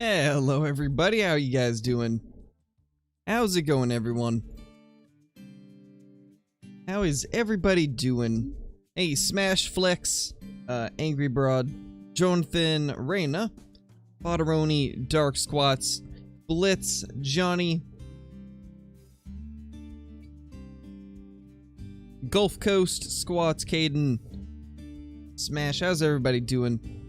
Hello everybody, how you guys doing? How's it going, everyone? How is everybody doing? Hey, Smash Flex, Angry Broad, Jonathan, Reyna, Potteroni, Dark Squats, Blitz, Johnny, Gulf Coast, Squats, Caden, Smash, how's everybody doing?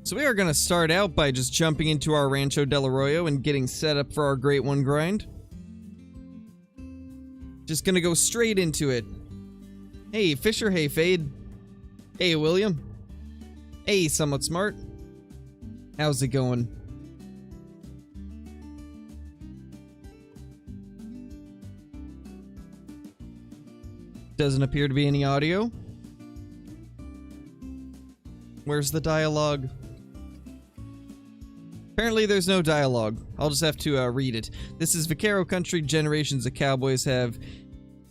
So we are going to start out by just jumping into our Rancho Del Arroyo and getting set up for our Great One grind. Just going to go straight into it. Hey, Fisher. Hey, Fade. Hey, William. Hey, Somewhat Smart. How's it going? Doesn't appear to be any audio. Where's the dialogue? Apparently there's no dialogue. I'll just have to read it. This is Vaquero country. Generations of cowboys have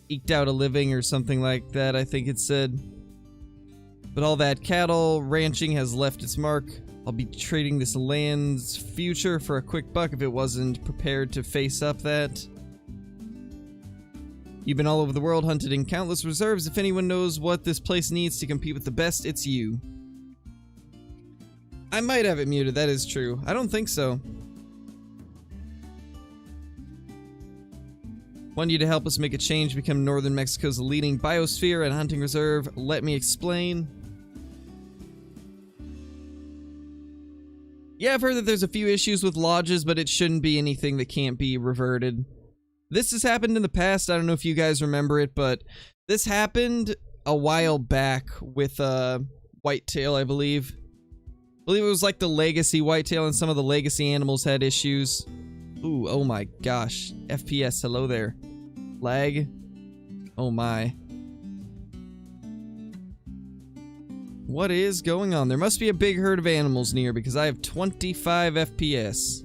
eked out a living or something like that, I think it said. But all that cattle ranching has left its mark. I'll be trading this land's future for a quick buck if it wasn't prepared to face up that. You've been all over the world, hunted in countless reserves. If anyone knows what this place needs to compete with the best, it's you. I might have it muted, that is true. I don't think so. Want you to help us make a change, become northern Mexico's leading biosphere and hunting reserve. Let me explain. Yeah, I've heard that there's a few issues with lodges, but it shouldn't be anything that can't be reverted. This has happened in the past, I don't know if you guys remember it, but this happened a while back with Whitetail, I believe. I believe it was like the legacy whitetail, and some of the legacy animals had issues. Ooh, oh my gosh. FPS, hello there. Lag. Oh my. What is going on? There must be a big herd of animals near because I have 25 FPS.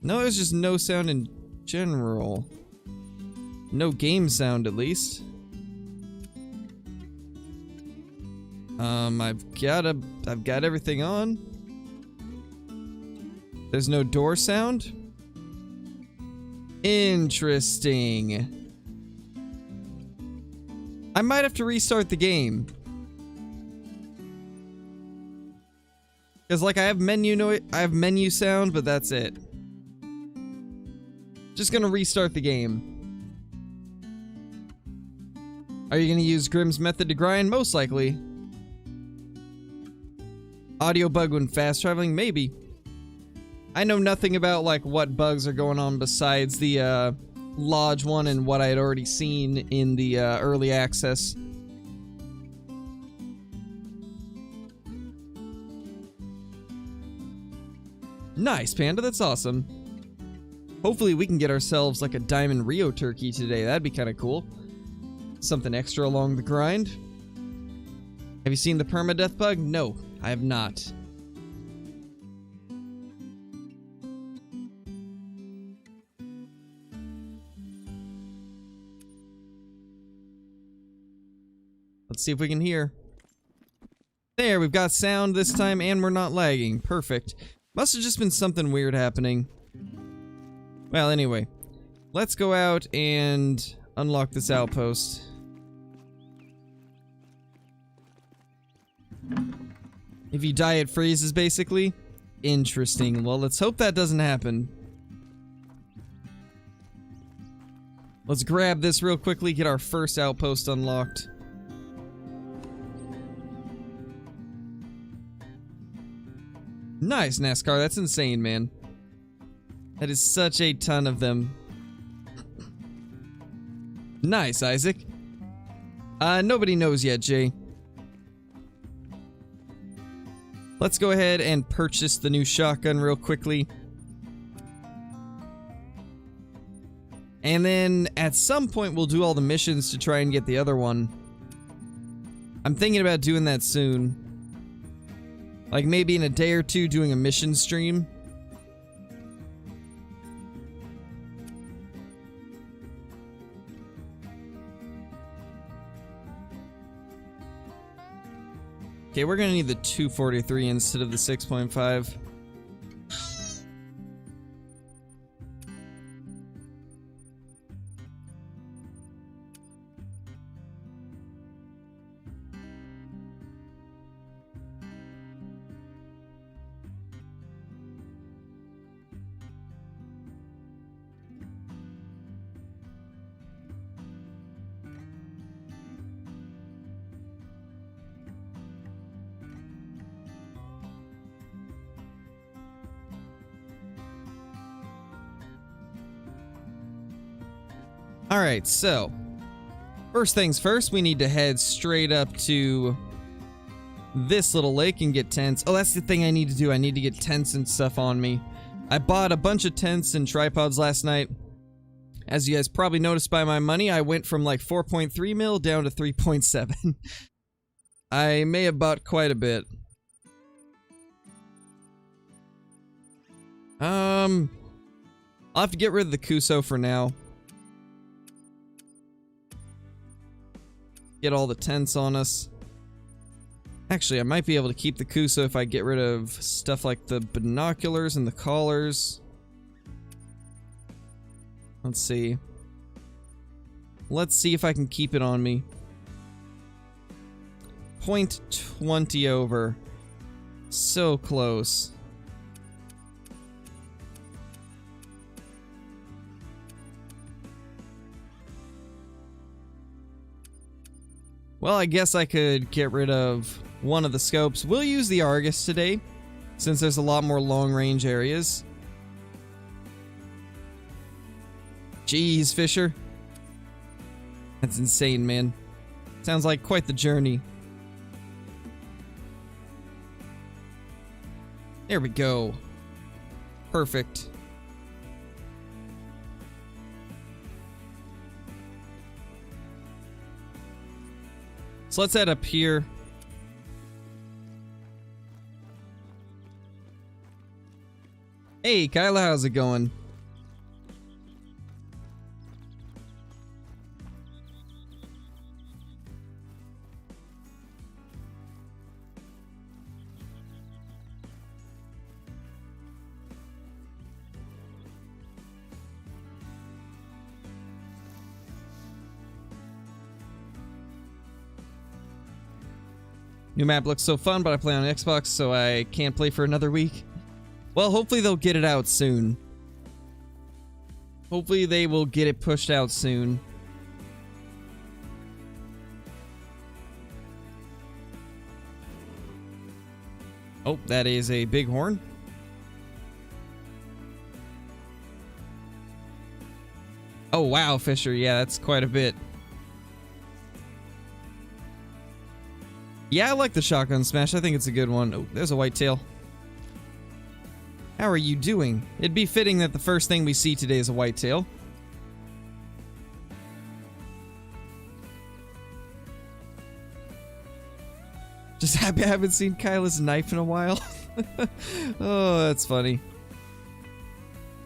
No, there's just no sound in general. No game sound, at least. I've got everything on. There's no door sound. Interesting. I might have to restart the game. Cause like I have menu sound, but that's it. Just gonna restart the game. Are you gonna use Grimm's method to grind? Most likely. Audio bug when fast traveling? Maybe. I know nothing about like what bugs are going on besides the lodge one and what I had already seen in the early access. Nice, Panda, that's awesome. Hopefully we can get ourselves like a Diamond Rio turkey today. That'd be kind of cool. Something extra along the grind. Have you seen the permadeath bug? No, I have not. Let's see if we can hear. There, we've got sound this time and we're not lagging. Perfect. Must have just been something weird happening. Well, anyway. Let's go out and unlock this outpost. If you die, it freezes, basically. Interesting. Well, let's hope that doesn't happen. Let's grab this real quickly, get our first outpost unlocked. Nice, NASCAR. That's insane, man. That is such a ton of them. Nice, Isaac. Nobody knows yet, Jay. Let's go ahead and purchase the new shotgun real quickly. And then at some point we'll do all the missions to try and get the other one. I'm thinking about doing that soon. Like maybe in a day or two doing a mission stream. Okay, we're gonna need the 243 instead of the 6.5. Alright, so first things first, we need to head straight up to this little lake and get tents. Oh, that's the thing I need to do. I need to get tents and stuff on me. I bought a bunch of tents and tripods last night. As you guys probably noticed by my money, I went from like 4.3 mil down to 3.7. I may have bought quite a bit. I'll have to get rid of the Kuso for now. Get all the tents on us. Actually, I might be able to keep the Kuso if I get rid of stuff like the binoculars and the collars. Let's see. Let's see if I can keep it on me. 0.20 over. So close. Well, I guess I could get rid of one of the scopes. We'll use the Argus today, since there's a lot more long-range areas. Jeez, Fisher. That's insane, man. Sounds like quite the journey. There we go. Perfect. So let's head up here. Hey, Kyla, how's it going? New map looks so fun, but I play on Xbox, so I can't play for another week. Well, hopefully they'll get it out soon. Hopefully they will get it pushed out soon. Oh, that is a bighorn. Oh, wow, Fisher. Yeah, that's quite a bit. Yeah, I like the shotgun smash. I think it's a good one. Oh, there's a whitetail. How are you doing? It'd be fitting that the first thing we see today is a whitetail. Just happy I haven't seen Kyla's knife in a while. Oh, that's funny.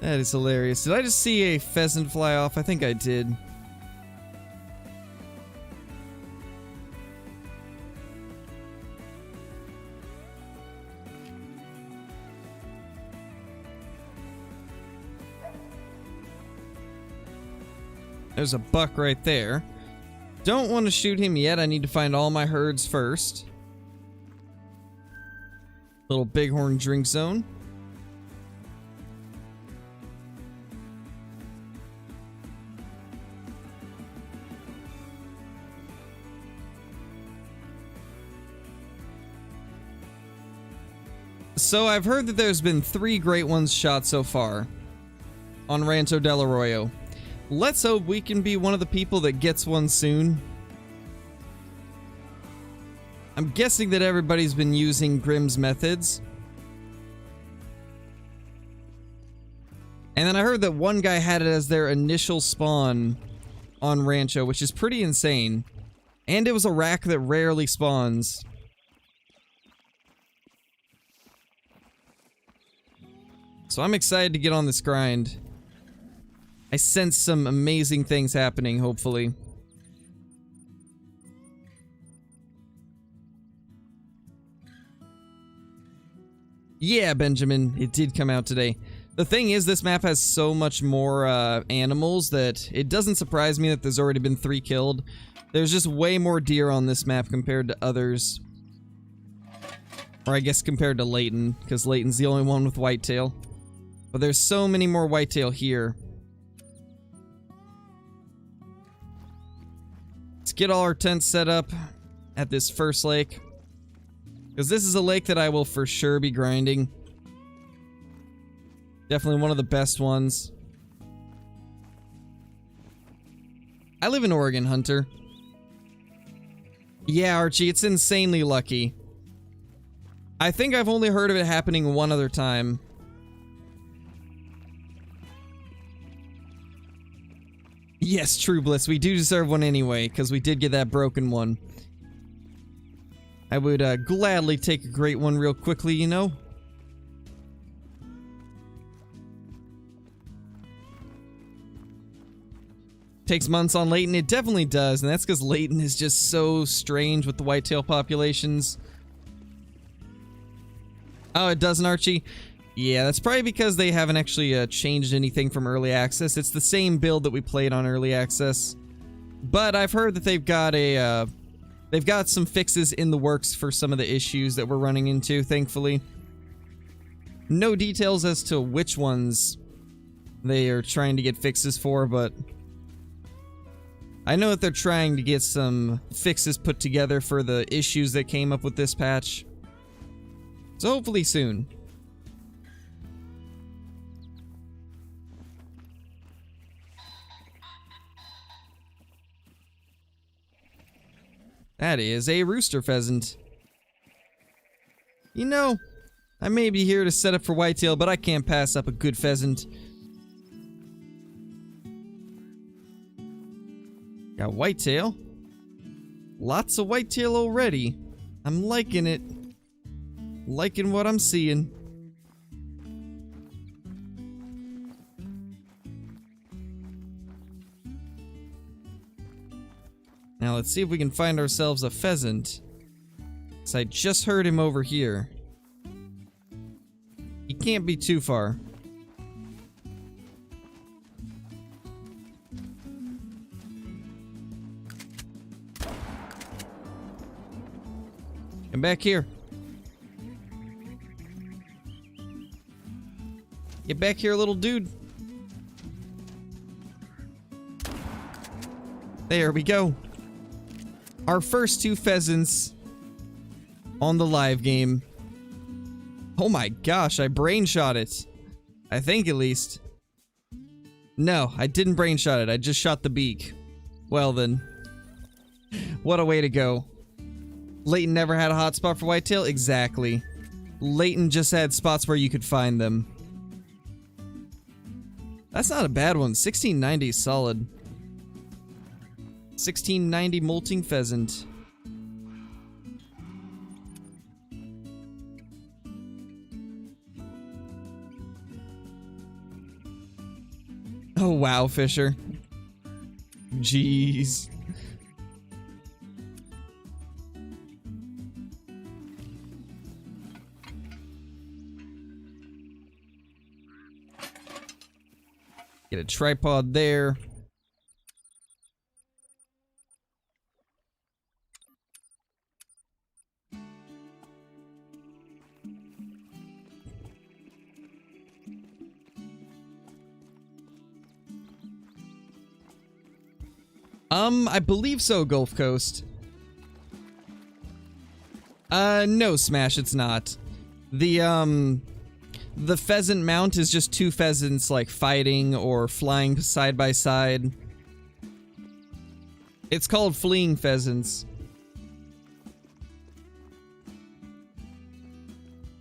That is hilarious. Did I just see a pheasant fly off? I think I did. There's a buck right there. Don't want to shoot him yet. I need to find all my herds first. Little bighorn drink zone. So I've heard that there's been 3 great ones shot so far on Rancho Del Arroyo. Let's hope we can be one of the people that gets one soon. I'm guessing that everybody's been using Grimm's methods. And then I heard that one guy had it as their initial spawn on Rancho, which is pretty insane. And it was a rack that rarely spawns. So I'm excited to get on this grind. I sense some amazing things happening, hopefully. Yeah, Benjamin, it did come out today. The thing is, this map has so much more animals that it doesn't surprise me that there's already been 3 killed. There's just way more deer on this map compared to others. Or I guess compared to Layton, because Layton's the only one with whitetail. But there's so many more whitetail here. Let's get all our tents set up at this first lake. Because this is a lake that I will for sure be grinding. Definitely one of the best ones. I live in Oregon, Hunter. Yeah, Archie, it's insanely lucky. I think I've only heard of it happening one other time. Yes, True Bliss, we do deserve one anyway, because we did get that broken one. I would gladly take a great one real quickly, you know? Takes months on Layton, it definitely does, and that's because Layton is just so strange with the whitetail populations. Oh, it doesn't, Archie? Yeah, that's probably because they haven't actually changed anything from early access. It's the same build that we played on early access. But I've heard that they've got some fixes in the works for some of the issues that we're running into, thankfully. No details as to which ones they are trying to get fixes for, but I know that they're trying to get some fixes put together for the issues that came up with this patch. So hopefully soon. That is a rooster pheasant. You know, I may be here to set up for whitetail, but I can't pass up a good pheasant. Got whitetail. Lots of whitetail already. I'm liking it. Liking what I'm seeing. Now let's see if we can find ourselves a pheasant. So I just heard him over here. He can't be too far. Come back here. Get back here, little dude. There we go. Our first 2 pheasants on the live game. Oh my gosh, I brain shot it. I think at least. No, I didn't brain shot it. I just shot the beak. Well then. What a way to go. Layton never had a hot spot for whitetail? Exactly. Layton just had spots where you could find them. That's not a bad one. 1690 is solid. 1690 molting pheasant. Oh wow, Fisher. Jeez. Get a tripod there. I believe so, Gulf Coast. No, Smash, it's not. The pheasant mount is just 2 pheasants, like, fighting or flying side by side. It's called fleeing pheasants.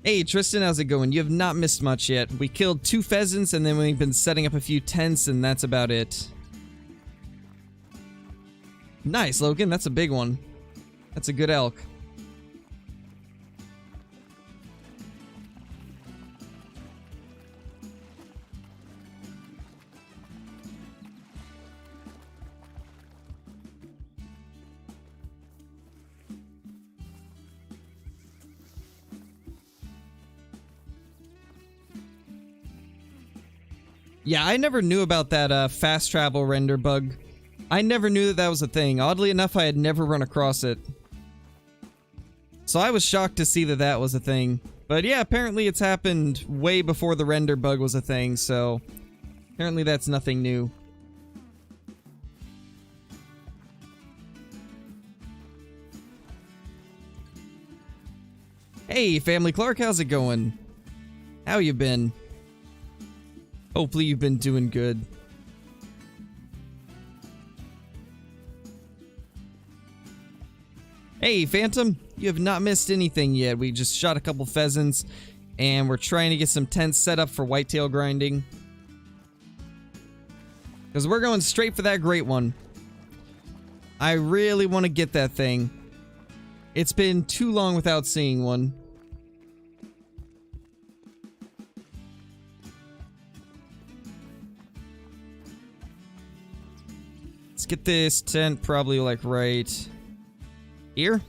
Hey, Tristan, how's it going? You have not missed much yet. We killed 2 pheasants, and then we've been setting up a few tents, and that's about it. Nice, Logan. That's a big one. That's a good elk. Yeah, I never knew about that fast travel render bug. I never knew that that was a thing. Oddly enough, I had never run across it. So I was shocked to see that that was a thing. But yeah, apparently it's happened way before the render bug was a thing, so apparently that's nothing new. Hey, Family Clark, how's it going? How you been? Hopefully you've been doing good. Hey, Phantom, you have not missed anything yet. We just shot a couple pheasants, and we're trying to get some tents set up for whitetail grinding. Because we're going straight for that great one. I really want to get that thing. It's been too long without seeing one. Let's get this tent probably like right here.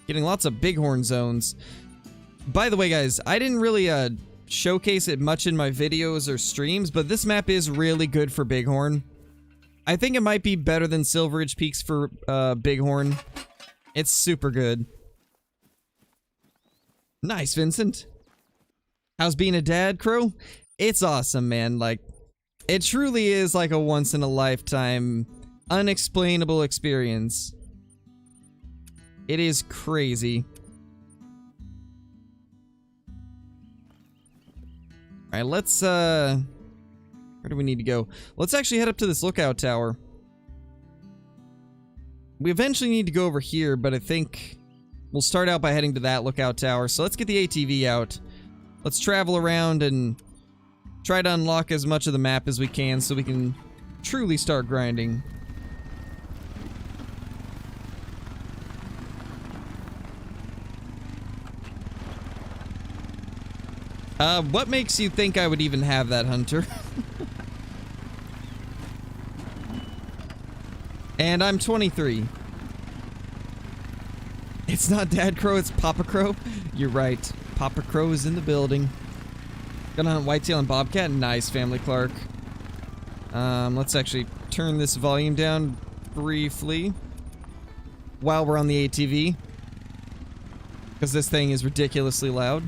Getting lots of bighorn zones. By the way, guys, I didn't really showcase it much in my videos or streams, but this map is really good for bighorn. I think it might be better than Silveridge Peaks for bighorn. It's super good. Nice, Vincent. How's being a dad, Crow? It's awesome, man. Like, it truly is like a once-in-a-lifetime, unexplainable experience. It is crazy. Alright, let's, where do we need to go? Let's actually head up to this lookout tower. We eventually need to go over here, but I think we'll start out by heading to that lookout tower. So let's get the ATV out. Let's travel around and try to unlock as much of the map as we can so we can truly start grinding. What makes you think I would even have that, Hunter? And I'm 23. It's not Dad Crow, it's Papa Crow. You're right. Papa Crow is in the building. Gonna hunt whitetail and bobcat. Nice, Family Clark. Let's actually turn this volume down briefly while we're on the ATV, because this thing is ridiculously loud.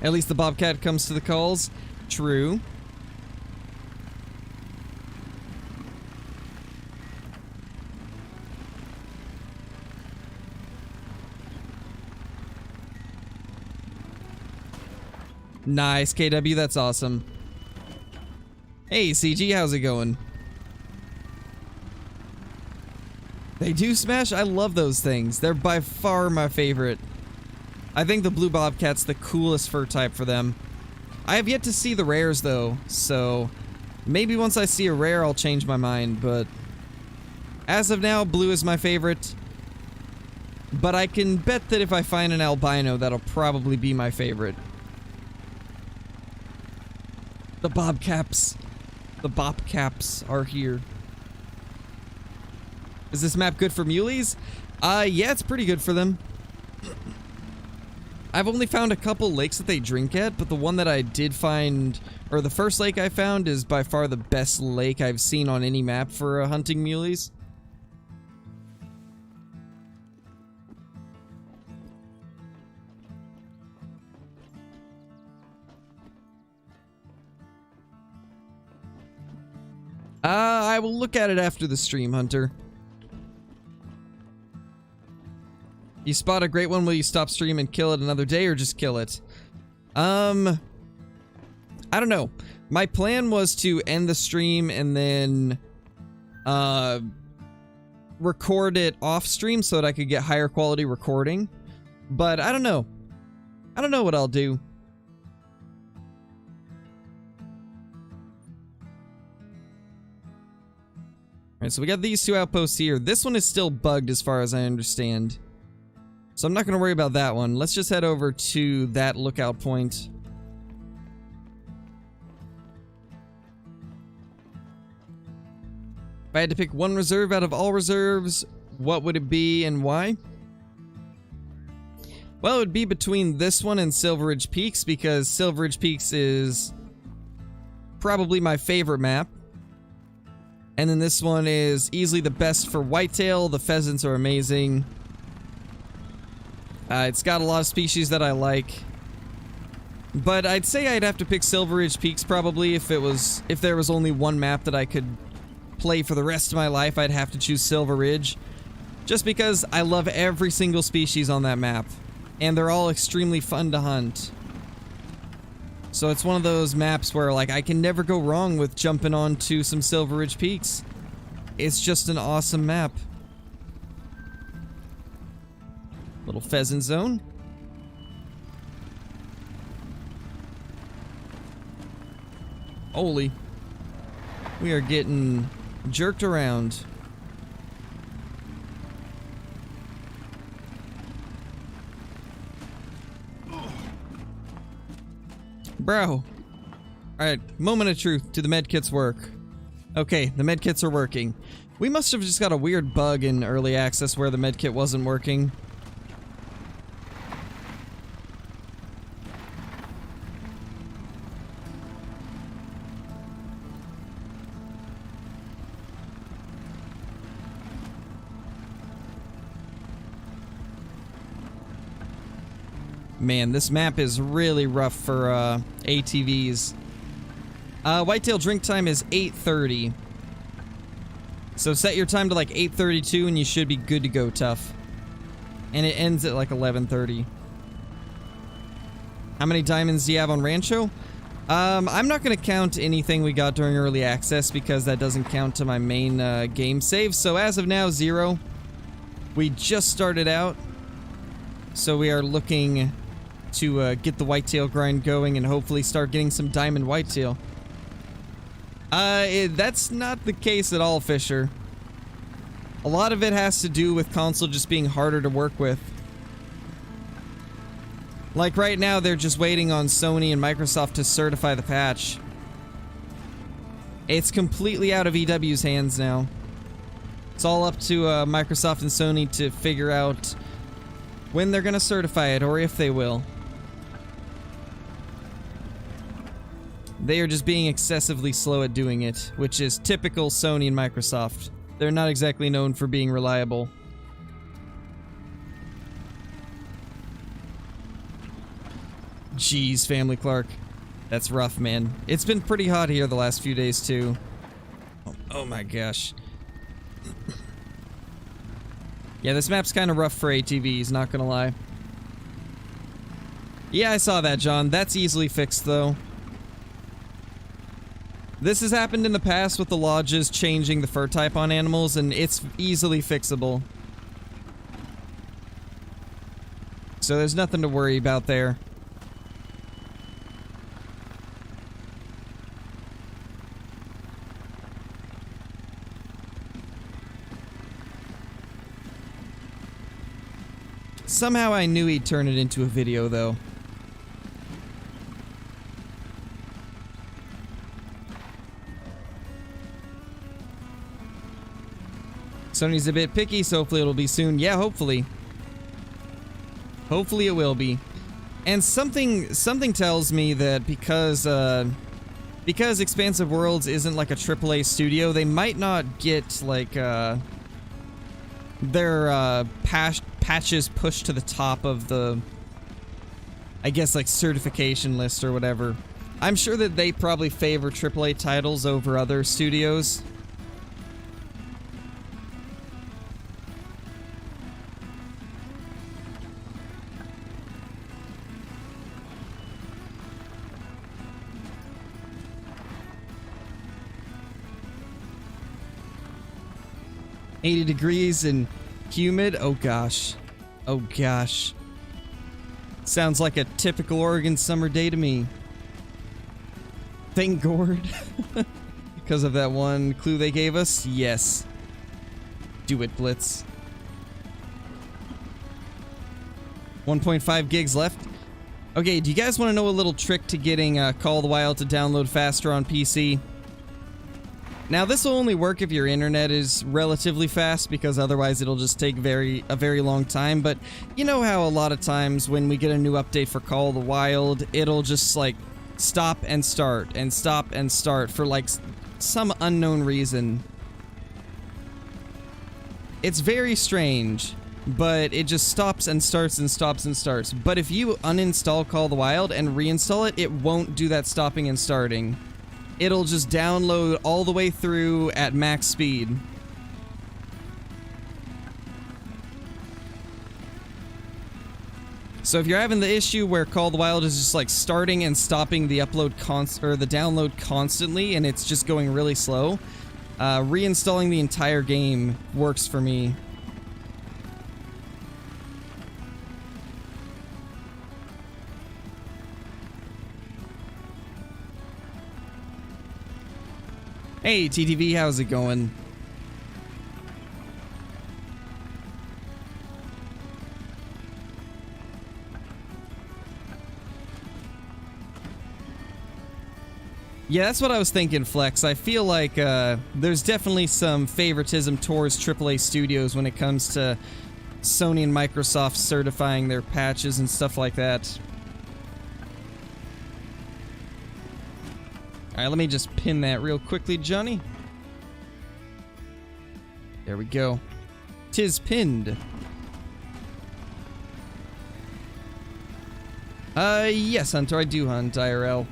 At least the bobcat comes to the calls. True. Nice, KW, that's awesome. Hey, CG, how's it going? They do smash? I love those things. They're by far my favorite. I think the blue bobcat's the coolest fur type for them. I have yet to see the rares, though, so maybe once I see a rare, I'll change my mind, but as of now, blue is my favorite. But I can bet that if I find an albino, that'll probably be my favorite. The bobcaps. The bobcaps are here. Is this map good for muleys? Yeah, it's pretty good for them. I've only found a couple lakes that they drink at, but the one that I did find, or the first lake I found, is by far the best lake I've seen on any map for hunting muleys. I will look at it after the stream, Hunter. You spot a great one, will you stop stream and kill it another day, or just kill it? I don't know. My plan was to end the stream and then record it off stream so that I could get higher quality recording. But I don't know. I don't know what I'll do. Alright, so we got these two outposts here. This one is still bugged as far as I understand. So I'm not going to worry about that one. Let's just head over to that lookout point. If I had to pick one reserve out of all reserves, what would it be and why? Well, it would be between this one and Silver Ridge Peaks, because Silver Ridge Peaks is probably my favorite map. And then this one is easily the best for whitetail. The pheasants are amazing. It's got a lot of species that I like. But I'd say I'd have to pick Silver Ridge Peaks probably if there was only one map that I could play for the rest of my life. I'd have to choose Silver Ridge. Just because I love every single species on that map. And they're all extremely fun to hunt. So it's one of those maps where, like, I can never go wrong with jumping onto some Silver Ridge Peaks. It's just an awesome map. Little pheasant zone. Holy. We are getting jerked around. Bro. Alright, moment of truth. Do the medkits work? Okay, the medkits are working. We must have just got a weird bug in early access where the medkit wasn't working. Man, this map is really rough for ATVs. Whitetail drink time is 8:30. So set your time to like 8:32 and you should be good to go, tough. And it ends at like 11:30. How many diamonds do you have on Rancho? I'm not going to count anything we got during early access because that doesn't count to my main game save. So as of now, 0. We just started out. So we are looking to get the whitetail grind going and hopefully start getting some diamond whitetail. That's not the case at all, Fisher. A lot of it has to do with console just being harder to work with. Like right now, they're just waiting on Sony and Microsoft to certify the patch. It's completely out of EW's hands now. It's all up to Microsoft and Sony to figure out when they're gonna certify it, or if they will. They are just being excessively slow at doing it, which is typical Sony and Microsoft. They're not exactly known for being reliable. Jeez, Family Clark. That's rough, man. It's been pretty hot here the last few days, too. Oh my gosh. Yeah, this map's kind of rough for ATVs, not gonna lie. Yeah, I saw that, John. That's easily fixed, though. This has happened in the past with the lodges changing the fur type on animals, and it's easily fixable. So there's nothing to worry about there. Somehow I knew he'd turn it into a video, though. Sony's a bit picky, so hopefully it'll be soon. Yeah, hopefully. Hopefully it will be. And something tells me that because Expansive Worlds isn't like a AAA studio, they might not get like their patches pushed to the top of the, I guess, like certification list or whatever. I'm sure that they probably favor AAA titles over other studios. $80 degrees and humid. Oh gosh. Oh gosh. Sounds like a typical Oregon summer day to me. Thank Gord. Because of that one clue they gave us? Yes. Do it, Blitz. 1.5 gigs left. Okay, do you guys want to know a little trick to getting Call of the Wild to download faster on PC? Now, this will only work if your internet is relatively fast, because otherwise it'll just take a very long time. But you know how a lot of times when we get a new update for Call of the Wild, it'll just like stop and start and stop and start for like some unknown reason. It's very strange, but it just stops and starts and stops and starts. But if you uninstall Call of the Wild and reinstall it, it won't do that stopping and starting. It'll just download all the way through at max speed. So if you're having the issue where Call of the Wild is just like starting and stopping the upload or the download constantly and it's just going really slow, reinstalling the entire game works for me. Hey, TTV, how's it going? Yeah, that's what I was thinking, Flex. I feel like there's definitely some favoritism towards AAA studios when it comes to Sony and Microsoft certifying their patches and stuff like that. Alright, let me just pin that real quickly, Johnny. There we go. 'Tis pinned. Yes, Hunter, I do hunt IRL.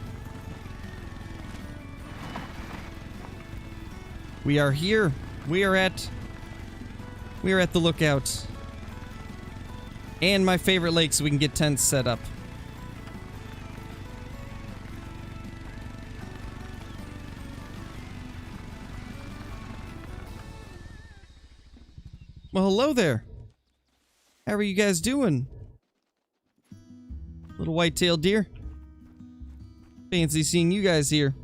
We are here. We are at the lookout. And my favorite lake, so we can get tents set up. Well, hello there. How are you guys doing? Little white-tailed deer. Fancy seeing you guys here.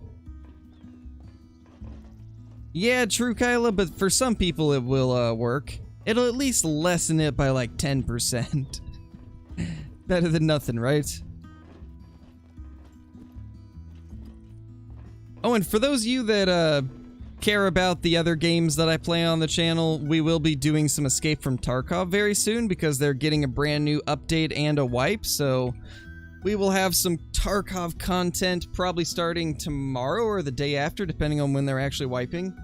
Yeah, true, Kyla, but for some people it will work. It'll at least lessen it by like 10%. Better than nothing, right? Oh, and for those of you that care about the other games that I play on the channel, we will be doing some Escape from Tarkov very soon because they're getting a brand new update and a wipe, so we will have some Tarkov content probably starting tomorrow or the day after, depending on when they're actually wiping.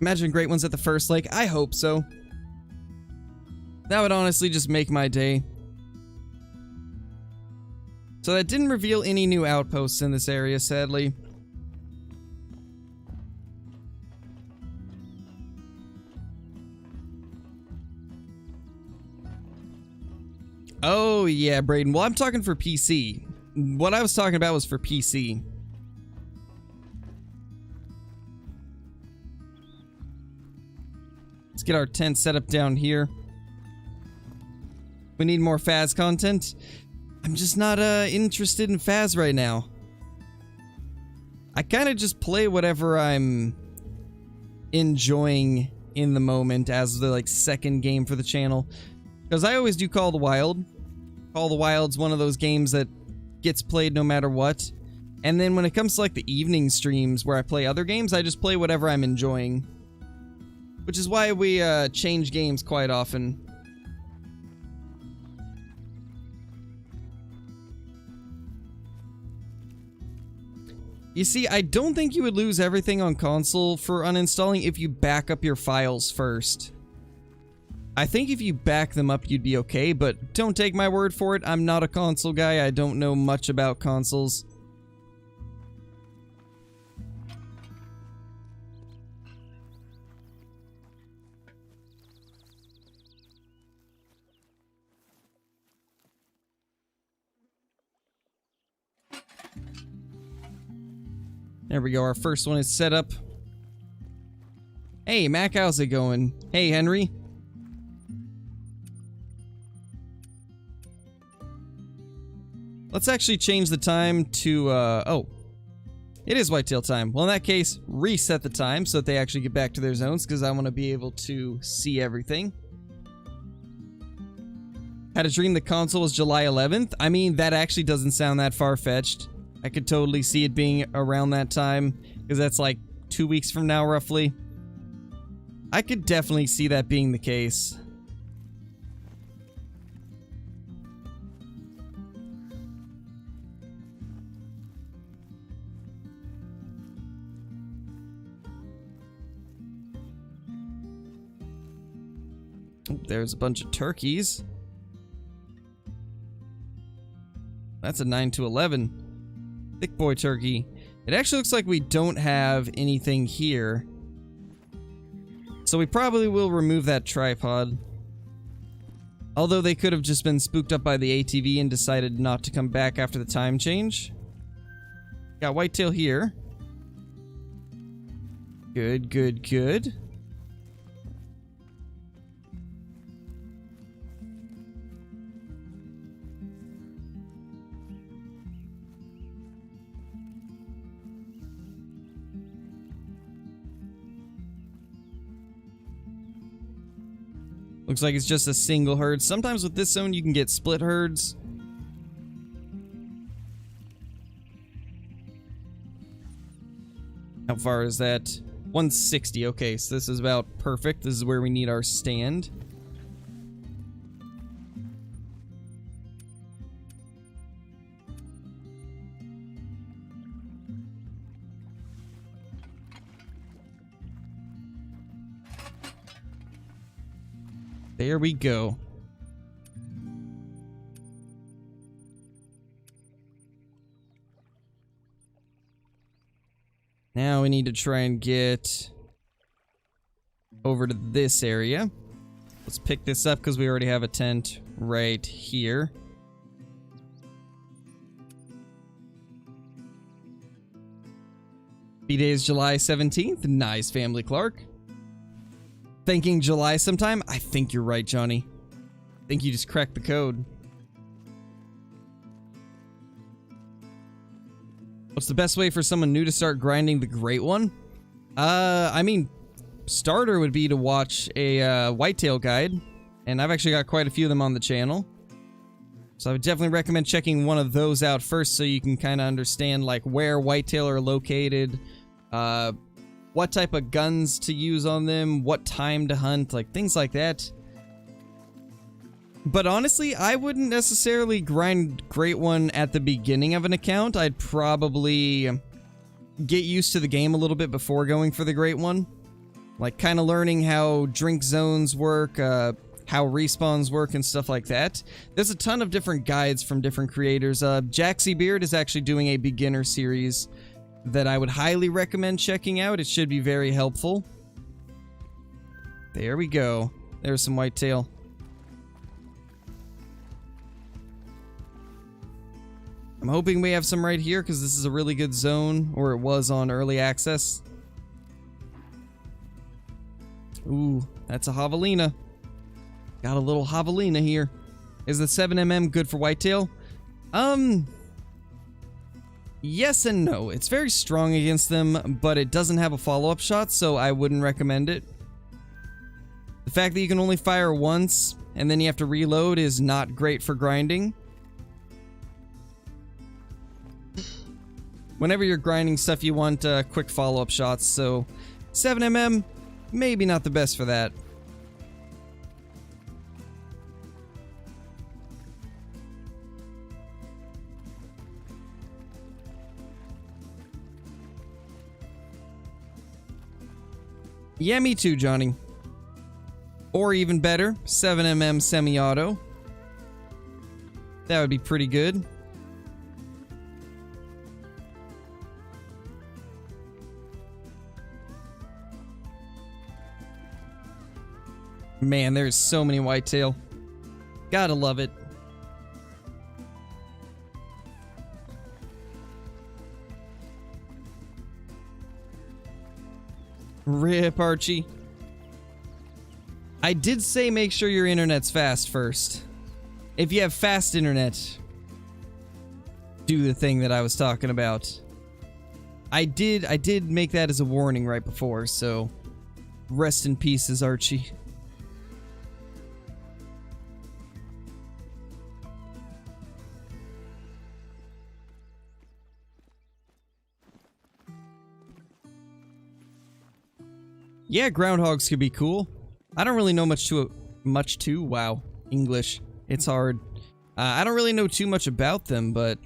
Imagine great ones at the first lake. I hope so. That would honestly just make my day. So that didn't reveal any new outposts in this area, sadly. Oh, yeah, Brayden. Well, I'm talking for PC. What I was talking about was for PC. Let's get our tent set up down here. We need more Faz content. I'm just not interested in Faz right now. I kind of just play whatever I'm enjoying in the moment as the like second game for the channel. Because I always do Call of the Wild. Call of the Wild's one of those games that gets played no matter what. And then when it comes to like the evening streams where I play other games, I just play whatever I'm enjoying. Which is why we change games quite often. You see, I don't think you would lose everything on console for uninstalling if you back up your files first. I think if you back them up, you'd be okay, but don't take my word for it. I'm not a console guy. I don't know much about consoles. There we go. Our first one is set up. Hey, Mac, how's it going? Hey, Henry. Let's actually change the time to, oh. It is whitetail time. Well, in that case, reset the time so that they actually get back to their zones, because I want to be able to see everything. Had a dream the console was July 11th. I mean, that actually doesn't sound that far-fetched. I could totally see it being around that time, because that's like 2 weeks from now, roughly. I could definitely see that being the case. There's a bunch of turkeys. That's a 9 to 11. Thick boy turkey. It actually looks like we don't have anything here. So we probably will remove that tripod. Although they could have just been spooked up by the ATV and decided not to come back after the time change. Got whitetail here. Good, good, good. Looks like it's just a single herd. Sometimes with this zone you can get split herds. How far is that? 160. Okay, so this is about perfect. This is where we need our stand. There we go. Now we need to try and get over to this area. Let's pick this up because we already have a tent right here. B-Day is July 17th. Nice, Family Clark. Thinking July sometime? I think you're right, Johnny. I think you just cracked the code. What's the best way for someone new to start grinding the Great One? I mean, starter would be to watch a whitetail guide, and I've actually got quite a few of them on the channel. So I would definitely recommend checking one of those out first so you can kind of understand like where whitetail are located, what type of guns to use on them, what time to hunt, like things like that. But honestly, I wouldn't necessarily grind Great One at the beginning of an account. I'd probably get used to the game a little bit before going for the Great One. Like kind of learning how drink zones work, how respawns work and stuff like that. There's a ton of different guides from different creators. Jaxie Beard is actually doing a beginner series that I would highly recommend checking out. It should be very helpful. There we go. There's some whitetail. I'm hoping we have some right here because this is a really good zone, or it was on early access. Ooh, that's a javelina. Got a little javelina here. Is the 7mm good for whitetail? Yes and no. It's very strong against them, but it doesn't have a follow-up shot, so I wouldn't recommend it. The fact that you can only fire once, and then you have to reload is not great for grinding. Whenever you're grinding stuff, you want quick follow-up shots, so 7mm, maybe not the best for that. Yeah, me too, Johnny. Or even better, 7mm semi-auto. That would be pretty good. Man, there's so many whitetail. Gotta love it. Rip, Archie. I did say make sure your internet's fast first. If you have fast internet, do the thing that I was talking about. I did make that as a warning right before, so rest in pieces, Archie. Yeah, groundhogs could be cool. I don't really know much to wow, English. It's hard. I don't really know too much about them, but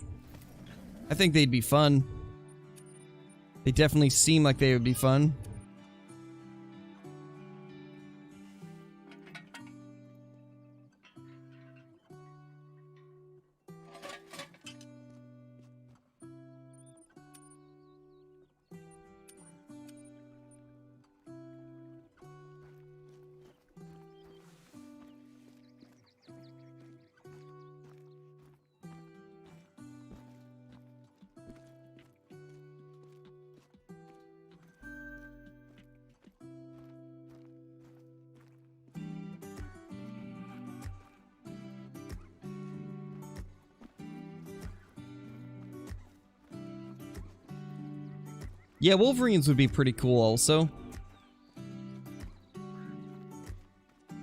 I think they'd be fun. They definitely seem like they would be fun. Yeah, Wolverines would be pretty cool also.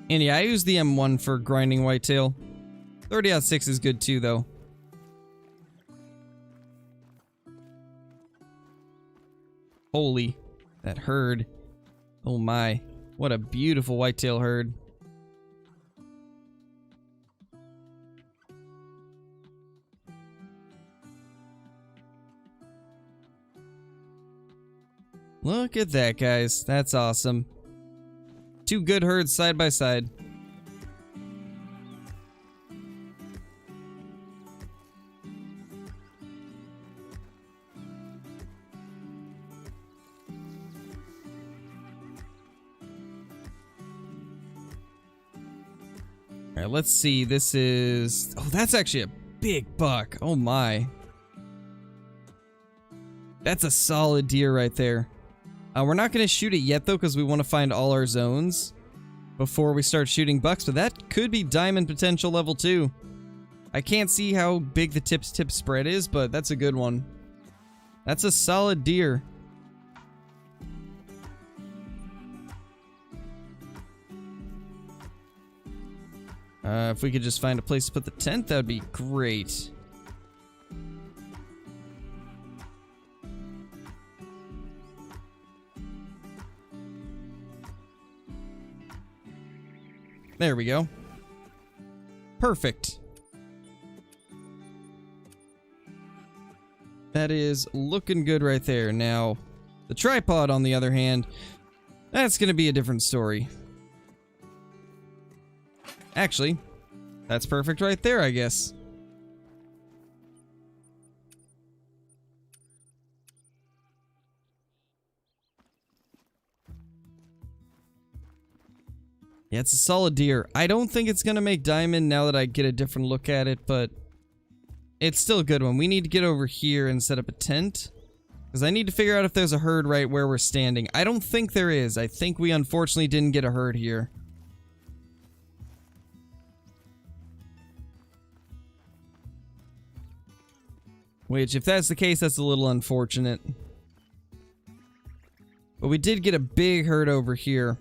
And yeah, I use the M1 for grinding whitetail. 30-06 is good too, though. Holy, that herd. Oh my, what a beautiful whitetail herd. Look at that, guys. That's awesome. Two good herds side by side. Alright, let's see. This is... Oh, that's actually a big buck. Oh my. That's a solid deer right there. We're not going to shoot it yet, though, because we want to find all our zones before we start shooting bucks, but that could be diamond potential level 2. I can't see how big the tip spread is, but that's a good one. That's a solid deer. If we could just find a place to put the tent, that would be great. There we go. Perfect. That is looking good right there. Now, the tripod, on the other hand, that's going to be a different story. Actually, that's perfect right there, I guess. Yeah, it's a solid deer. I don't think it's going to make diamond now that I get a different look at it, but it's still a good one. We need to get over here and set up a tent, because I need to figure out if there's a herd right where we're standing. I don't think there is. I think we unfortunately didn't get a herd here. Which, if that's the case, that's a little unfortunate. But we did get a big herd over here.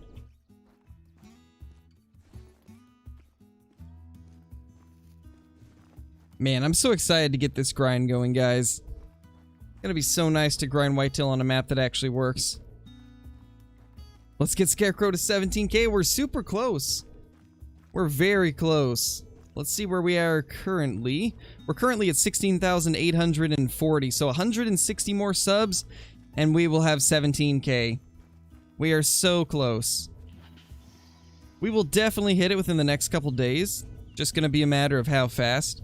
Man, I'm so excited to get this grind going, guys. It's gonna be so nice to grind whitetail on a map that actually works. Let's get Scarecrow to 17k. We're super close. We're very close. Let's see where we are currently. We're currently at 16,840, so 160 more subs, and we will have 17k. We are so close. We will definitely hit it within the next couple days. Just gonna be a matter of how fast.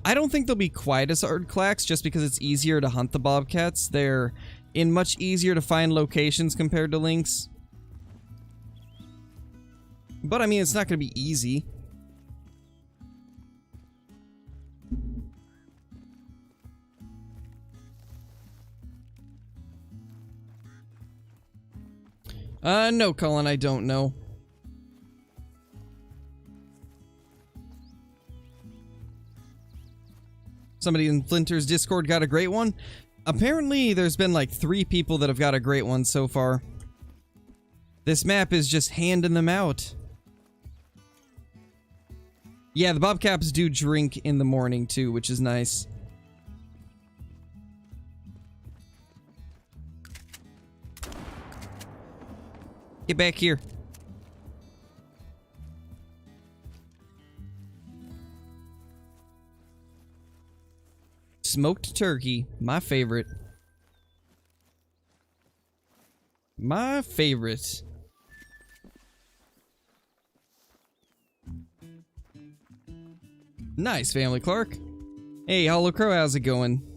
I don't think they'll be quite as hard clacks just because it's easier to hunt the bobcats. They're in much easier to find locations compared to lynx. But I mean, it's not going to be easy. No, Colin, I don't know. Somebody in Flinter's Discord got a great one. Apparently, there's been like 3 people that have got a great one so far. This map is just handing them out. Yeah, the bobcats do drink in the morning too, which is nice. Get back here. Smoked turkey, my favorite. My favorite. Nice, Family Clark. Hey, Hollow Crow, how's it going?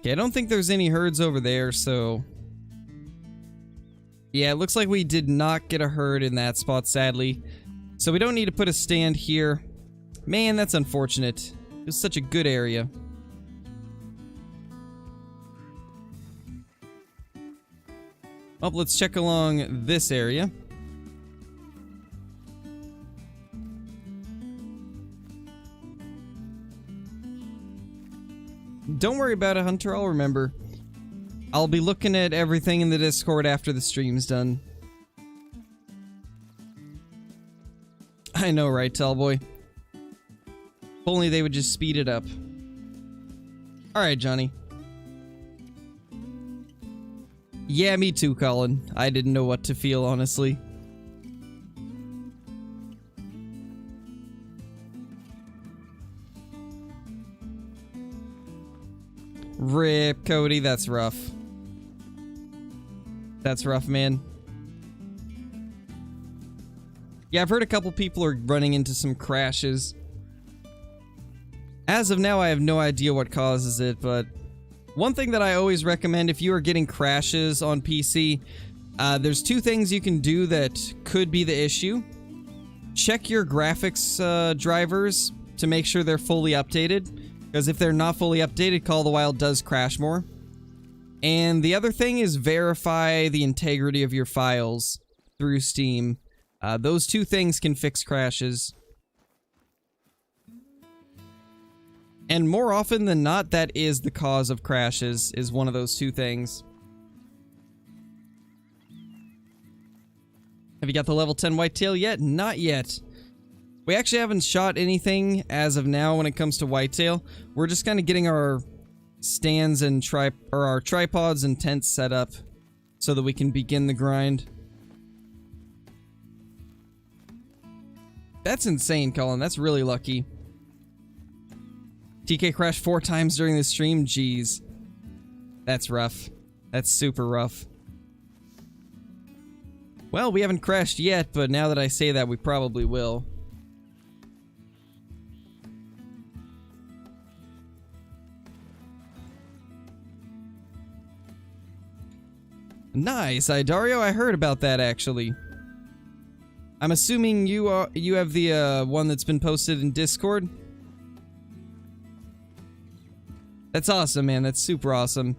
Okay, I don't think there's any herds over there, so... Yeah, it looks like we did not get a herd in that spot, sadly. So we don't need to put a stand here. Man, that's unfortunate. It was such a good area. Well, let's check along this area. Don't worry about it, Hunter. I'll remember. I'll be looking at everything in the Discord after the stream's done. I know, right, Tallboy? If only they would just speed it up. Alright, Johnny. Yeah, me too, Colin. I didn't know what to feel, honestly. Rip, Cody, that's rough. That's rough, man. Yeah, I've heard a couple people are running into some crashes. As of now, I have no idea what causes it, but one thing that I always recommend if you are getting crashes on PC, there's two things you can do that could be the issue. Check your graphics drivers to make sure they're fully updated, because if they're not fully updated, Call of the Wild does crash more. And the other thing is verify the integrity of your files through Steam. Those two things can fix crashes. And more often than not, that is the cause of crashes, is one of those two things. Have you got the level 10 whitetail yet? Not yet. We actually haven't shot anything as of now when it comes to whitetail. We're just kind of getting our stands and our tripods and tents set up so that we can begin the grind. That's insane, Colin. That's really lucky. TK crashed 4 times during the stream. Jeez. That's rough. That's super rough. Well, we haven't crashed yet, but now that I say that, we probably will. Nice, Dario. I heard about that, actually. I'm assuming you have the one that's been posted in Discord. That's awesome, man. That's super awesome.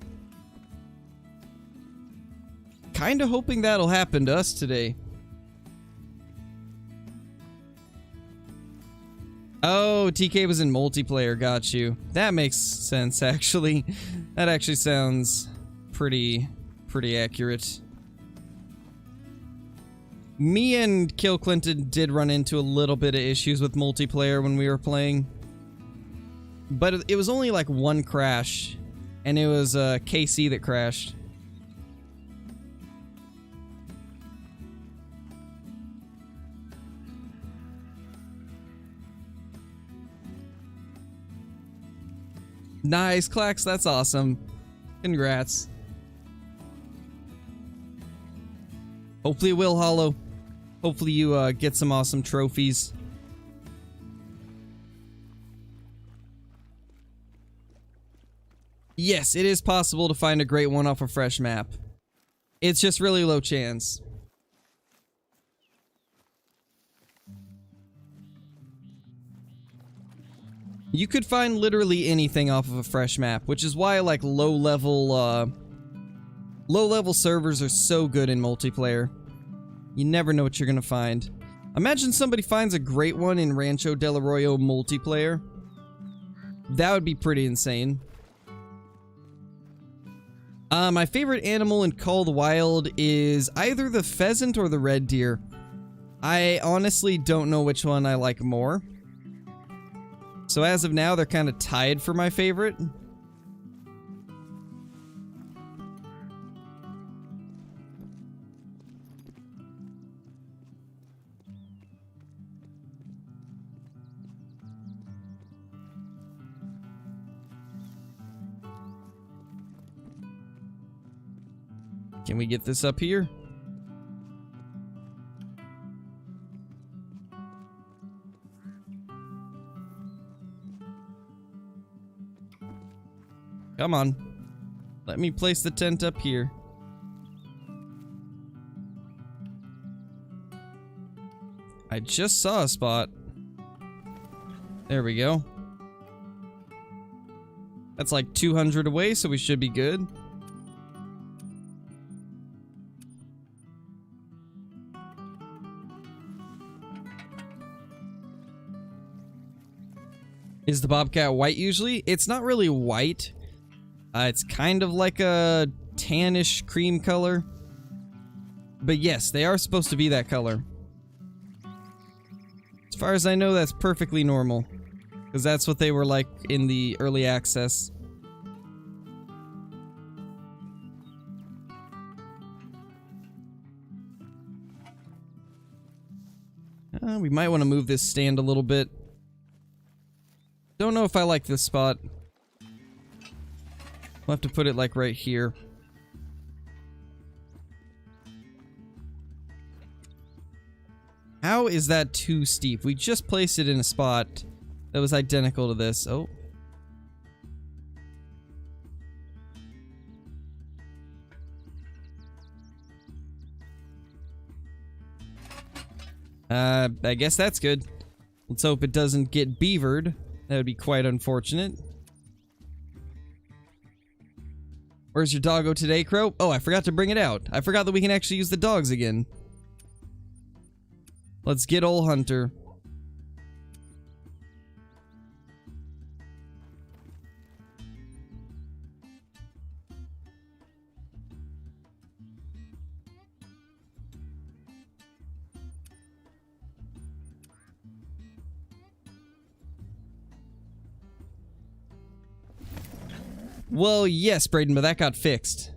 Kinda hoping that'll happen to us today. Oh, TK was in multiplayer. Got you. That makes sense, actually. That actually sounds pretty accurate. Me and Kill Clinton did run into a little bit of issues with multiplayer when we were playing. But it was only like one crash, and it was KC that crashed. Nice, Clax, that's awesome. Congrats. Hopefully it will, Hollow. Hopefully you get some awesome trophies. Yes, it is possible to find a great one off a fresh map. It's just really low chance. You could find literally anything off of a fresh map, which is why like low level servers are so good in multiplayer. You never know what you're gonna find. Imagine somebody finds a great one in Rancho Del Arroyo multiplayer. That would be pretty insane. My favorite animal in Call of the Wild is either the pheasant or the red deer. I honestly don't know which one I like more. So as of now, they're kind of tied for my favorite. Can we get this up here? Come on. Let me place the tent up here. I just saw a spot. There we go. That's like 200 away, so we should be good. Is the bobcat white usually? It's not really white. It's kind of like a tannish cream color. But yes, they are supposed to be that color. As far as I know, that's perfectly normal. Because that's what they were like in the early access. We might want to move this stand a little bit. Don't know if I like this spot. We'll have to put it like right here. How is that too steep? We just placed it in a spot that was identical to this. Oh. I guess that's good. Let's hope it doesn't get beavered. That would be quite unfortunate. Where's your doggo today, Crow? Oh, I forgot to bring it out. I forgot that we can actually use the dogs again. Let's get ol' Hunter. Well, yes, Brayden, but that got fixed.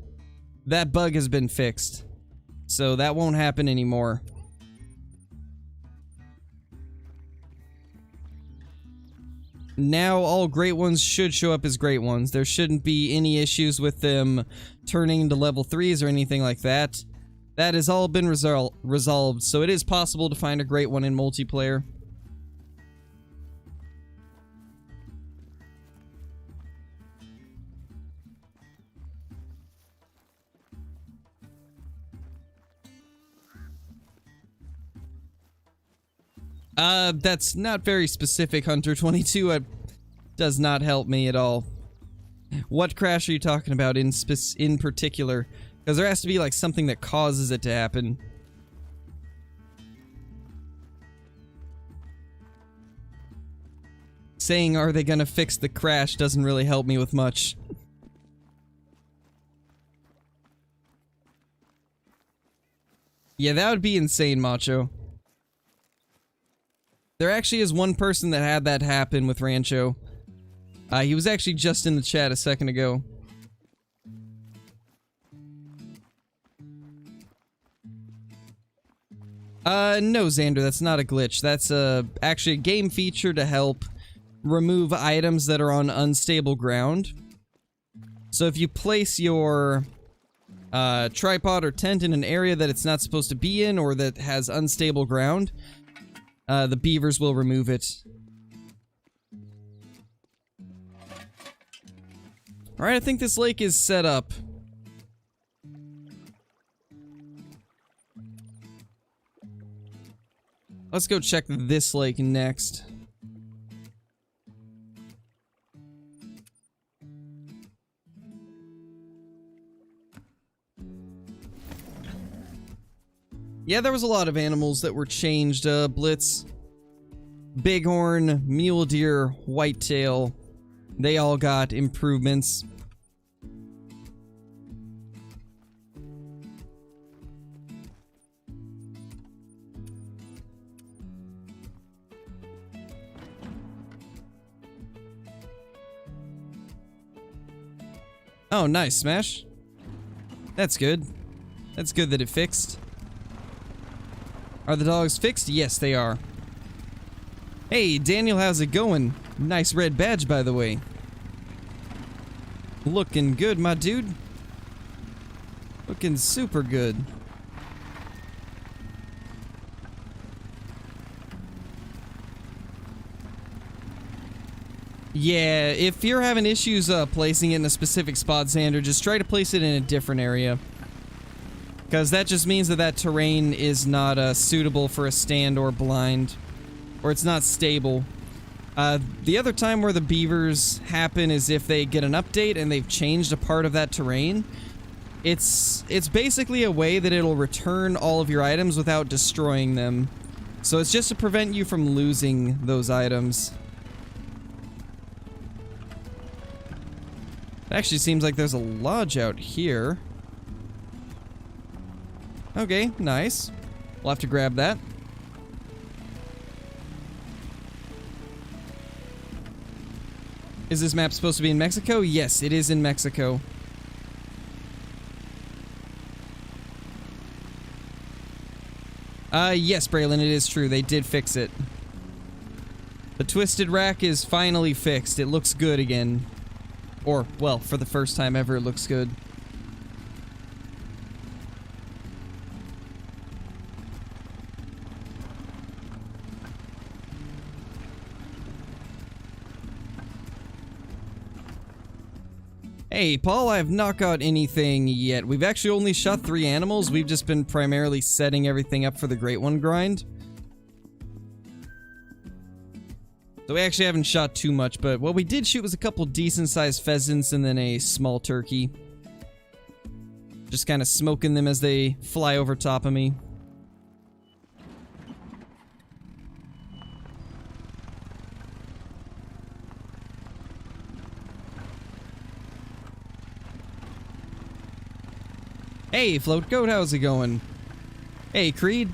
That bug has been fixed. So that won't happen anymore. Now all great ones should show up as great ones. There shouldn't be any issues with them turning into level 3s or anything like that. That has all been resolved, so it is possible to find a great one in multiplayer. That's not very specific, Hunter 22. It does not help me at all. What crash are you talking about in particular? Because there has to be like something that causes it to happen. Saying, are they gonna fix the crash doesn't really help me with much. Yeah, that would be insane, Macho. There actually is one person that had that happen with Rancho. He was actually just in the chat a second ago. No, Xander, that's not a glitch. That's actually a game feature to help remove items that are on unstable ground. So if you place your tripod or tent in an area that it's not supposed to be in or that has unstable ground, the beavers will remove it. Alright, I think this lake is set up. Let's go check this lake next. Yeah, there was a lot of animals that were changed, Blitz. Bighorn, mule deer, whitetail. They all got improvements. Oh, nice, Smash. That's good. That's good that it fixed. Are the dogs fixed? Yes, they are. Hey, Daniel, how's it going? Nice red badge, by the way. Looking good, my dude. Looking super good. Yeah, if you're having issues placing it in a specific spot, Xander, just try to place it in a different area. Because that just means that that terrain is not suitable for a stand or blind. Or it's not stable. The other time where the beavers happen is if they get an update and they've changed a part of that terrain. It's basically a way that it'll return all of your items without destroying them. So it's just to prevent you from losing those items. It actually seems like there's a lodge out here. Okay, nice. We'll have to grab that. Is this map supposed to be in Mexico? Yes, it is in Mexico. Yes, Braylon, it is true. They did fix it. The twisted rack is finally fixed. It looks good again. Or, well, for the first time ever, it looks good. Hey, Paul, I have not got anything yet. We've actually only shot 3 animals. We've just been primarily setting everything up for the Great One grind. So we actually haven't shot too much, but what we did shoot was a couple decent-sized pheasants and then a small turkey. Just kind of smoking them as they fly over top of me. Hey, Float Goat, how's it going? Hey, Creed.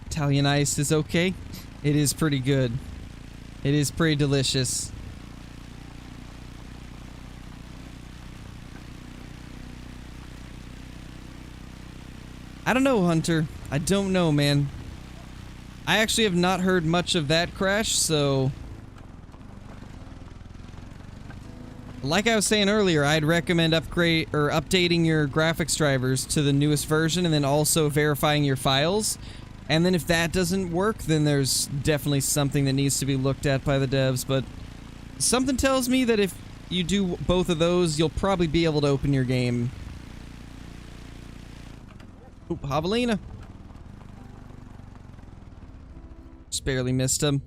Italian ice is okay. It is pretty good. It is pretty delicious. I don't know, Hunter. I don't know, man. I actually have not heard much of that crash, so... Like I was saying earlier, I'd recommend updating your graphics drivers to the newest version and then also verifying your files. And then if that doesn't work, then there's definitely something that needs to be looked at by the devs, but something tells me that if you do both of those, you'll probably be able to open your game. Oop, Javelina. Just barely missed him.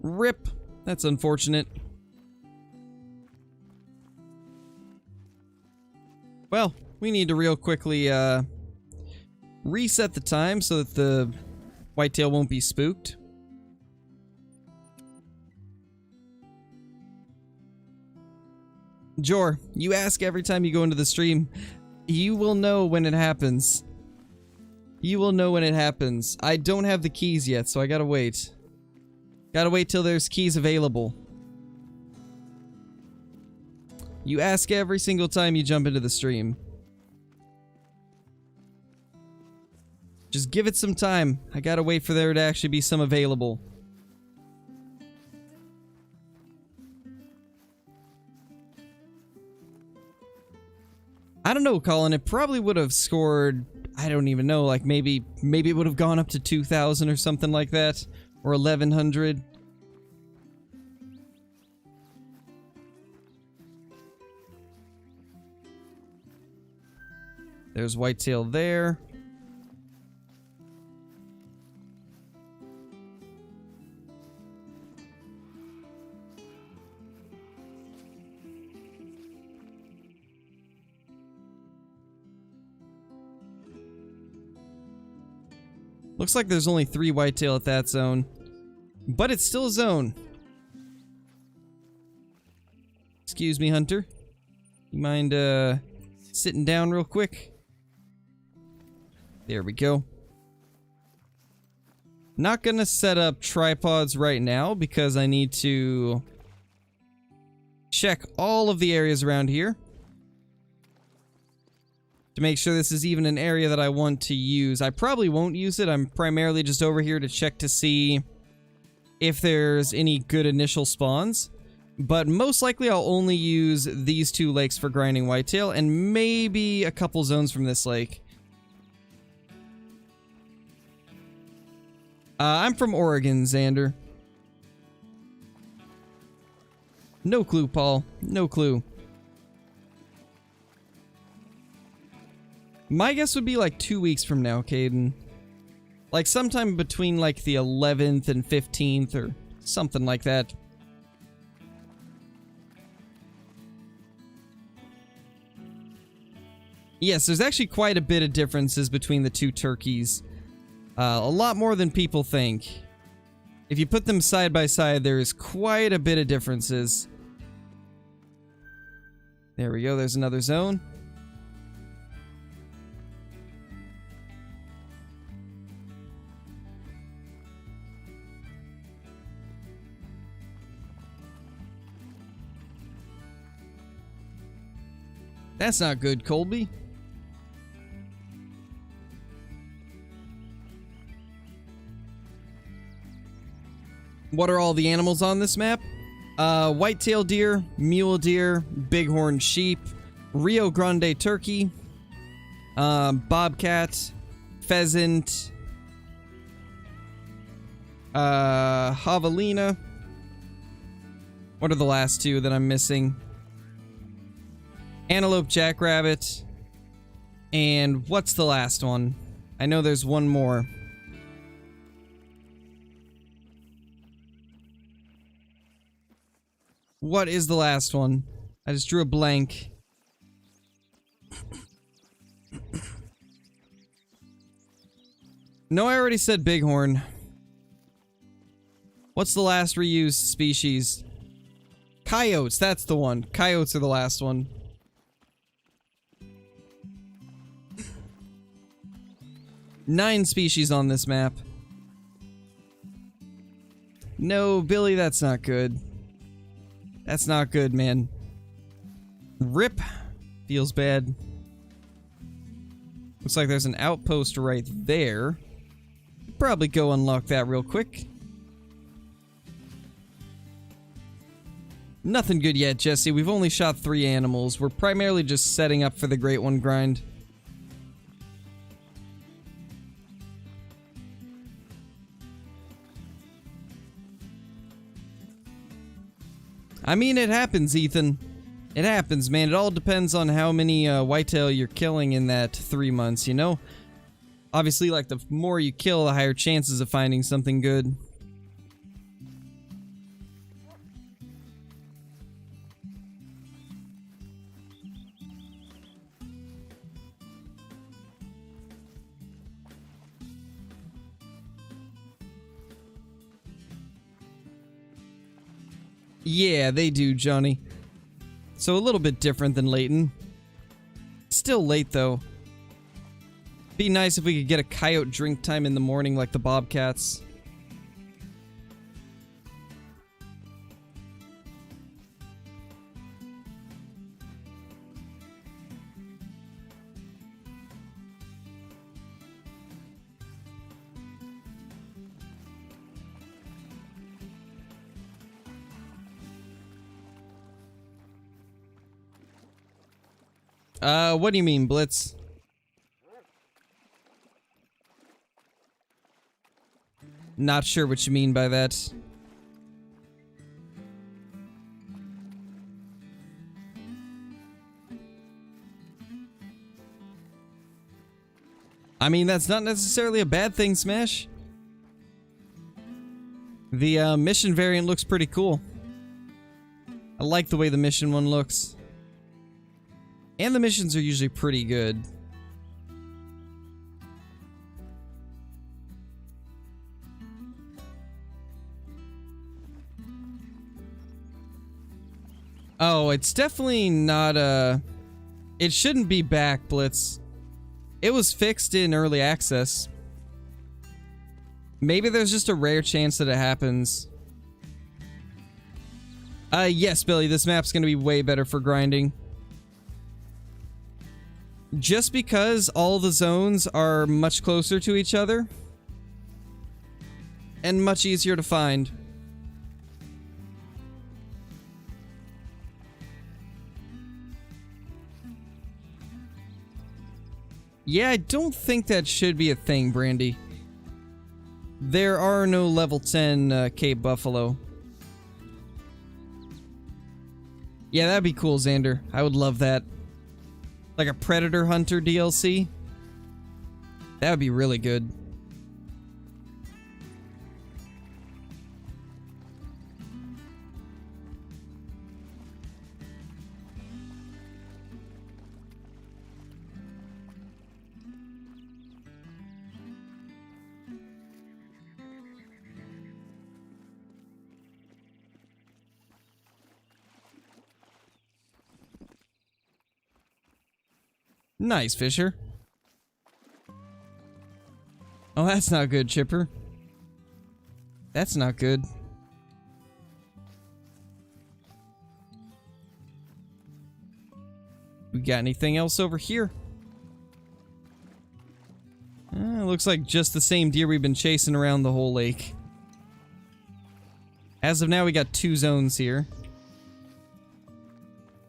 Rip. That's unfortunate. Well, we need to real quickly reset the time so that the whitetail won't be spooked. Jor, you ask every time you go into the stream. You will know when it happens. You will know when it happens. I don't have the keys yet, so I gotta wait. Gotta wait till there's keys available. You ask every single time you jump into the stream. Just give it some time. I gotta wait for there to actually be some available. I don't know, Colin. It probably would have scored, I don't even know, like maybe it would have gone up to 2,000 or something like that. Or 1,100. There's whitetail there. Looks like there's only 3 whitetail at that zone. But it's still a zone. Excuse me, Hunter. You mind, sitting down real quick? There we go. Not gonna set up tripods right now because I need to check all of the areas around here to make sure this is even an area that I want to use. I probably won't use it. I'm primarily just over here to check to see if there's any good initial spawns. But most likely I'll only use these 2 lakes for grinding whitetail, and maybe a couple zones from this lake. I'm from Oregon, Xander. No clue, Paul. No clue. My guess would be like 2 weeks from now, Caden. Like sometime between like the 11th and 15th or something like that. Yes, there's actually quite a bit of differences between the 2 turkeys. A lot more than people think. If you put them side by side, there is quite a bit of differences. There we go, there's another zone. That's not good, Colby. What are all the animals on this map? Whitetail deer, mule deer, bighorn sheep, Rio Grande turkey, bobcat, pheasant, javelina. What are the last 2 that I'm missing? Antelope, jackrabbit, and what's the last one? I know there's one more. What is the last one? I just drew a blank. No, I already said bighorn. What's the last reused species? Coyotes, that's the one. Coyotes are the last one. Nine species on this map. No, Billy, that's not good. That's not good, man. Rip. Feels bad. Looks like there's an outpost right there. Probably go unlock that real quick. Nothing good yet, Jesse. We've only shot 3 animals. We're primarily just setting up for the Great One grind. I mean, it happens, Ethan. It happens, man. It all depends on how many whitetail you're killing in that 3 months, you know? Obviously, like, the more you kill, the higher chances of finding something good. Yeah, they do, Johnny. So a little bit different than Layton. Still late, though. Be nice if we could get a coyote drink time in the morning like the bobcats. What do you mean, Blitz? Not sure what you mean by that. I mean, that's not necessarily a bad thing, Smash. The mission variant looks pretty cool. I like the way the mission one looks. And the missions are usually pretty good. Oh, it's definitely not it shouldn't be back, Blitz. It was fixed in early access. Maybe there's just a rare chance that it happens. Yes, Billy, this map's gonna be way better for grinding. Just because all the zones are much closer to each other and much easier to find. Yeah, I don't think that should be a thing, Brandy. There are no level 10 Cape Buffalo. Yeah, that'd be cool, Xander. I would love that. Like a Predator Hunter DLC. That would be really good. Nice, Fisher. Oh, that's not good, Chipper. That's not good. We got anything else over here? Looks like just the same deer we've been chasing around the whole lake. As of now, we got 2 zones here.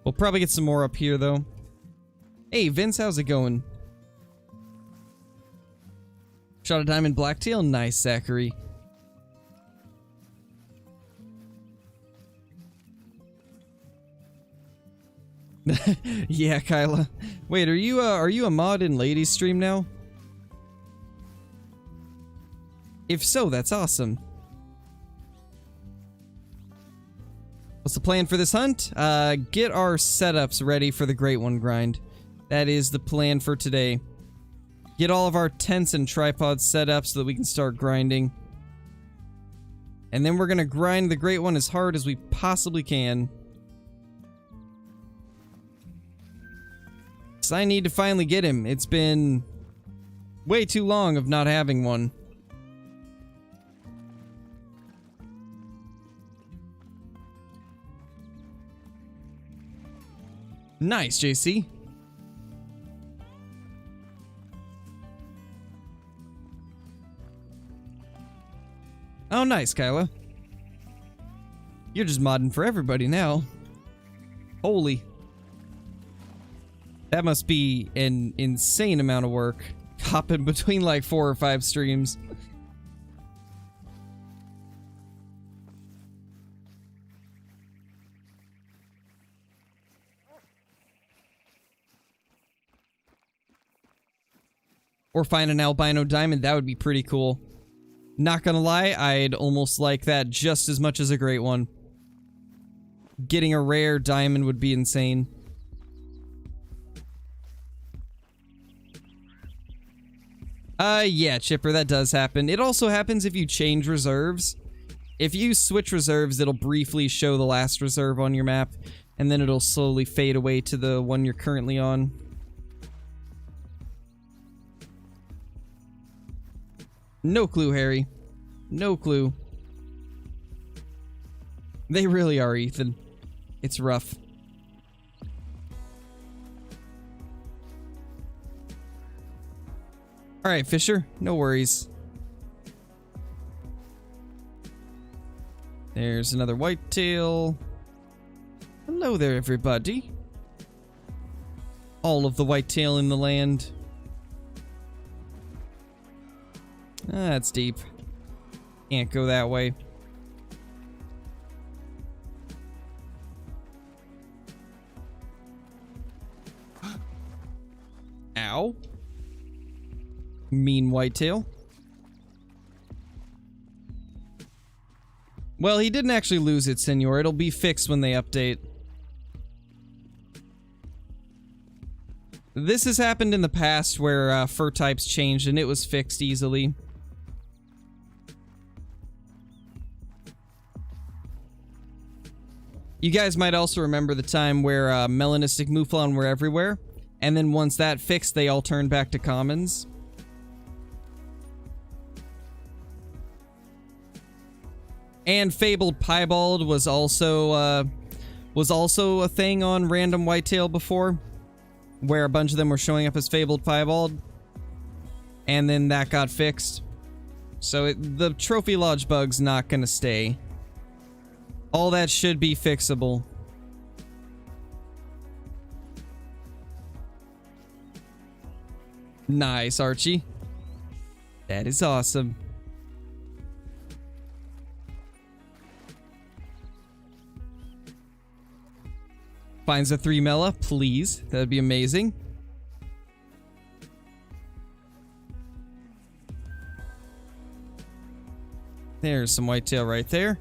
We'll probably get some more up here, though. Hey, Vince, how's it going? Shot a diamond blacktail? Nice, Zachary. Yeah, Kyla. Wait, are you a mod in Ladies stream now? If so, that's awesome. What's the plan for this hunt? Get our setups ready for the Great One grind. That is the plan for today. Get all of our tents and tripods set up so that we can start grinding. And then we're gonna grind the Great One as hard as we possibly can. 'Cause I need to finally get him. It's been way too long of not having one. Nice, JC. Oh, nice, Kyla. You're just modding for everybody now. Holy. That must be an insane amount of work. Hopping between like 4 or 5 streams. Or find an albino diamond, that would be pretty cool. Not gonna lie, I'd almost like that just as much as a Great One. Getting a rare diamond would be insane. Yeah, Chipper, that does happen. It also happens if you change reserves. If you switch reserves, it'll briefly show the last reserve on your map, and then it'll slowly fade away to the one you're currently on. No clue, Harry. No clue. They really are, Ethan. It's rough. Alright, Fisher. No worries. There's another whitetail. Hello there, everybody. All of the whitetail in the land. That's deep. Can't go that way. Ow. Mean whitetail. Well, he didn't actually lose it, senor. It'll be fixed when they update. This has happened in the past where fur types changed and it was fixed easily. You guys might also remember the time where melanistic mouflon were everywhere, and then once that fixed, they all turned back to commons. And fabled piebald was also a thing on random whitetail before, where a bunch of them were showing up as fabled piebald, and then that got fixed. So the trophy lodge bug's not gonna stay. All that should be fixable. Nice, Archie. That is awesome. Finds a 3 mela, please. That'd be amazing. There's some whitetail right there.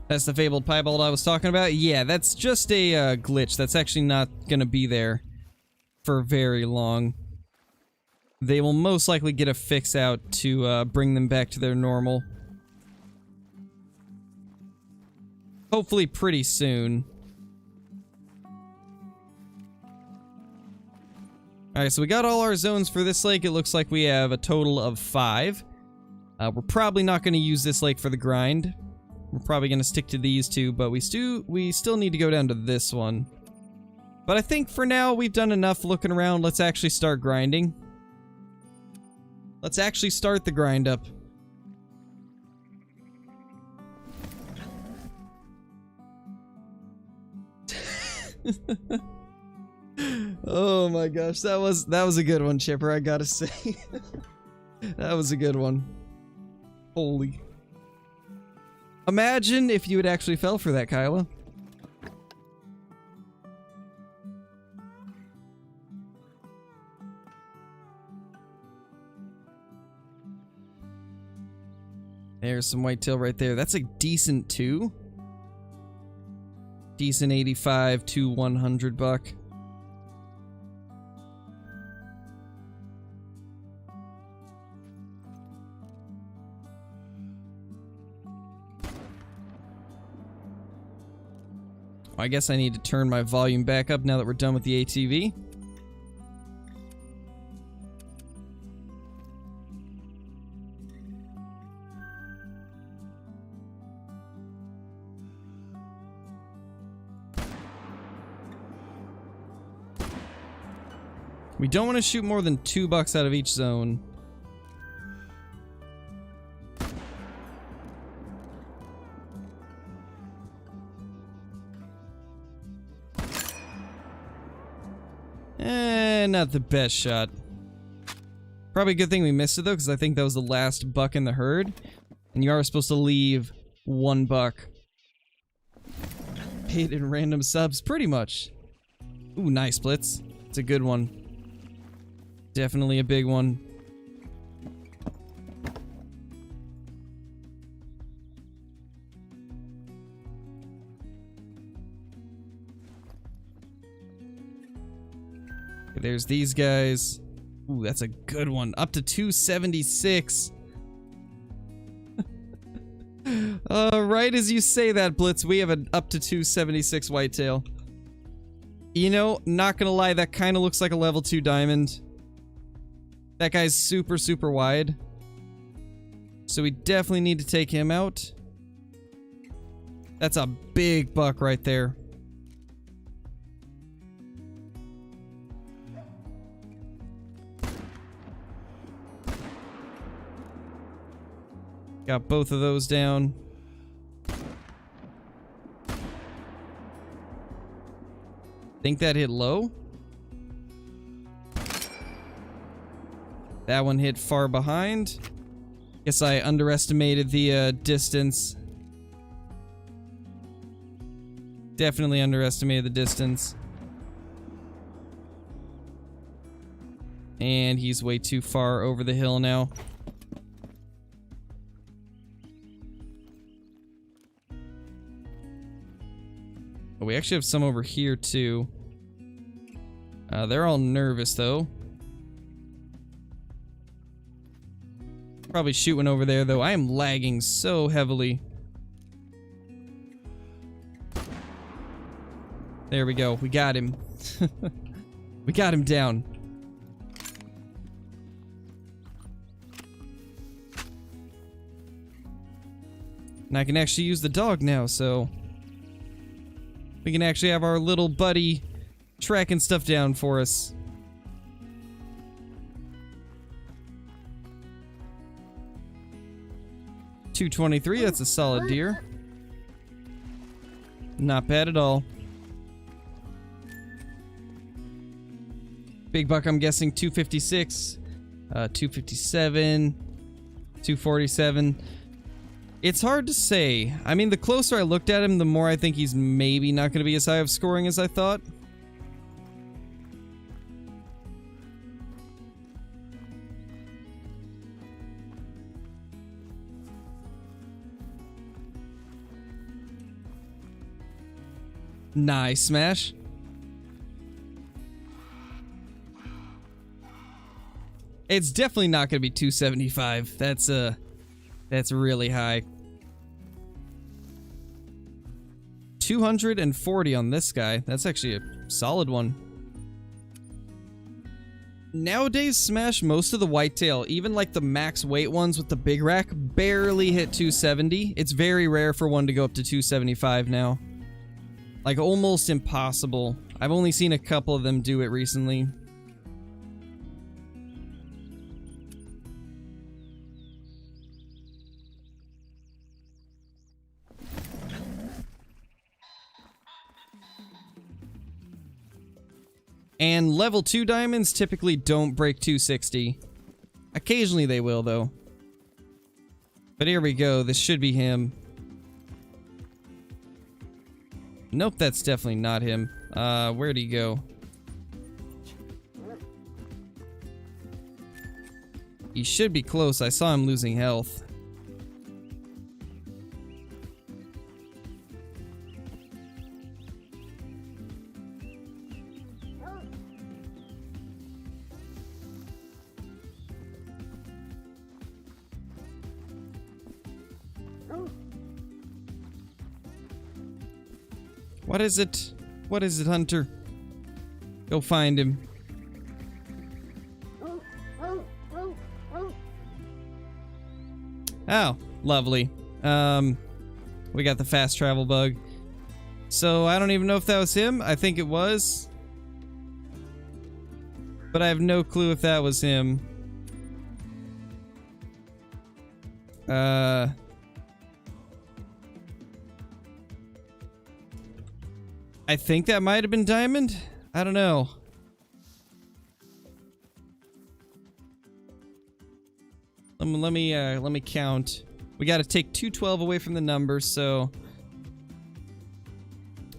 That's the fabled piebald I was talking about? Yeah, that's just a glitch. That's actually not gonna be there for very long. They will most likely get a fix out to bring them back to their normal. Hopefully pretty soon. Alright, so we got all our zones for this lake. It looks like we have a total of 5. We're probably not going to use this lake for the grind. We're probably going to stick to these two, but we still need to go down to this one. But I think for now we've done enough looking around. Let's actually start grinding. Let's actually start the grind up. Oh my gosh, that was a good one, Chipper, I gotta say. That was a good one. Holy. Imagine if you had actually fell for that, Kyla. There's some whitetail right there. That's a decent 2. Decent 85 to 100 buck. I guess I need to turn my volume back up now that we're done with the ATV. We don't want to shoot more than 2 bucks out of each zone. Not the best shot. Probably a good thing we missed it though, because I think that was the last buck in the herd. And you are supposed to leave 1 buck. Paid in random subs, pretty much. Ooh, nice Blitz. It's a good one. Definitely a big one. There's these guys. Ooh, that's a good one. Up to 276. Right as you say that, Blitz, we have an up to 276 whitetail. You know, not gonna lie, that kind of looks like a level 2 diamond. That guy's super, super wide. So we definitely need to take him out. That's a big buck right there. Got both of those down. Think that hit low? That one hit far behind. Guess I underestimated the distance. Definitely underestimated the distance. And he's way too far over the hill now. We actually have some over here too. They're all nervous though. Probably shoot one over there though. I am lagging so heavily. There we go. We got him. We got him down. And I can actually use the dog now, so we can actually have our little buddy tracking stuff down for us. 223, that's a solid deer. Not bad at all. Big buck, I'm guessing 256, 257, 247. It's hard to say. I mean, the closer I looked at him, the more I think he's maybe not going to be as high of scoring as I thought. Nice smash. It's definitely not going to be 275. That's really high. 240 on this guy. That's actually a solid one. Nowadays, Smash, most of the whitetail, even like the max weight ones with the big rack, barely hit 270. It's very rare for one to go up to 275 now. Like, almost impossible. I've only seen a couple of them do it recently. And level 2 diamonds typically don't break 260. Occasionally they will, though. But here we go. This should be him. Nope, that's definitely not him. Where'd he go? He should be close. I saw him losing health. What is it? What is it, Hunter? Go find him. Oh, lovely. We got the fast travel bug. So I don't even know if that was him. I think it was. But I have no clue if that was him. I think that might have been Diamond. I don't know. Let me count. We got to take 212 away from the numbers, so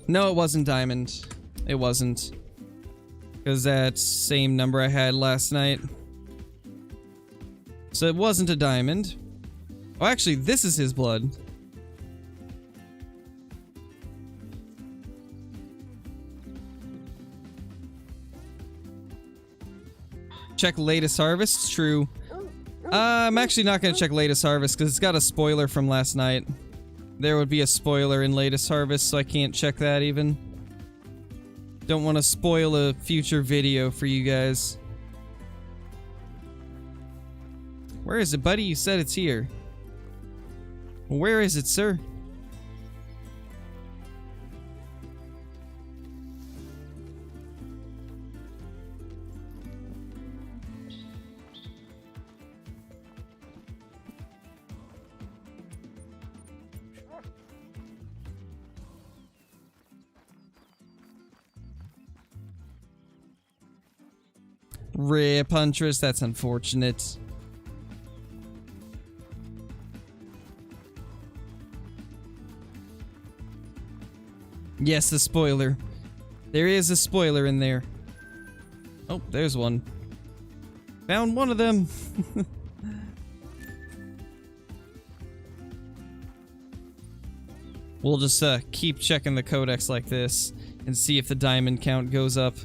no, it wasn't Diamond. It wasn't, because that same number I had last night. So it wasn't a Diamond. Oh, actually, this is his blood. Check latest harvest. True. I'm actually not going to check latest harvest because it's got a spoiler from last night. There would be a spoiler in latest harvest, so I can't check that even. Don't want to spoil a future video for you guys. Where is it, buddy? You said it's here. Where is it, sir? Rip, Huntress, that's unfortunate. Yes, the spoiler. There is a spoiler in there. Oh, there's one. Found one of them. We'll just keep checking the codex like this and see if the diamond count goes up.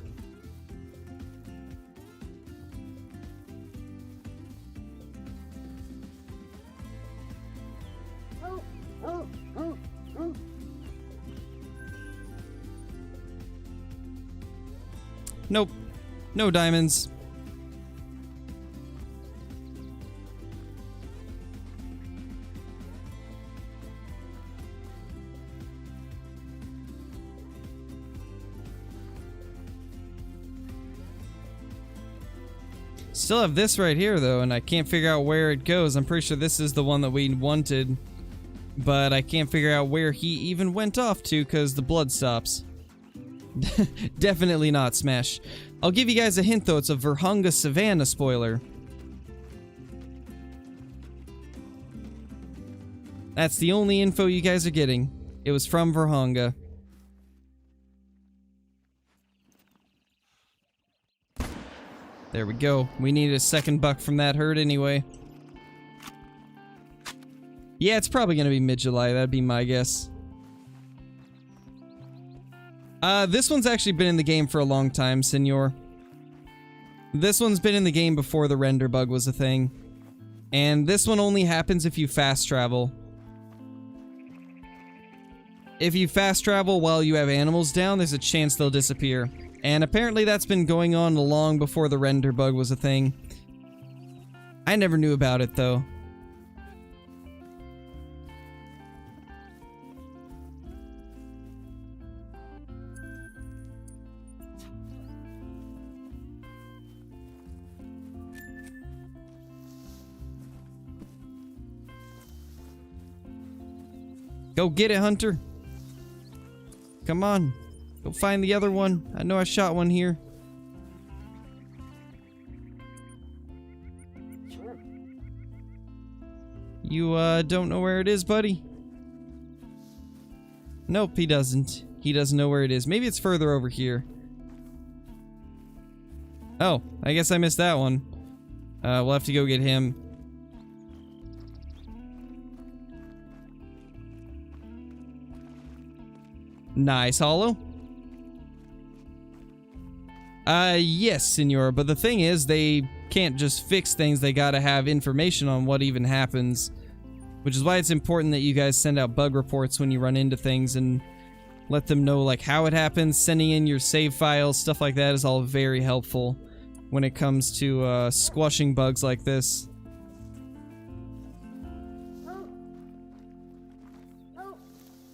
Nope. No diamonds. Still have this right here, though, and I can't figure out where it goes. I'm pretty sure this is the one that we wanted, but I can't figure out where he even went off to because the blood stops. Definitely not Smash. I'll give you guys a hint, though. It's a Virhonga Savannah spoiler. That's the only info you guys are getting. It was from Virhonga. There we go. We need a second buck from that herd anyway. Yeah, it's probably gonna be mid-July. That'd be my guess. This one's actually been in the game for a long time, Senor. This one's been in the game before the render bug was a thing. And this one only happens if you fast travel. If you fast travel while you have animals down, there's a chance they'll disappear. And apparently that's been going on long before the render bug was a thing. I never knew about it, though. Go get it, Hunter. Come on. Go find the other one. I know I shot one here. You, don't know where it is, buddy? Nope, he doesn't. He doesn't know where it is. Maybe it's further over here. Oh, I guess I missed that one. We'll have to go get him. Nice, Hollow. Yes, Senor, but the thing is, they can't just fix things, they gotta have information on what even happens. Which is why it's important that you guys send out bug reports when you run into things and let them know, like, how it happens. Sending in your save files, stuff like that is all very helpful when it comes to, squashing bugs like this.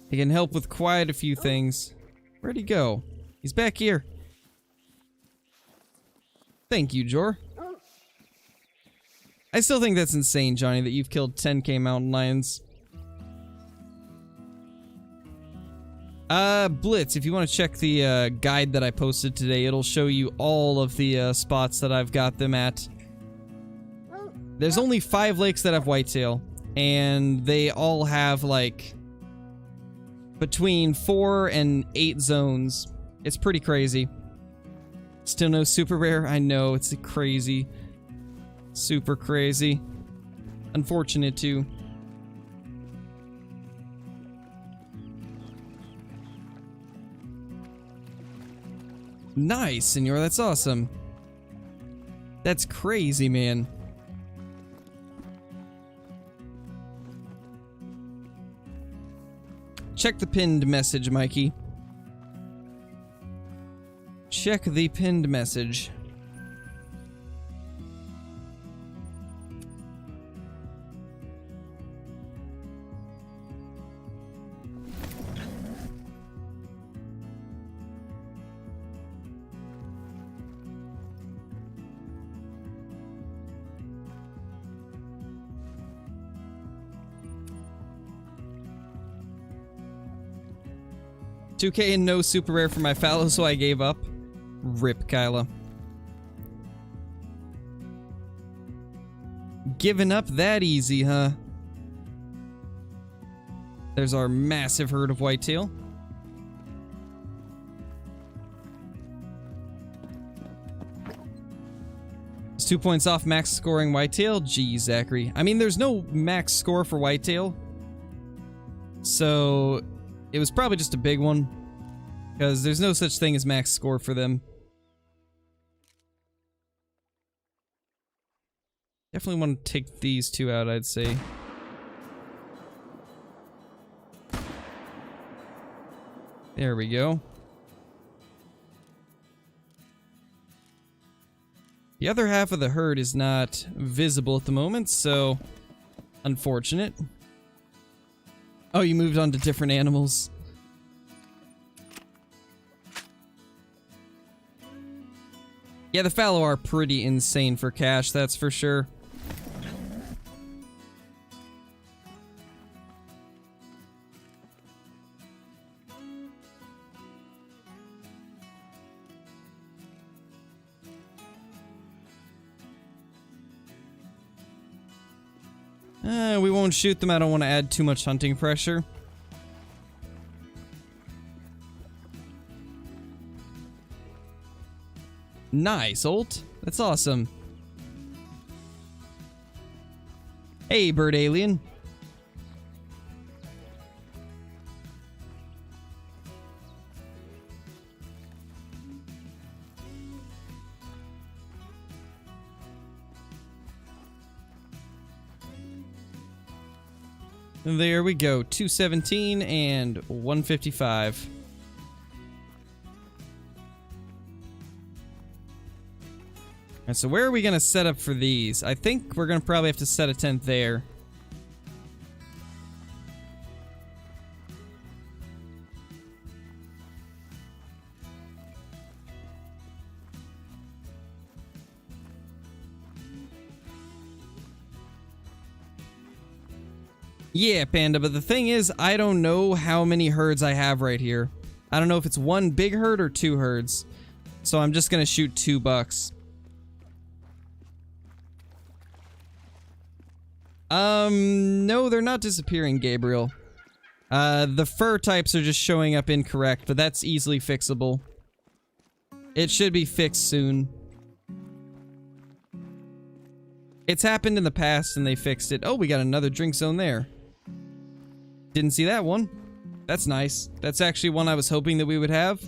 It can help with quite a few things. Where'd he go? He's back here. Thank you, Jor. I still think that's insane, Johnny, that you've killed 10k mountain lions. Blitz, if you want to check the guide that I posted today, it'll show you all of the spots that I've got them at. There's only 5 lakes that have whitetail, and they all have, like, between 4 and 8 zones. It's pretty crazy. Still no super rare? I know, it's crazy. Super crazy. Unfortunate, too. Nice, Senor, that's awesome. That's crazy, man. Check the pinned message, Mikey. Check the pinned message. $2K and no super rare for my fallow, so I gave up. Rip, Kyla. Giving up that easy, huh? There's our massive herd of whitetail. It's 2 points off max scoring whitetail. Gee, Zachary. I mean, there's no max score for whitetail. So it was probably just a big one. Because there's no such thing as max score for them. Definitely want to take these two out, I'd say. There we go. The other half of the herd is not visible at the moment, so unfortunate. Oh, you moved on to different animals. Yeah, the fallow are pretty insane for cash, that's for sure. We won't shoot them. I don't want to add too much hunting pressure. Nice, Ult. That's awesome. Hey, bird alien. There we go, 217 and 155. Alright, so where are we gonna set up for these? I think we're gonna probably have to set a tent there. Yeah, Panda, but the thing is, I don't know how many herds I have right here. I don't know if it's one big herd or two herds. So I'm just gonna shoot 2 bucks. No, they're not disappearing, Gabriel. The fur types are just showing up incorrect, but that's easily fixable. It should be fixed soon. It's happened in the past and they fixed it. Oh, we got another drink zone there. Didn't see that one. That's nice. That's actually one I was hoping that we would have.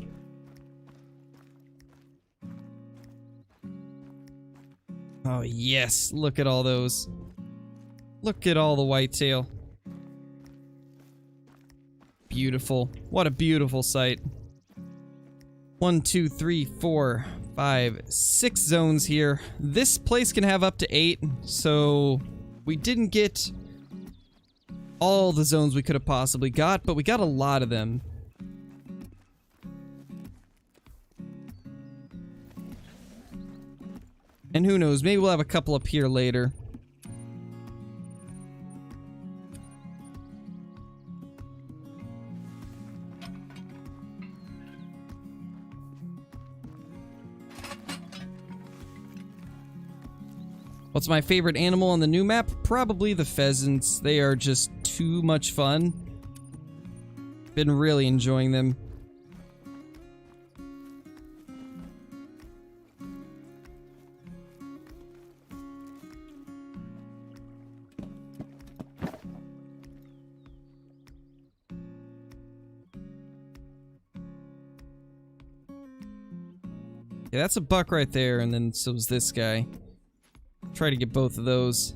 Oh, yes. Look at all those. Look at all the whitetail. Beautiful. What a beautiful sight. 1, 2, 3, 4, 5, 6 zones here. This place can have up to 8, so we didn't get all the zones we could have possibly got, but we got a lot of them. And who knows, maybe we'll have a couple up here later. What's my favorite animal on the new map? Probably the pheasants. They are just too much fun. Been really enjoying them. Yeah, that's a buck right there, and then so is this guy. Try to get both of those.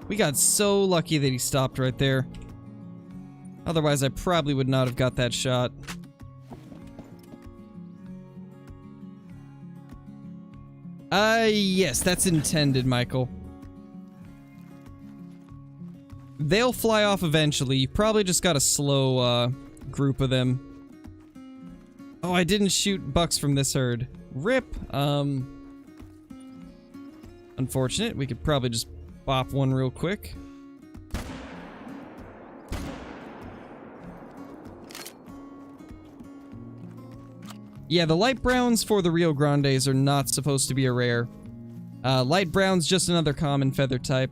We got so lucky that he stopped right there. Otherwise, I probably would not have got that shot. Yes, that's intended, Michael. They'll fly off eventually. You probably just got a slow, group of them. Oh, I didn't shoot bucks from this herd. RIP. Unfortunate. We could probably just bop one real quick. Yeah, the light browns for the Rio Grandes are not supposed to be a rare. Light brown's just another common feather type.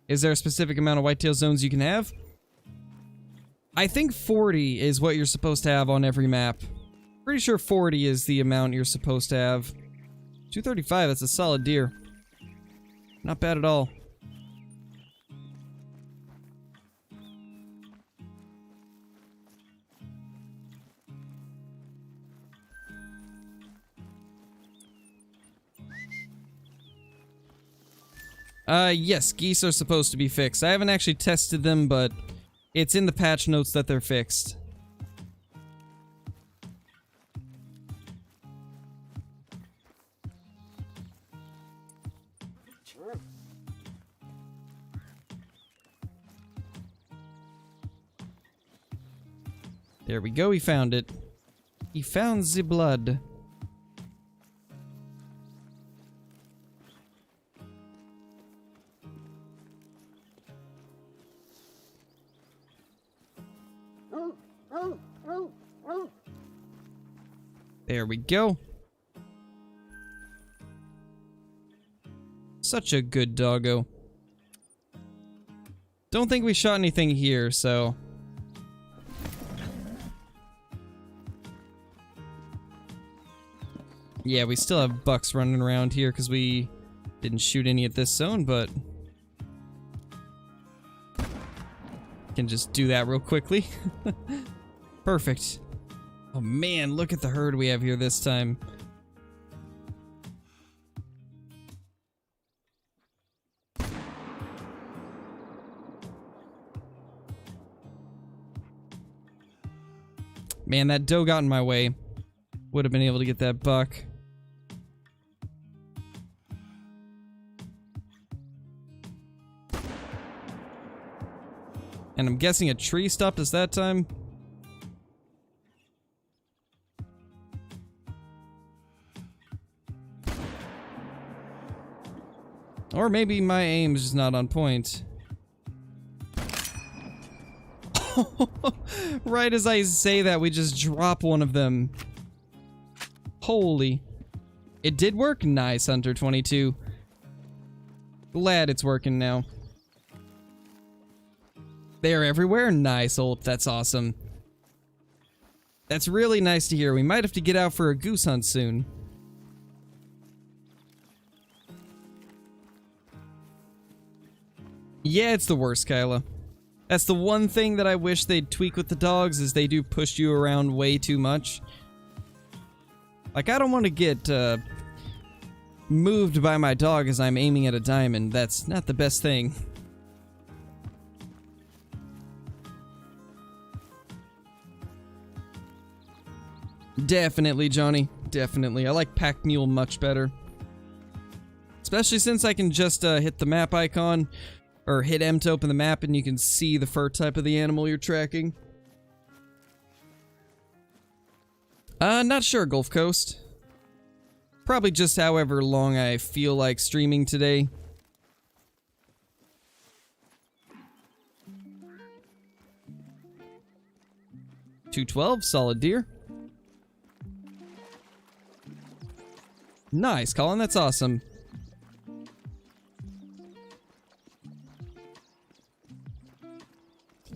Is there a specific amount of whitetail zones you can have? I think 40 is what you're supposed to have on every map. Pretty sure 40 is the amount you're supposed to have. 235, that's a solid deer. Not bad at all. Yes, geese are supposed to be fixed. I haven't actually tested them, but it's in the patch notes that they're fixed. There we go, he found it. He found the blood. There we go. Such a good doggo. Don't think we shot anything here, so... Yeah, we still have bucks running around here because we didn't shoot any at this zone, but... Can just do that real quickly. Perfect. Oh man, look at the herd we have here this time. Man, that doe got in my way. Would have been able to get that buck. And I'm guessing a tree stopped us that time. Or maybe my aim is just not on point. Right as I say that, we just drop one of them. Holy. It did work? Nice, Hunter 22. Glad it's working now. They're everywhere? Nice, Ult. That's awesome. That's really nice to hear. We might have to get out for a goose hunt soon. Yeah, it's the worst, Kyla. That's the one thing that I wish they'd tweak with the dogs, is they do push you around way too much. Like, I don't want to get moved by my dog as I'm aiming at a diamond. That's not the best thing. Definitely, Johnny. Definitely. I like Pack Mule much better. Especially since I can just hit the map icon, or hit M to open the map, and you can see the fur type of the animal you're tracking. Not sure, Gulf Coast. Probably just however long I feel like streaming today. .212, solid deer. Nice, Colin, that's awesome.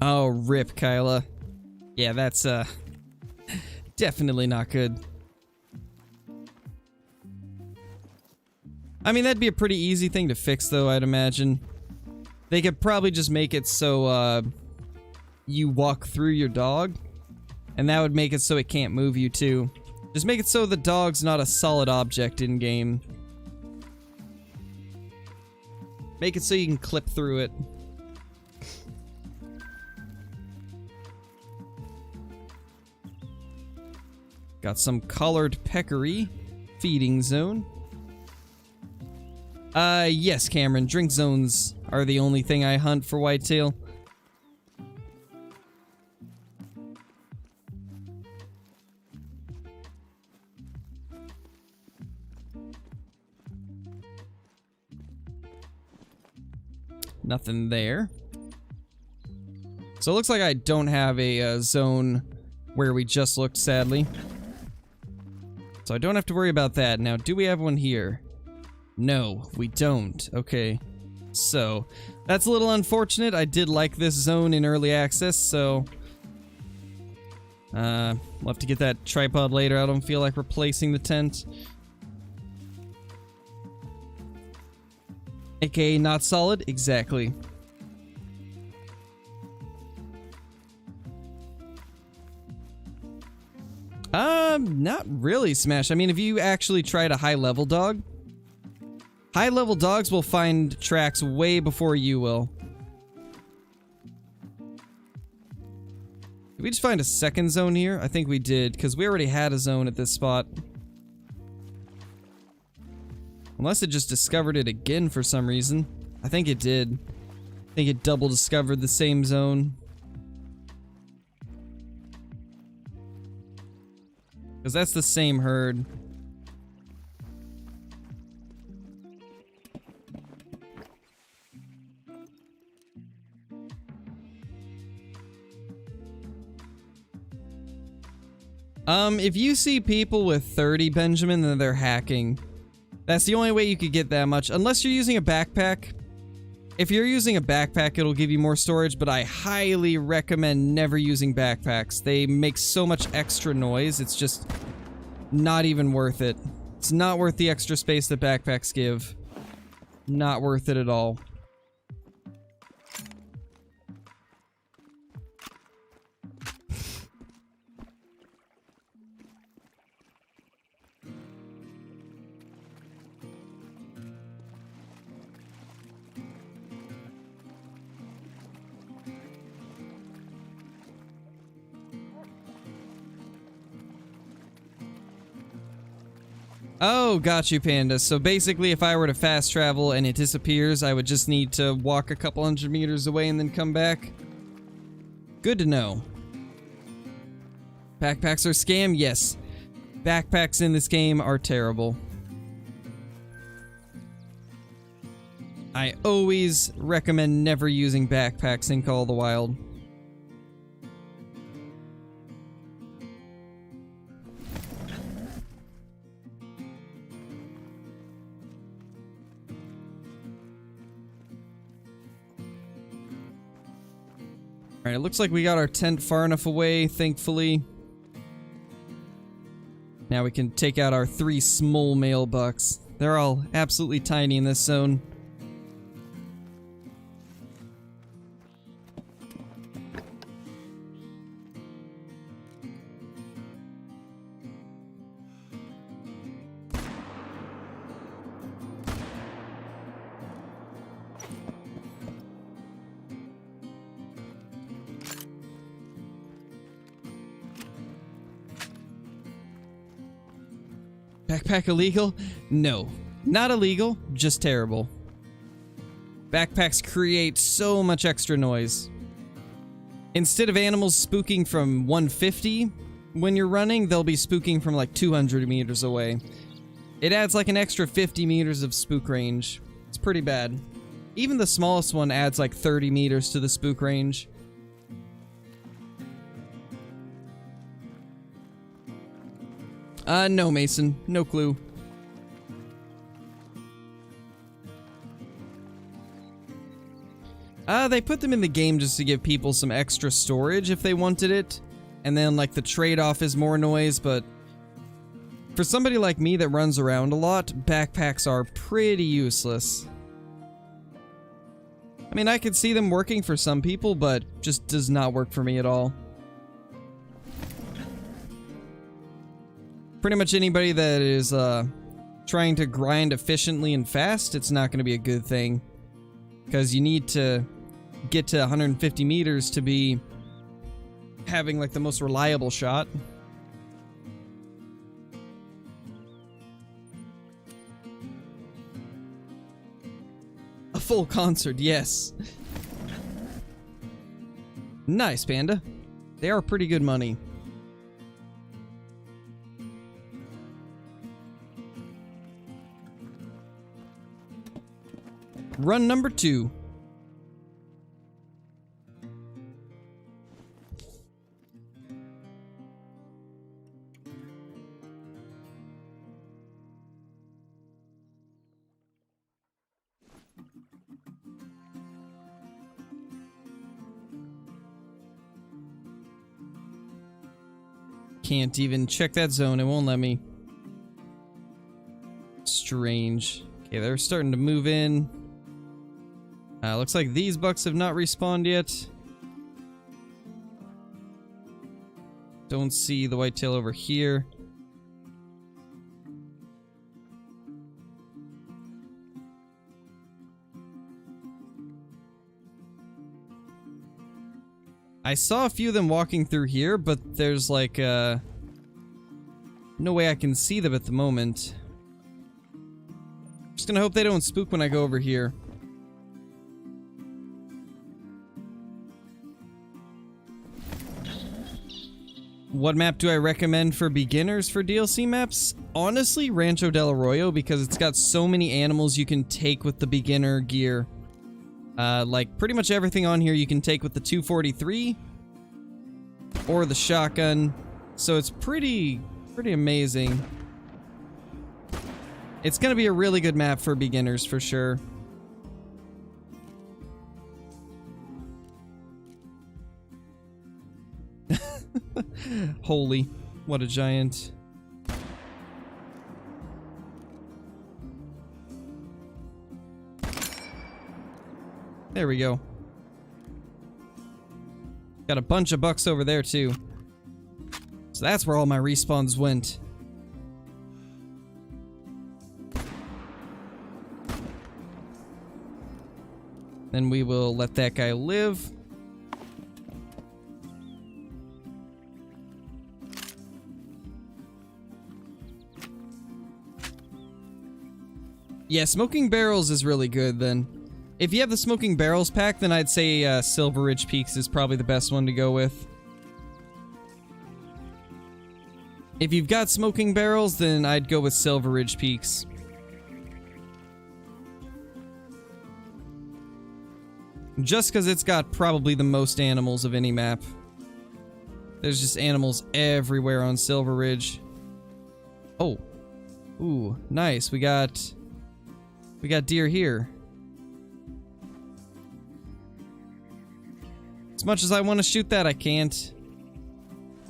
Oh, rip, Kyla. Yeah, that's, definitely not good. I mean, that'd be a pretty easy thing to fix, though, I'd imagine. They could probably just make it so, you walk through your dog, and that would make it so it can't move you, too. Just make it so the dog's not a solid object in-game. Make it so you can clip through it. Got some collared peccary. Feeding zone. Yes, Cameron. Drink zones are the only thing I hunt for whitetail. Nothing there. So it looks like I don't have a zone where we just looked, sadly. So I don't have to worry about that. Now, do we have one here? No, we don't. Okay. So, that's a little unfortunate. I did like this zone in early access, so... we'll have to get that tripod later. I don't feel like replacing the tent. AKA not solid? Exactly. Not really, Smash. I mean, if you actually tried a high-level dog, high-level dogs will find tracks way before you will. Did we just find a second zone here? I think we did, because we already had a zone at this spot. Unless it just discovered it again for some reason. I think it did. I think it double discovered the same zone. Because that's the same herd. If you see people with 30 Benjamin, then they're hacking. That's the only way you could get that much. Unless you're using a backpack. If you're using a backpack, it'll give you more storage, but I highly recommend never using backpacks. They make so much extra noise, it's just not even worth it. It's not worth the extra space that backpacks give. Not worth it at all. Oh, got you, Panda. So basically, if I were to fast travel and it disappears, I would just need to walk a couple hundred meters away and then come back. Good to know. Backpacks are a scam? Yes. Backpacks in this game are terrible. I always recommend never using backpacks in Call of the Wild. Alright, it looks like we got our tent far enough away, thankfully. Now we can take out our 3 small male bucks. They're all absolutely tiny in this zone. Backpack illegal? No. Not illegal, just terrible. Backpacks create so much extra noise. Instead of animals spooking from 150 when you're running, they'll be spooking from like 200 meters away. It adds like an extra 50 meters of spook range. It's pretty bad. Even the smallest one adds like 30 meters to the spook range. No, Mason. No clue. They put them in the game just to give people some extra storage if they wanted it. And then, like, the trade-off is more noise, but for somebody like me that runs around a lot, backpacks are pretty useless. I mean, I could see them working for some people, but just does not work for me at all. Pretty much anybody that is trying to grind efficiently and fast, it's not going to be a good thing. Because you need to get to 150 meters to be having like the most reliable shot. A full concert, yes. Nice, Panda. They are pretty good money. Run number 2. Can't even check that zone, it won't let me. Strange. Okay, they're starting to move in. Looks like these bucks have not respawned yet. Don't see the whitetail over here. I saw a few of them walking through here, but there's like no way I can see them at the moment. Just gonna hope they don't spook when I go over here. What map do I recommend for beginners for DLC maps? Honestly, Rancho del Arroyo, because it's got so many animals you can take with the beginner gear. Like, pretty much everything on here you can take with the 243 or the shotgun, so it's pretty amazing. It's gonna be a really good map for beginners for sure. Holy, what a giant. There we go. Got a bunch of bucks over there too. So that's where all my respawns went. Then we will let that guy live. Yeah, smoking barrels is really good then. If you have the smoking barrels pack, then I'd say Silver Ridge Peaks is probably the best one to go with. If you've got smoking barrels, then I'd go with Silver Ridge Peaks. Just because it's got probably the most animals of any map. There's just animals everywhere on Silver Ridge. Oh. Ooh, nice. We got deer here. As much as I want to shoot that, I can't.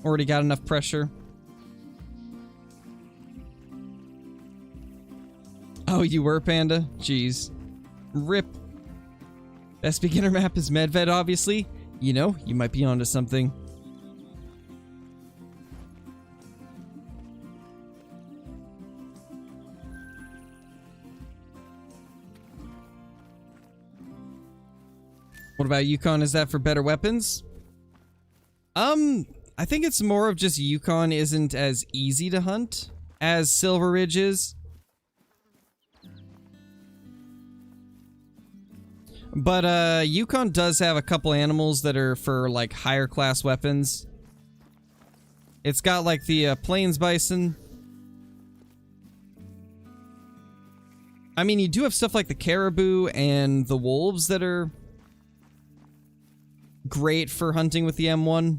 Already got enough pressure. Oh, you were, Panda? Jeez. RIP. Best beginner map is Medved, obviously. You know, you might be onto something. What about Yukon? Is that for better weapons? I think it's more of just Yukon isn't as easy to hunt as Silver Ridge is. But, Yukon does have a couple animals that are for, like, higher class weapons. It's got, like, the, Plains Bison. I mean, you do have stuff like the caribou and the wolves that are great for hunting with the M1.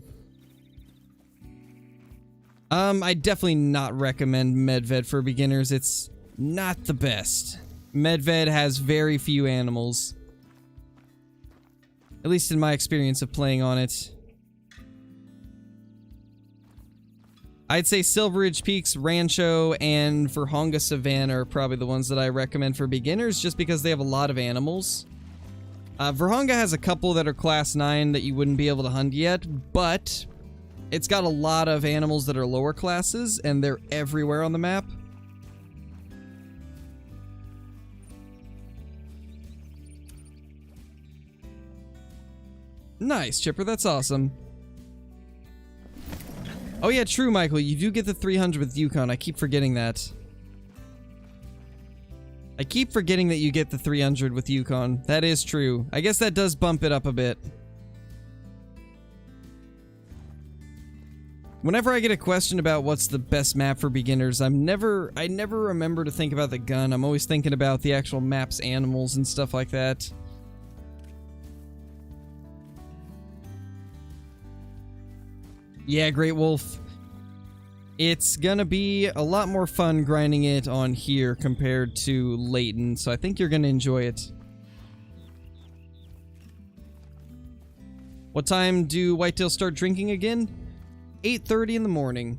I definitely not recommend Medved for beginners. It's not the best. Medved has very few animals. At least in my experience of playing on it. I'd say Silver Ridge Peaks, Rancho, and Virhonga Savannah are probably the ones that I recommend for beginners just because they have a lot of animals. Virhonga has a couple that are class 9 that you wouldn't be able to hunt yet, but it's got a lot of animals that are lower classes, and they're everywhere on the map. Nice, Chipper, that's awesome. Oh yeah, true, Michael, you do get the 300 with Yukon. I keep forgetting that. I keep forgetting that you get the 300 with Yukon. That is true. I guess that does bump it up a bit. Whenever I get a question about what's the best map for beginners, I never remember to think about the gun. I'm always thinking about the actual map's animals and stuff like that. Yeah, Great Wolf. It's gonna be a lot more fun grinding it on here compared to Layton, so I think you're gonna enjoy it. What time do whitetails start drinking again? 8:30 in the morning.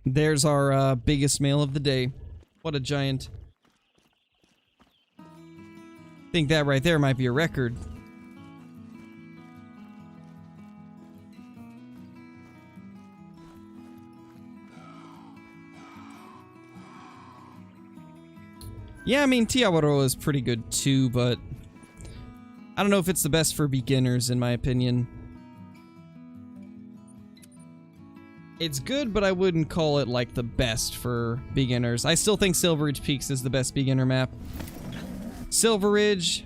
There's our biggest male of the day. What a giant. I think that right there might be a record. Yeah, I mean, Tiawaroa is pretty good too, but I don't know if it's the best for beginners, in my opinion. It's good, but I wouldn't call it, like, the best for beginners. I still think Silver Ridge Peaks is the best beginner map. Silver Ridge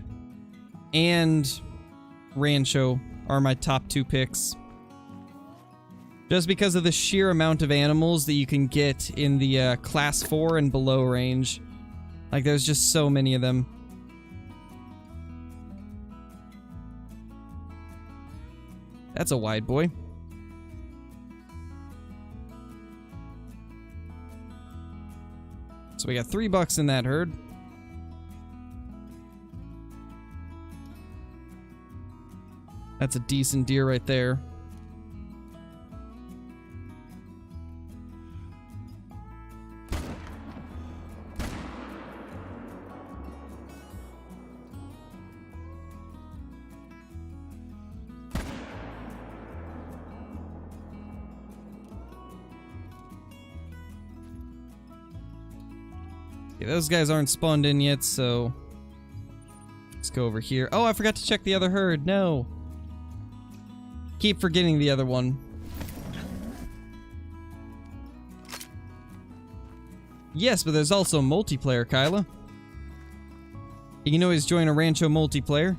and Rancho are my top 2 picks. Just because of the sheer amount of animals that you can get in the Class 4 and below range. Like, there's just so many of them. That's a wide boy. So we got $3 in that herd. That's a decent deer right there. Okay, those guys aren't spawned in yet, so let's go over here. Oh, I forgot to check the other herd. No. Keep forgetting the other one. Yes, but there's also multiplayer, Kyla. You can always join a Rancho multiplayer.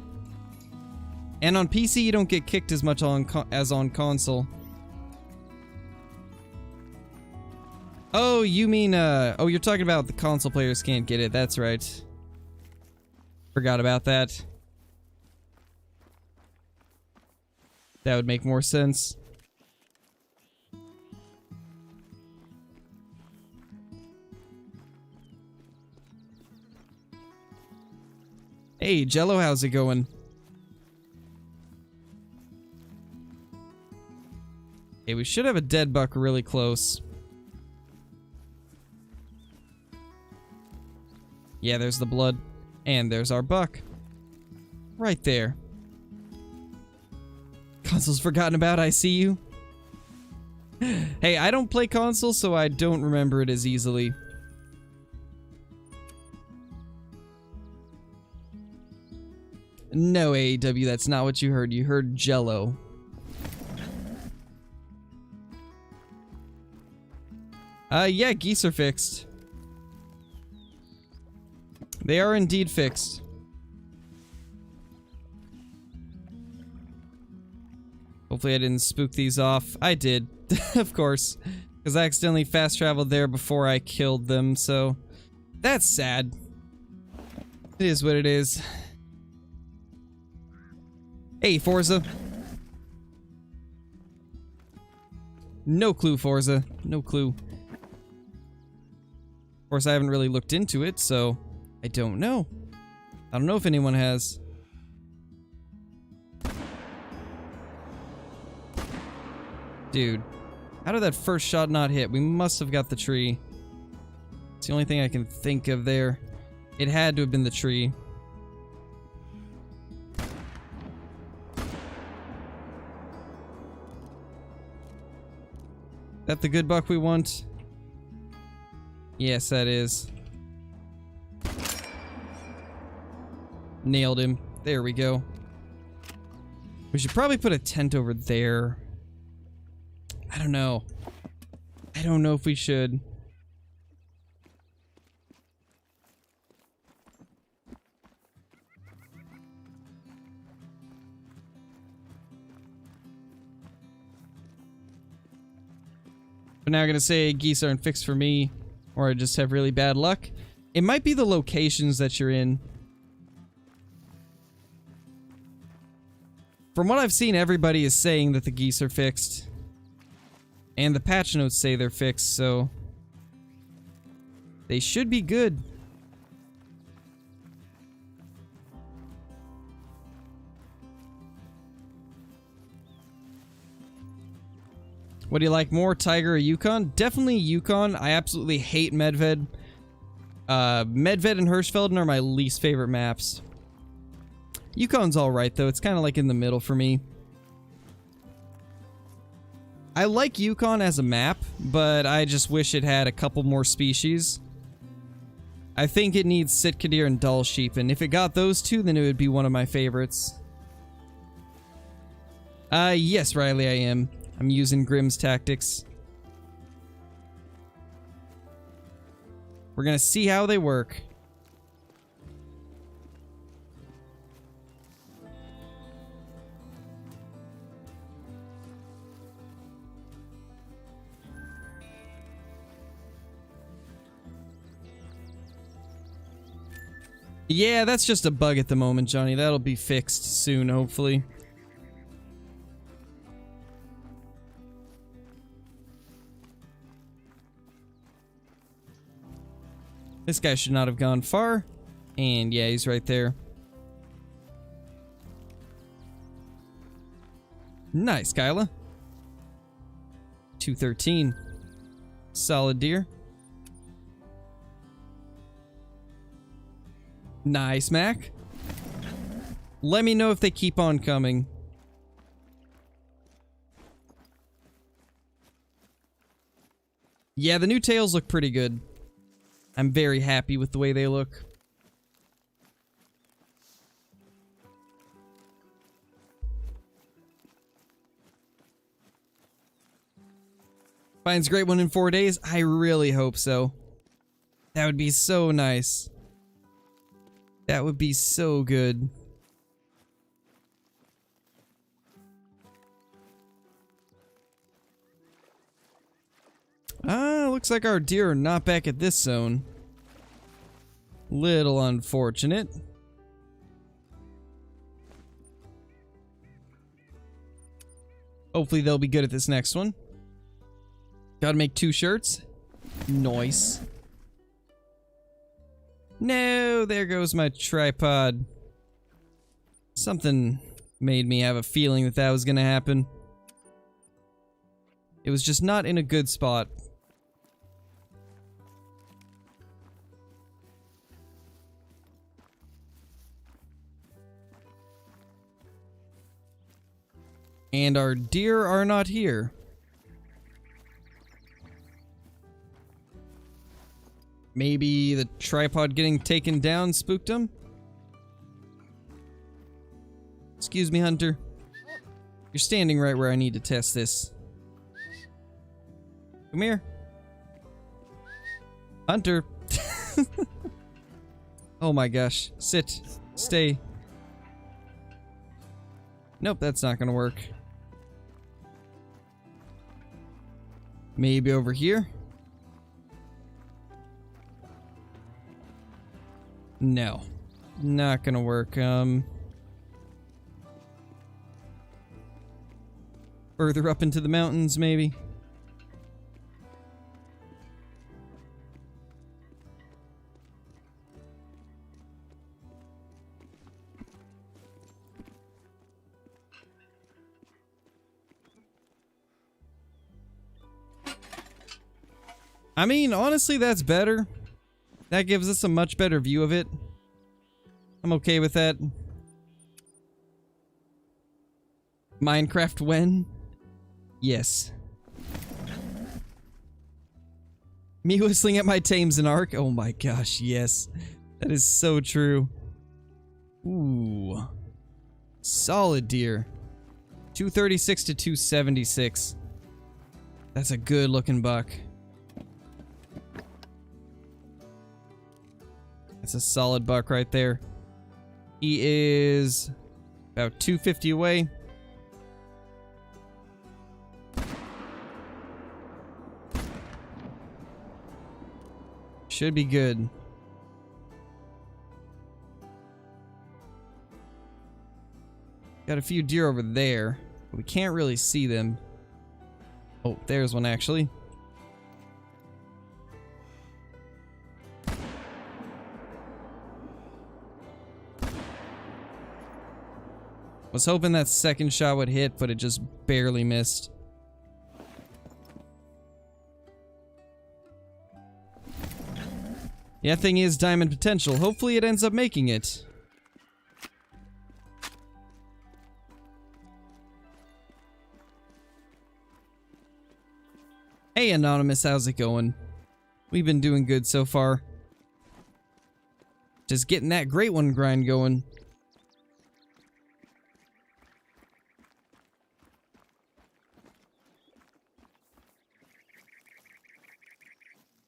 And on PC, you don't get kicked as much as on console. Oh, you mean, oh, you're talking about the console players can't get it. That's right. Forgot about that. That would make more sense. Hey, Jello, how's it going? Okay, we should have a dead buck really close. Yeah, there's the blood. And there's our buck. Right there. Console's forgotten about, I see you. Hey, I don't play console, so I don't remember it as easily. No, AEW, that's not what you heard. You heard Jello. Yeah, geese are fixed. They are indeed fixed. Hopefully I didn't spook these off. I did, of course. Because I accidentally fast traveled there before I killed them, so that's sad. It is what it is. Hey, Forza. No clue, Forza. No clue. Of course, I haven't really looked into it, so I don't know. I don't know if anyone has. Dude, how did that first shot not hit? We must have got the tree. It's the only thing I can think of there. It had to have been the tree. That the good buck we want? Yes, that is. Nailed him. There we go. We should probably put a tent over there. I don't know. I don't know if we should. But now I'm gonna say geese aren't fixed for me, or I just have really bad luck. It might be the locations that you're in. From what I've seen, everybody is saying that the geese are fixed. And the patch notes say they're fixed, so they should be good. What do you like more, Tiger or Yukon? Definitely Yukon. I absolutely hate Medved. Medved and Hirschfelden are my least favorite maps. Yukon's alright though, it's kind of like in the middle for me. I like Yukon as a map, but I just wish it had a couple more species. I think it needs Sitka deer and Dull sheep, and if it got those two, then it would be one of my favorites. Yes, Riley, I am. I'm using Grimm's tactics. We're gonna see how they work. Yeah, that's just a bug at the moment, Johnny. That'll be fixed soon, hopefully. This guy should not have gone far. And yeah, he's right there. Nice, Kyla. 213. Solid deer. Nice, Mac. Let me know if they keep on coming. Yeah, the new tails look pretty good. I'm very happy with the way they look. Finds great one in 4 days? I really hope so. That would be so nice. That would be so good. Looks like our deer are not back at this zone. Little unfortunate. Hopefully they'll be good at this next one. Gotta make 2 shirts. Nice. No, there goes my tripod. Something made me have a feeling that that was gonna happen. It was just not in a good spot. And our deer are not here. Maybe the tripod getting taken down spooked him? Excuse me, Hunter. You're standing right where I need to test this. Come here. Hunter. Oh my gosh. Sit. Stay. Nope, that's not gonna work. Maybe over here? No. Not gonna work. Further up into the mountains, maybe? I mean, honestly, that's better. That gives us a much better view of it. I'm okay with that. Minecraft when? Yes. Me whistling at my tames and arc? Oh my gosh, yes. That is so true. Ooh. Solid deer. 236 to 276. That's a good looking buck. That's a solid buck right there. He is about 250 away. Should be good. Got a few deer over there, but we can't really see them. Oh, there's one actually. Was hoping that second shot would hit, but it just barely missed. Yeah, thing is diamond potential. Hopefully it ends up making it. Hey Anonymous, how's it going? We've been doing good so far. Just getting that great one grind going.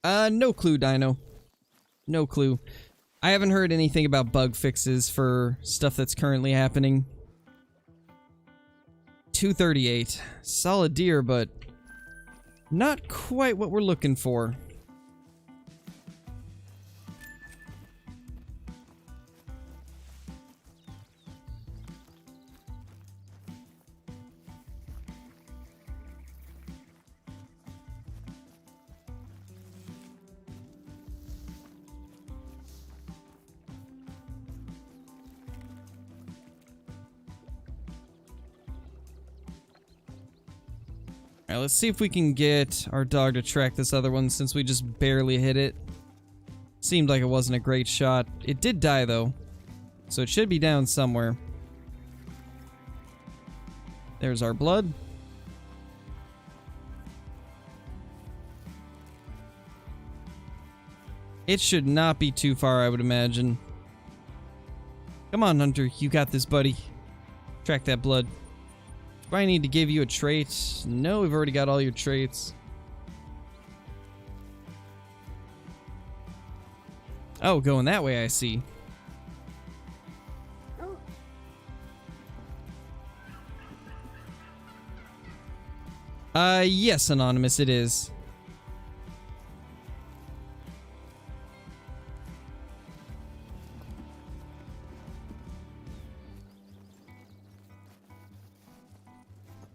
No clue, Dino. No clue. I haven't heard anything about bug fixes for stuff that's currently happening. 238. Solid deer, but not quite what we're looking for. Alright, let's see if we can get our dog to track this other one since we just barely hit it. Seemed like it wasn't a great shot. It did die though, so it should be down somewhere. There's our blood. It should not be too far, I would imagine. Come on, Hunter, you got this, buddy. Track that blood. Do I need to give you a trait? No, we've already got all your traits. Oh, going that way, I see. Yes, Anonymous, it is.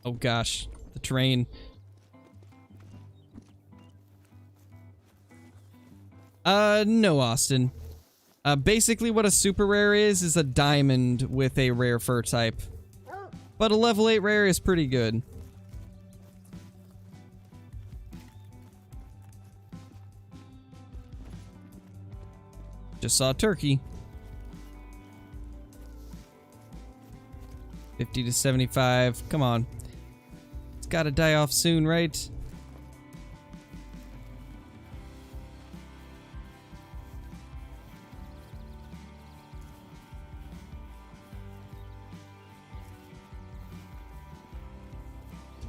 Oh gosh, the terrain. No, Austin. Basically what a super rare is a diamond with a rare fur type. But a level 8 rare is pretty good. Just saw a turkey. 50 to 75, come on. It's gotta die off soon, right?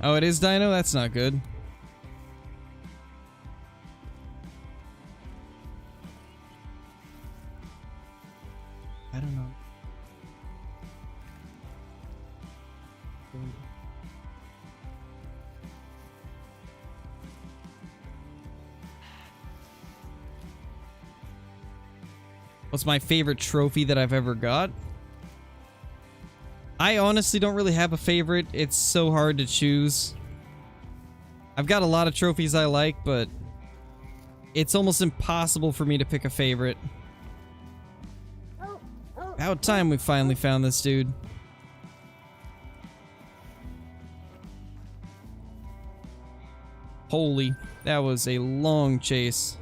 Oh, it is Dino? That's not good. I don't know. What's my favorite trophy that I've ever got? I honestly don't really have a favorite. It's so hard to choose. I've got a lot of trophies I like, but it's almost impossible for me to pick a favorite. About time we finally found this dude. Holy, that was a long chase.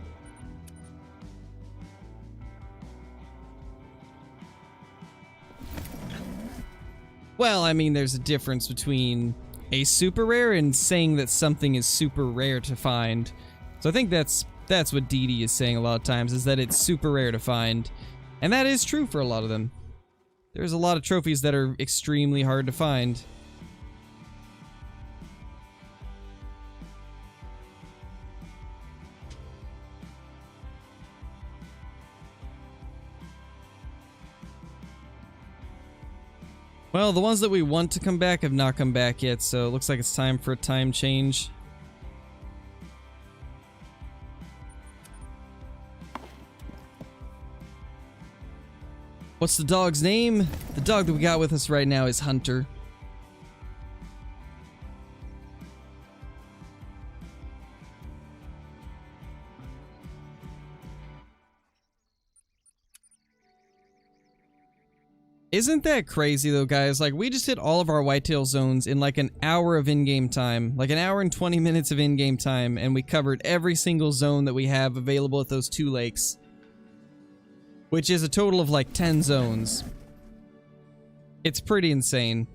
Well, I mean, there's a difference between a super rare and saying that something is super rare to find. So I think that's what Dee Dee is saying a lot of times, is that it's super rare to find. And that is true for a lot of them. There's a lot of trophies that are extremely hard to find. Well, the ones that we want to come back have not come back yet, so it looks like it's time for a time change. What's the dog's name? The dog that we got with us right now is Hunter. Isn't that crazy though, guys? Like, we just hit all of our whitetail zones in like an hour of in-game time. Like an hour and 20 minutes of in-game time, and we covered every single zone that we have available at those 2 lakes. Which is a total of like 10 zones. It's pretty insane.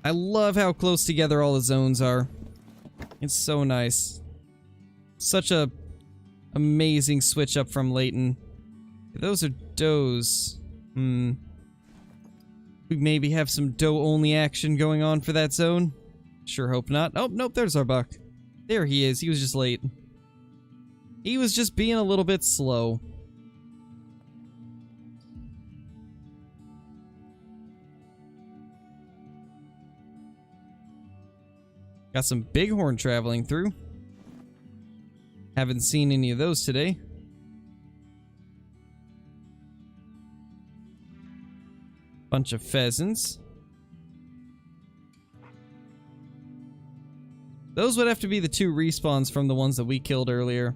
I love how close together all the zones are. It's so nice. Such a amazing switch up from Layton. Those are does. We maybe have some doe-only action going on for that zone. Sure hope not. Oh, nope, there's our buck. There he is. He was just late. He was just being a little bit slow. Got some bighorn traveling through. Haven't seen any of those today. Bunch of pheasants. Those would have to be the 2 respawns from the ones that we killed earlier.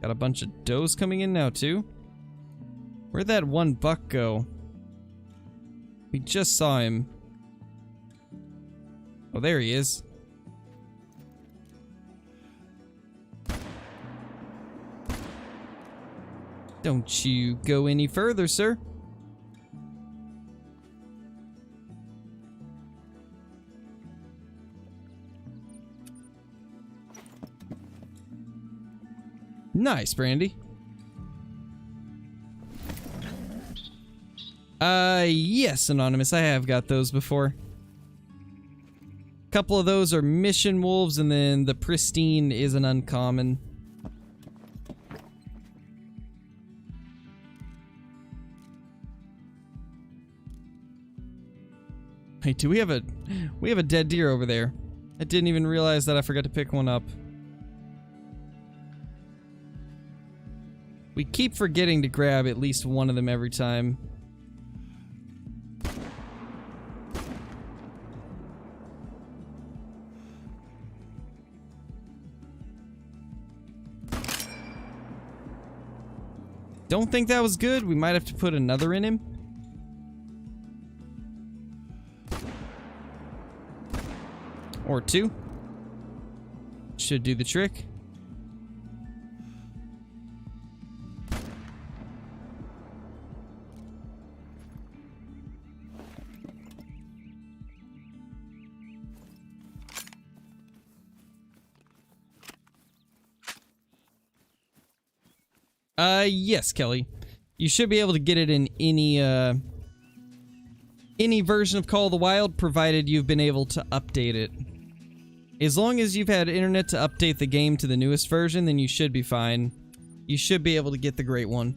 Got a bunch of does coming in now too. Where'd that one buck go? We just saw him. Oh, there he is. Don't you go any further, sir. Nice, Brandy. Yes, Anonymous, I have got those before. Couple of those are mission wolves, and then the pristine is an uncommon. Wait, do we have a dead deer over there? I didn't even realize that I forgot to pick one up. We keep forgetting to grab at least one of them every time. Don't think that was good. We might have to put another in him. Or 2. Should do the trick. Yes, Kelly. You should be able to get it in any version of Call of the Wild, provided you've been able to update it. As long as you've had internet to update the game to the newest version, then you should be fine. You should be able to get the great one.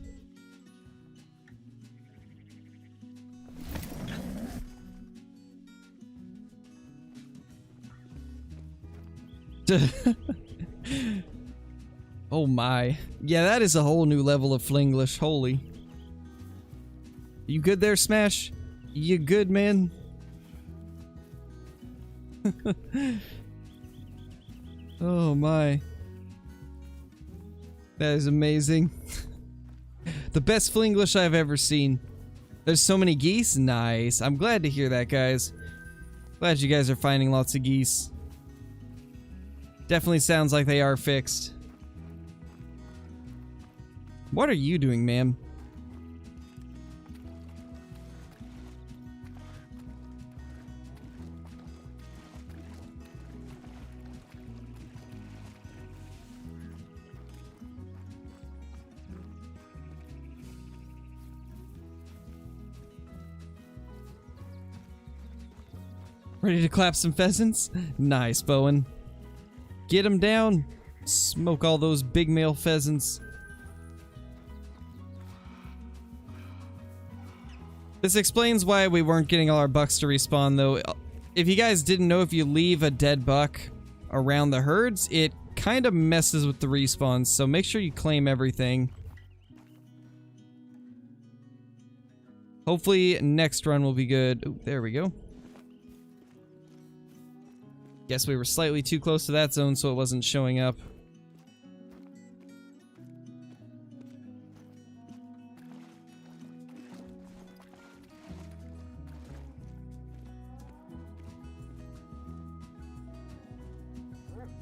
Oh my. Yeah, that is a whole new level of Flinglish. Holy. You good there, Smash? You good, man? Oh my. That is amazing. The best Flinglish I've ever seen. There's so many geese? Nice. I'm glad to hear that, guys. Glad you guys are finding lots of geese. Definitely sounds like they are fixed. What are you doing, ma'am? Ready to clap some pheasants? Nice, Bowen. Get them down. Smoke all those big male pheasants. This explains why we weren't getting all our bucks to respawn, though. If you guys didn't know, if you leave a dead buck around the herds, it kind of messes with the respawns, so make sure you claim everything. Hopefully, next run will be good. Ooh, there we go. Guess we were slightly too close to that zone, so it wasn't showing up.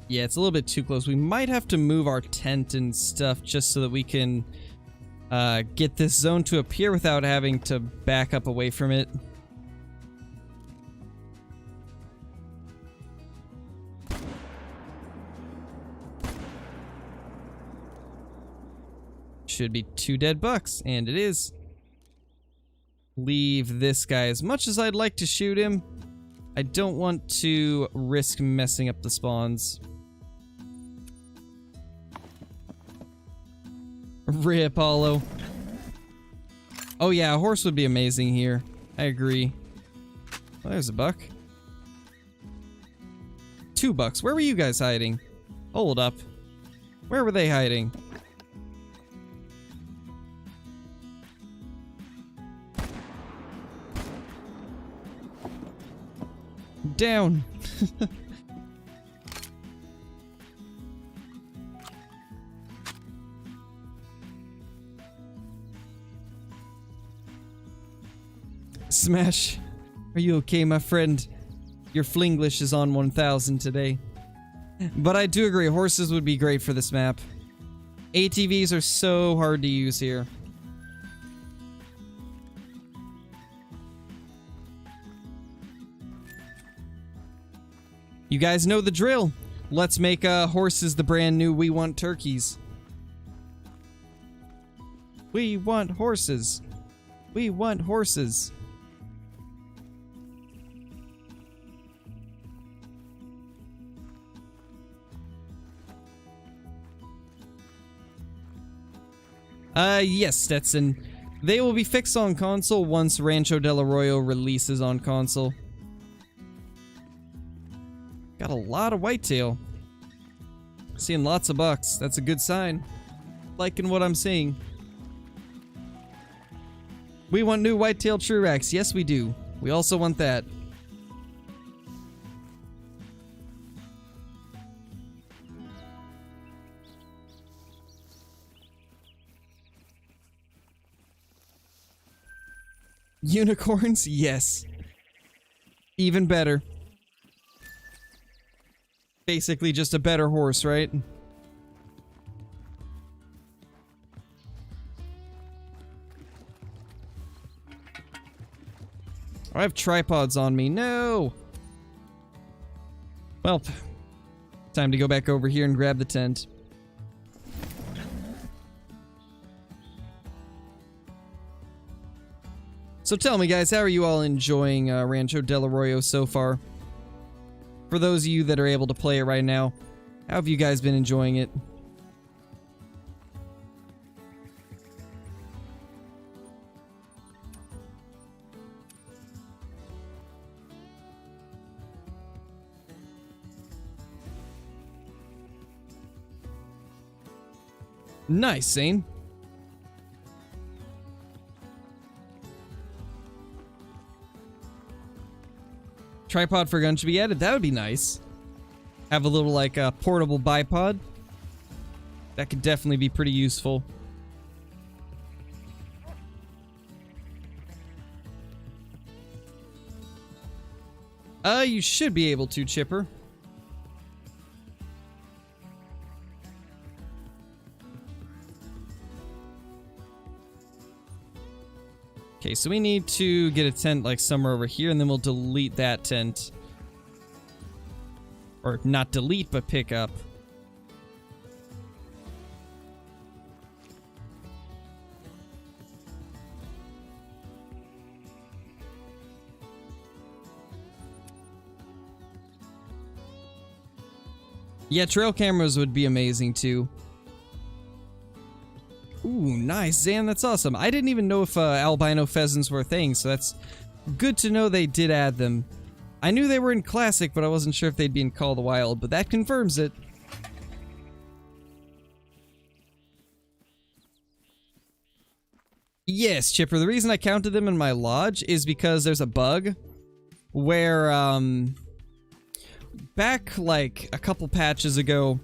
Yeah, it's a little bit too close. We might have to move our tent and stuff just so that we can get this zone to appear without having to back up away from it. should be 2 dead bucks, and it is. Leave this guy. As much as I'd like to shoot him, I don't want to risk messing up the spawns. Rip, Hollow. Oh yeah, a horse would be amazing here. I agree. Oh, there's a buck. 2 bucks. Where were you guys hiding? Hold up. Where were they hiding? Down. Smash. Are you okay, my friend? Your Flinglish is on 1000 today. But I do agree, horses would be great for this map. ATVs are so hard to use here. You guys know the drill. Let's make horses the brand new We Want Turkeys. We want horses. We want horses. Yes, Stetson. They will be fixed on console once Rancho Del Arroyo releases on console. Got a lot of whitetail. Seeing lots of bucks. That's a good sign. Liking what I'm seeing. We want new whitetail Truax. Yes, we do. We also want that. Unicorns? Yes. Even better. Basically just a better horse, right? I have tripods on me. No! Well, time to go back over here and grab the tent. So tell me, guys, how are you all enjoying Rancho Del Arroyo so far? For those of you that are able to play it right now, how have you guys been enjoying it? Nice, Zane. Tripod for gun should be added. That would be nice. Have a little, like, portable bipod. That could definitely be pretty useful. You should be able to, Chipper. Okay, so we need to get a tent like somewhere over here, and then we'll delete that tent. Or not delete, but pick up. Yeah, trail cameras would be amazing too. Ooh, nice, Zan, that's awesome. I didn't even know if albino pheasants were a thing, so that's good to know they did add them. I knew they were in Classic, but I wasn't sure if they'd be in Call of the Wild, but that confirms it. Yes, Chipper, the reason I counted them in my lodge is because there's a bug where, back, like, a couple patches ago,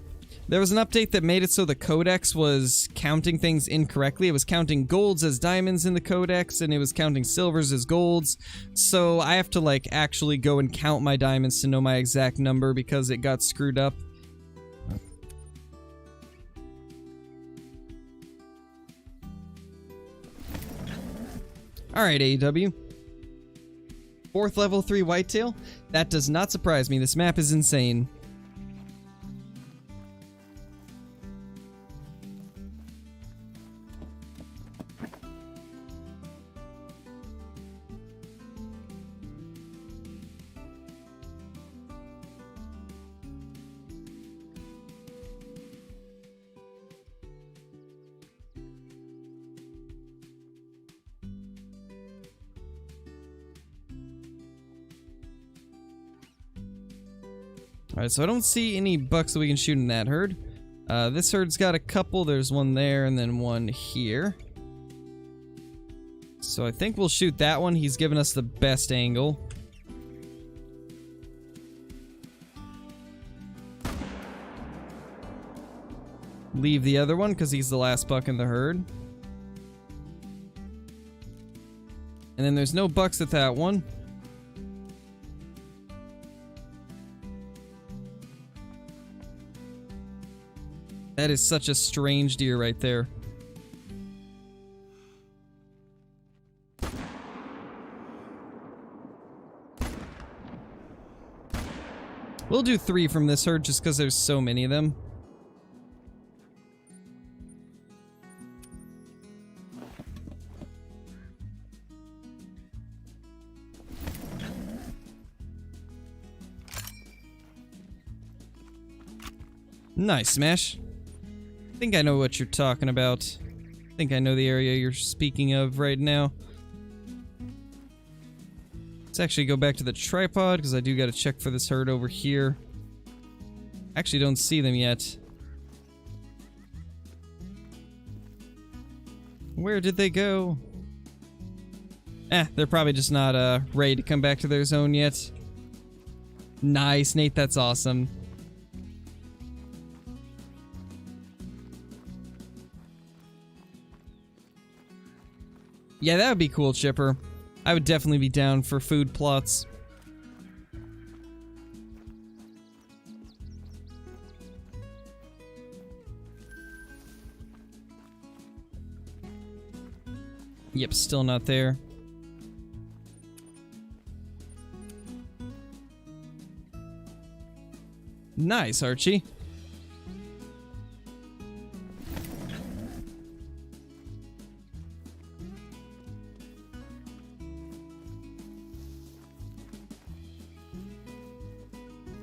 there was an update that made it so the codex was counting things incorrectly. It was counting golds as diamonds in the codex, and it was counting silvers as golds. So I have to, like, actually go and count my diamonds to know my exact number because it got screwed up. Alright, AEW. 4th level 3 whitetail? That does not surprise me. This map is insane. Alright, so I don't see any bucks that we can shoot in that herd. This herd's got a couple. There's one there and then one here. So I think we'll shoot that one. He's given us the best angle. Leave the other one because he's the last buck in the herd. And then there's no bucks at that one. That is such a strange deer right there. We'll do 3 from this herd just because there's so many of them. Nice, Smash. I think I know what you're talking about. I think I know the area you're speaking of right now. Let's actually go back to the tripod, because I do got to check for this herd over here. Actually don't see them yet. Where did they go? They're probably just not ready to come back to their zone yet. Nice, Nate, that's awesome. Yeah, that would be cool, Chipper. I would definitely be down for food plots. Yep, still not there. Nice, Archie.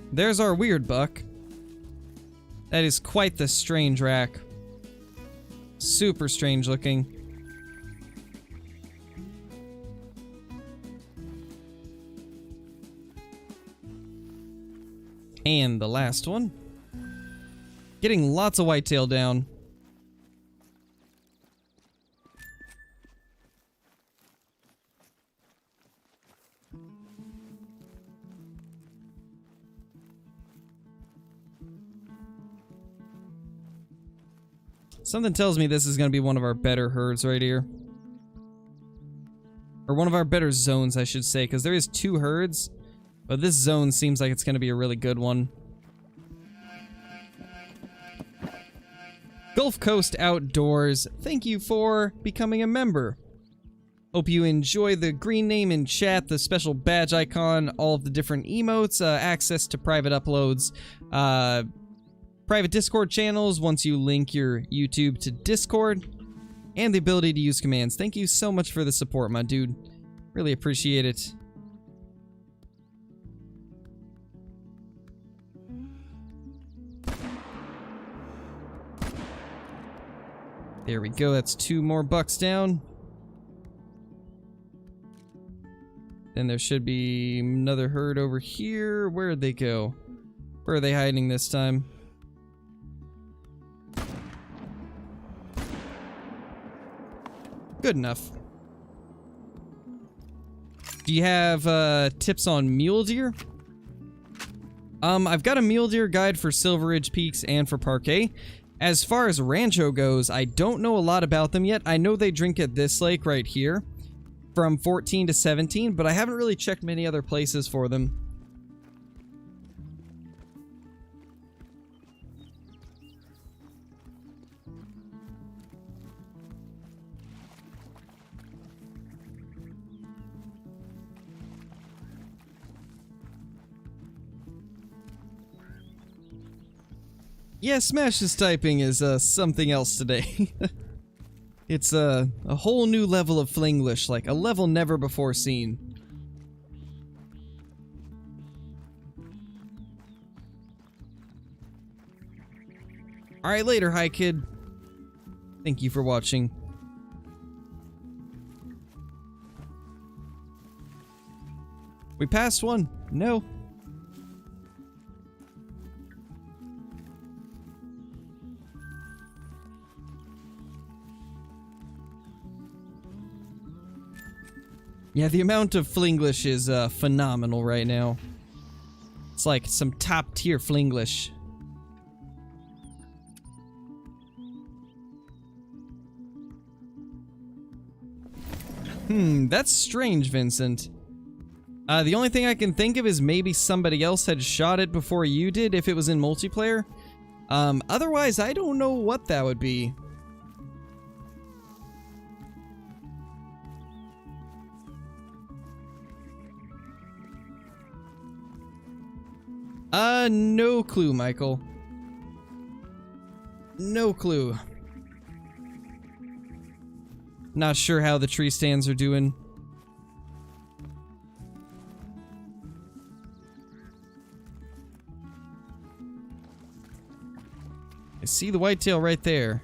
There's our weird buck. That is quite the strange rack. Super strange looking. And the last one. Getting lots of whitetail down. Something tells me this is going to be one of our better herds right here. Or one of our better zones, I should say, because there is 2 herds. But this zone seems like it's going to be a really good one. Gulf Coast Outdoors, thank you for becoming a member. Hope you enjoy the green name in chat, the special badge icon, all of the different emotes, access to private uploads, private Discord channels once you link your YouTube to Discord, and the ability to use commands. Thank you so much for the support, my dude. Really appreciate it. There we go, that's 2 more bucks down. Then there should be another herd over here. Where'd they go? Where are they hiding this time? Good enough. Do you have tips on mule deer? I've got a mule deer guide for Silver Ridge Peaks and for Parquet. As far as Rancho goes, I don't know a lot about them yet. I know they drink at this lake right here from 14 to 17, but I haven't really checked many other places for them. Yeah, Smash's typing is something else today. It's a whole new level of Flinglish, like a level never before seen. Alright, later, hi kid. Thank you for watching. We passed one. No. Yeah, the amount of Flinglish is phenomenal right now. It's like some top tier Flinglish. That's strange, Vincent. The only thing I can think of is maybe somebody else had shot it before you did if it was in multiplayer. Otherwise, I don't know what that would be. No clue, Michael. No clue. Not sure how the tree stands are doing. I see the whitetail right there.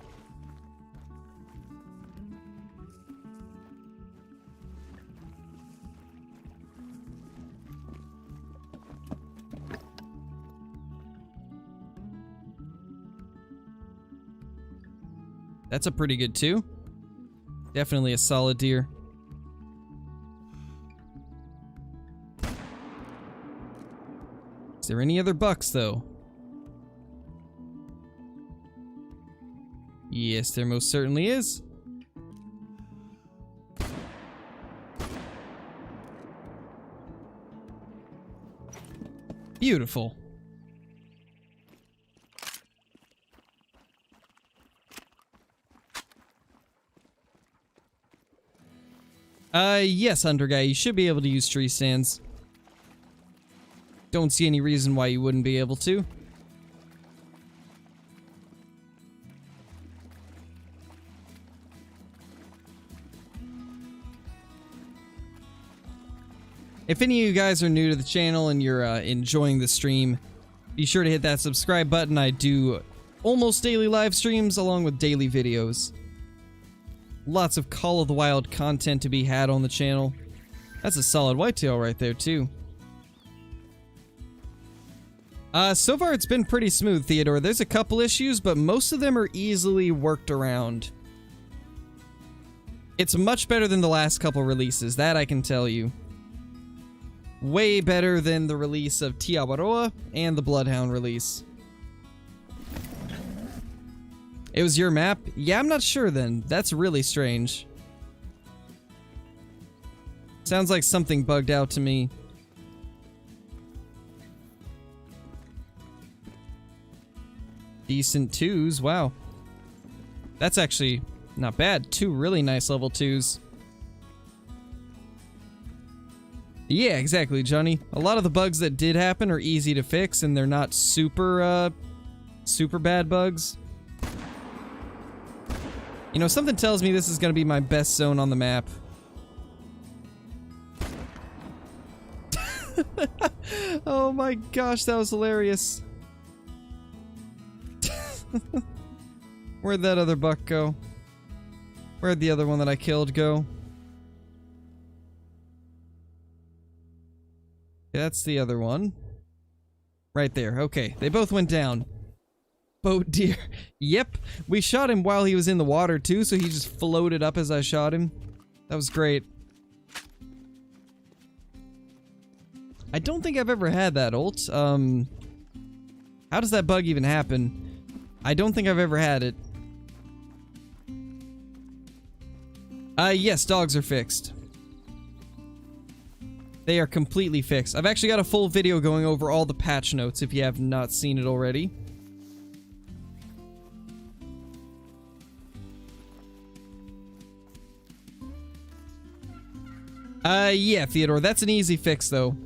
That's a pretty good two. Definitely a solid deer. Is there any other bucks, though? Yes, there most certainly is. Beautiful. Yes, Hunter Guy, you should be able to use tree stands. Don't see any reason why you wouldn't be able to. If any of you guys are new to the channel and you're enjoying the stream, be sure to hit that subscribe button. I do almost daily live streams along with daily videos. Lots of Call of the Wild content to be had on the channel. That's a solid whitetail right there, too. So far it's been pretty smooth, Theodore. There's a couple issues, but most of them are easily worked around. It's much better than the last couple releases, that I can tell you. Way better than the release of Tiawaroa and the Bloodhound release. It was your map? Yeah, I'm not sure then. That's really strange. Sounds like something bugged out to me. Decent twos, wow. That's actually not bad. Two really nice level twos. Yeah, exactly, Johnny. A lot of the bugs that did happen are easy to fix, and they're not super bad bugs. You know, something tells me this is gonna be my best zone on the map. Oh my gosh, that was hilarious. Where'd that other buck go? Where'd the other one that I killed go? That's the other one. Right there, okay. They both went down. Boat deer. Yep, we shot him while he was in the water too, so he just floated up as I shot him. That was great. I don't think I've ever had that ult. How does that bug even happen? I don't think I've ever had it. Yes, dogs are fixed. They are completely fixed. I've actually got a full video going over all the patch notes if you have not seen it already. Yeah, Theodore, that's an easy fix, though.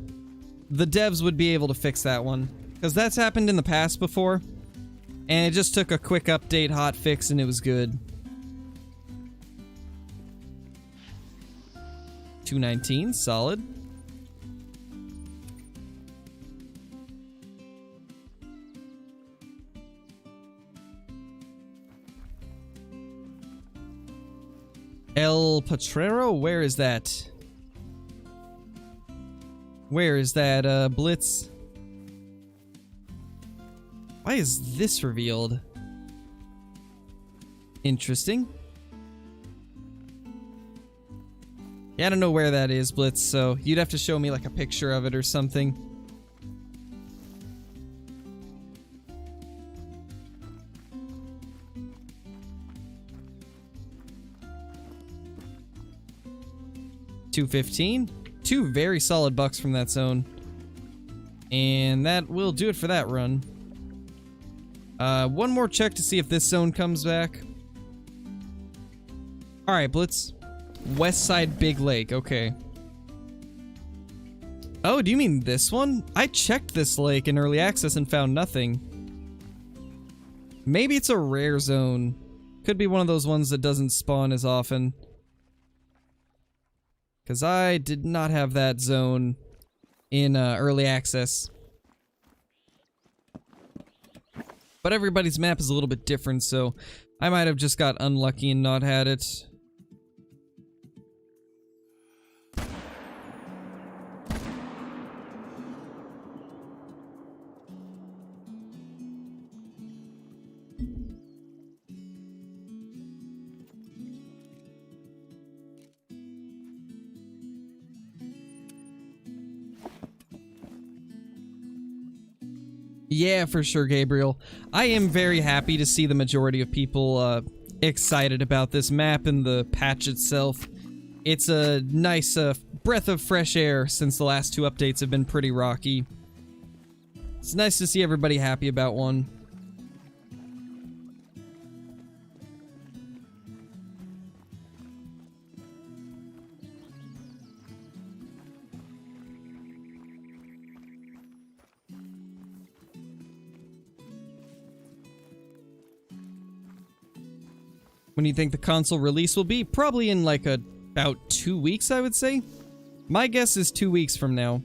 The devs would be able to fix that one. Because that's happened in the past before. And it just took a quick update, hot fix, and it was good. 219, solid. El Potrero? Where is that? Where is that, Blitz? Why is this revealed? Interesting. Yeah, I don't know where that is, Blitz, so you'd have to show me like a picture of it or something. $215. 2 very solid bucks from that zone. And that will do it for that run. One more check to see if this zone comes back. Alright, Blitz. West side Big Lake, okay. Oh, do you mean this one? I checked this lake in early access and found nothing. Maybe it's a rare zone. Could be one of those ones that doesn't spawn as often. Because I did not have that zone in early access. But everybody's map is a little bit different, so I might have just got unlucky and not had it. Yeah, for sure, Gabriel. I am very happy to see the majority of people excited about this map and the patch itself. It's a nice breath of fresh air since the last 2 updates have been pretty rocky. It's nice to see everybody happy about one. When do you think the console release will be? Probably in like about 2 weeks, I would say. My guess is 2 weeks from now.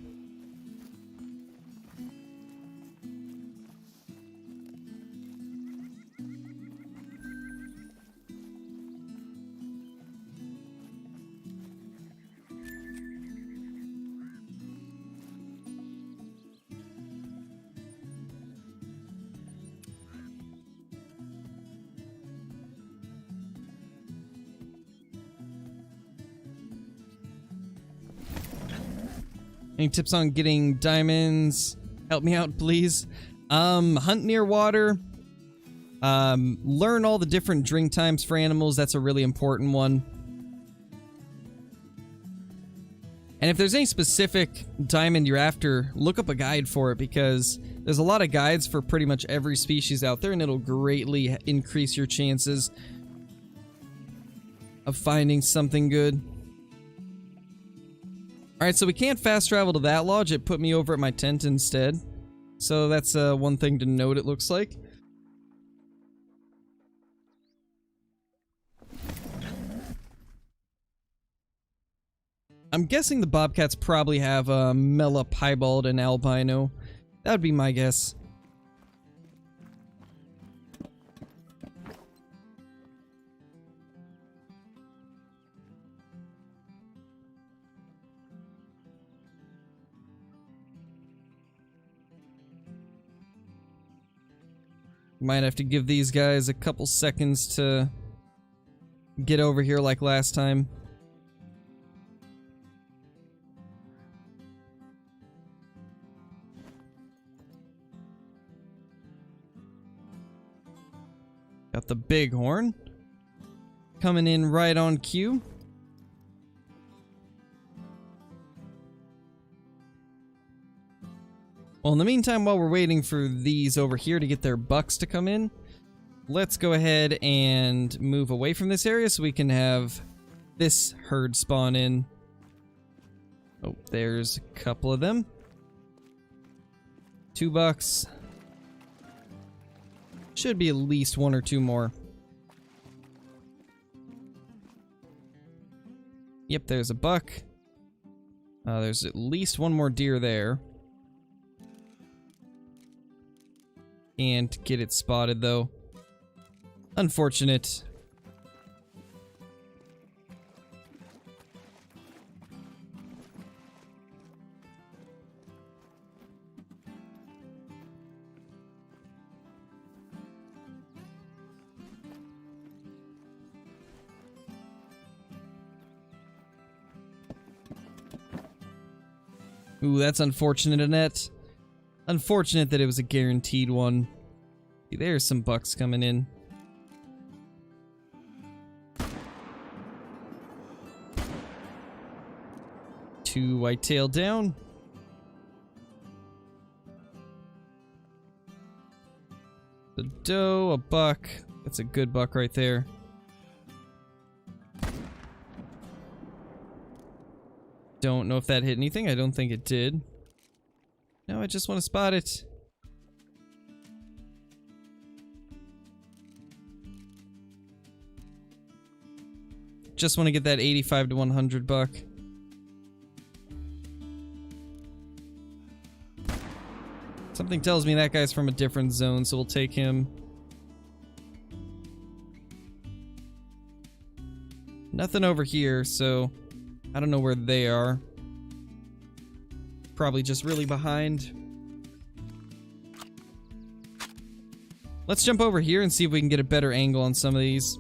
Any tips on getting diamonds? Help me out, please. Hunt near water. Learn all the different drink times for animals. That's a really important one. And if there's any specific diamond you're after, look up a guide for it, because there's a lot of guides for pretty much every species out there, and it'll greatly increase your chances of finding something good. Alright, so we can't fast travel to that lodge. It put me over at my tent instead. So that's one thing to note, it looks like. I'm guessing the bobcats probably have a Mela, Piebald, and Albino. That would be my guess. Might have to give these guys a couple seconds to get over here like last time. Got the bighorn coming in right on cue. Well, in the meantime, while we're waiting for these over here to get their bucks to come in, let's go ahead and move away from this area so we can have this herd spawn in. Oh, there's a couple of them. $2. Should be at least 1 or 2 more. Yep, there's a buck. There's at least 1 more deer there. Can't get it spotted though. Unfortunate. Ooh, that's unfortunate, Annette. Unfortunate that it was a guaranteed one. See, there's some bucks coming in. Two whitetail down. The doe, a buck. That's a good buck right there. Don't know if that hit anything. I don't think it did. No, I just want to spot it. Just want to get that 85 to 100 buck. Something tells me that guy's from a different zone, so we'll take him. Nothing over here, so I don't know where they are. Probably just really behind. Let's jump over here and see if we can get a better angle on some of these.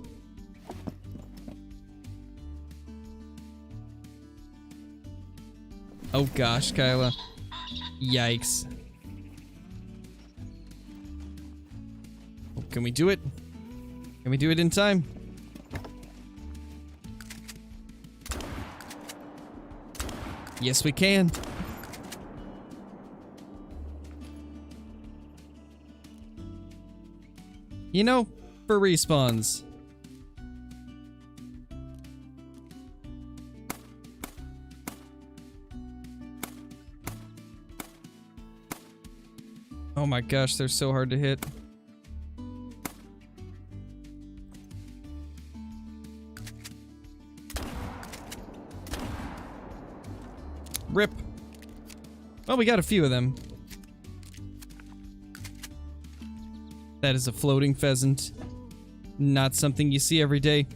Oh gosh, Kyla. Yikes. Oh, can we do it? Can we do it in time? Yes, we can. You know, for respawns. Oh my gosh, they're so hard to hit. Rip. Well, we got a few of them. That is a floating pheasant. Not something you see every day.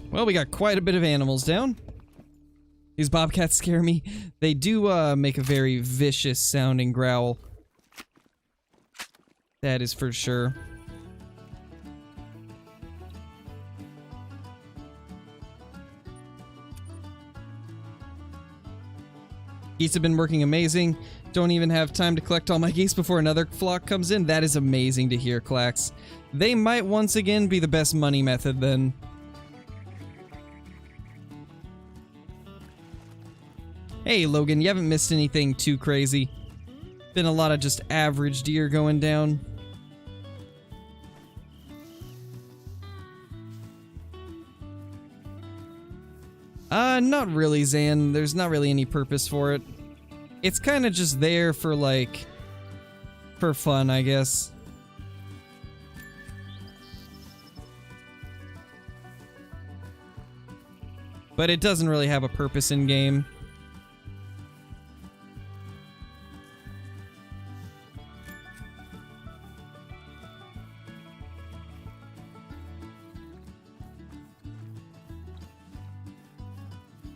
Well, we got quite a bit of animals down. These bobcats scare me. They do make a very vicious sounding growl. That is for sure. Geese have been working amazing. Don't even have time to collect all my geese before another flock comes in. That is amazing to hear, Clax. They might once again be the best money method then. Hey Logan, you haven't missed anything too crazy. Been a lot of just average deer going down. Not really, Zan. There's not really any purpose for it. It's kind of just there for, like, for fun, I guess. But it doesn't really have a purpose in game.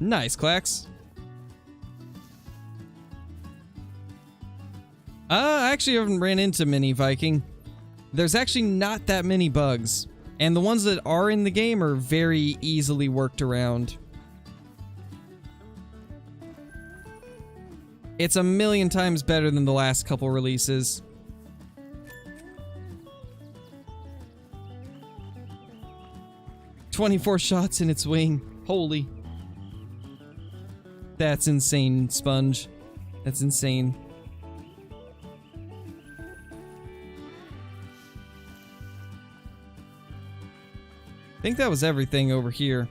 Nice, Clax. I actually haven't ran into many Viking. There's actually not that many bugs. And the ones that are in the game are very easily worked around. It's a million times better than the last couple releases. "24 shots in its wing. Holy. That's insane, Sponge. That's insane." I think that was everything over here.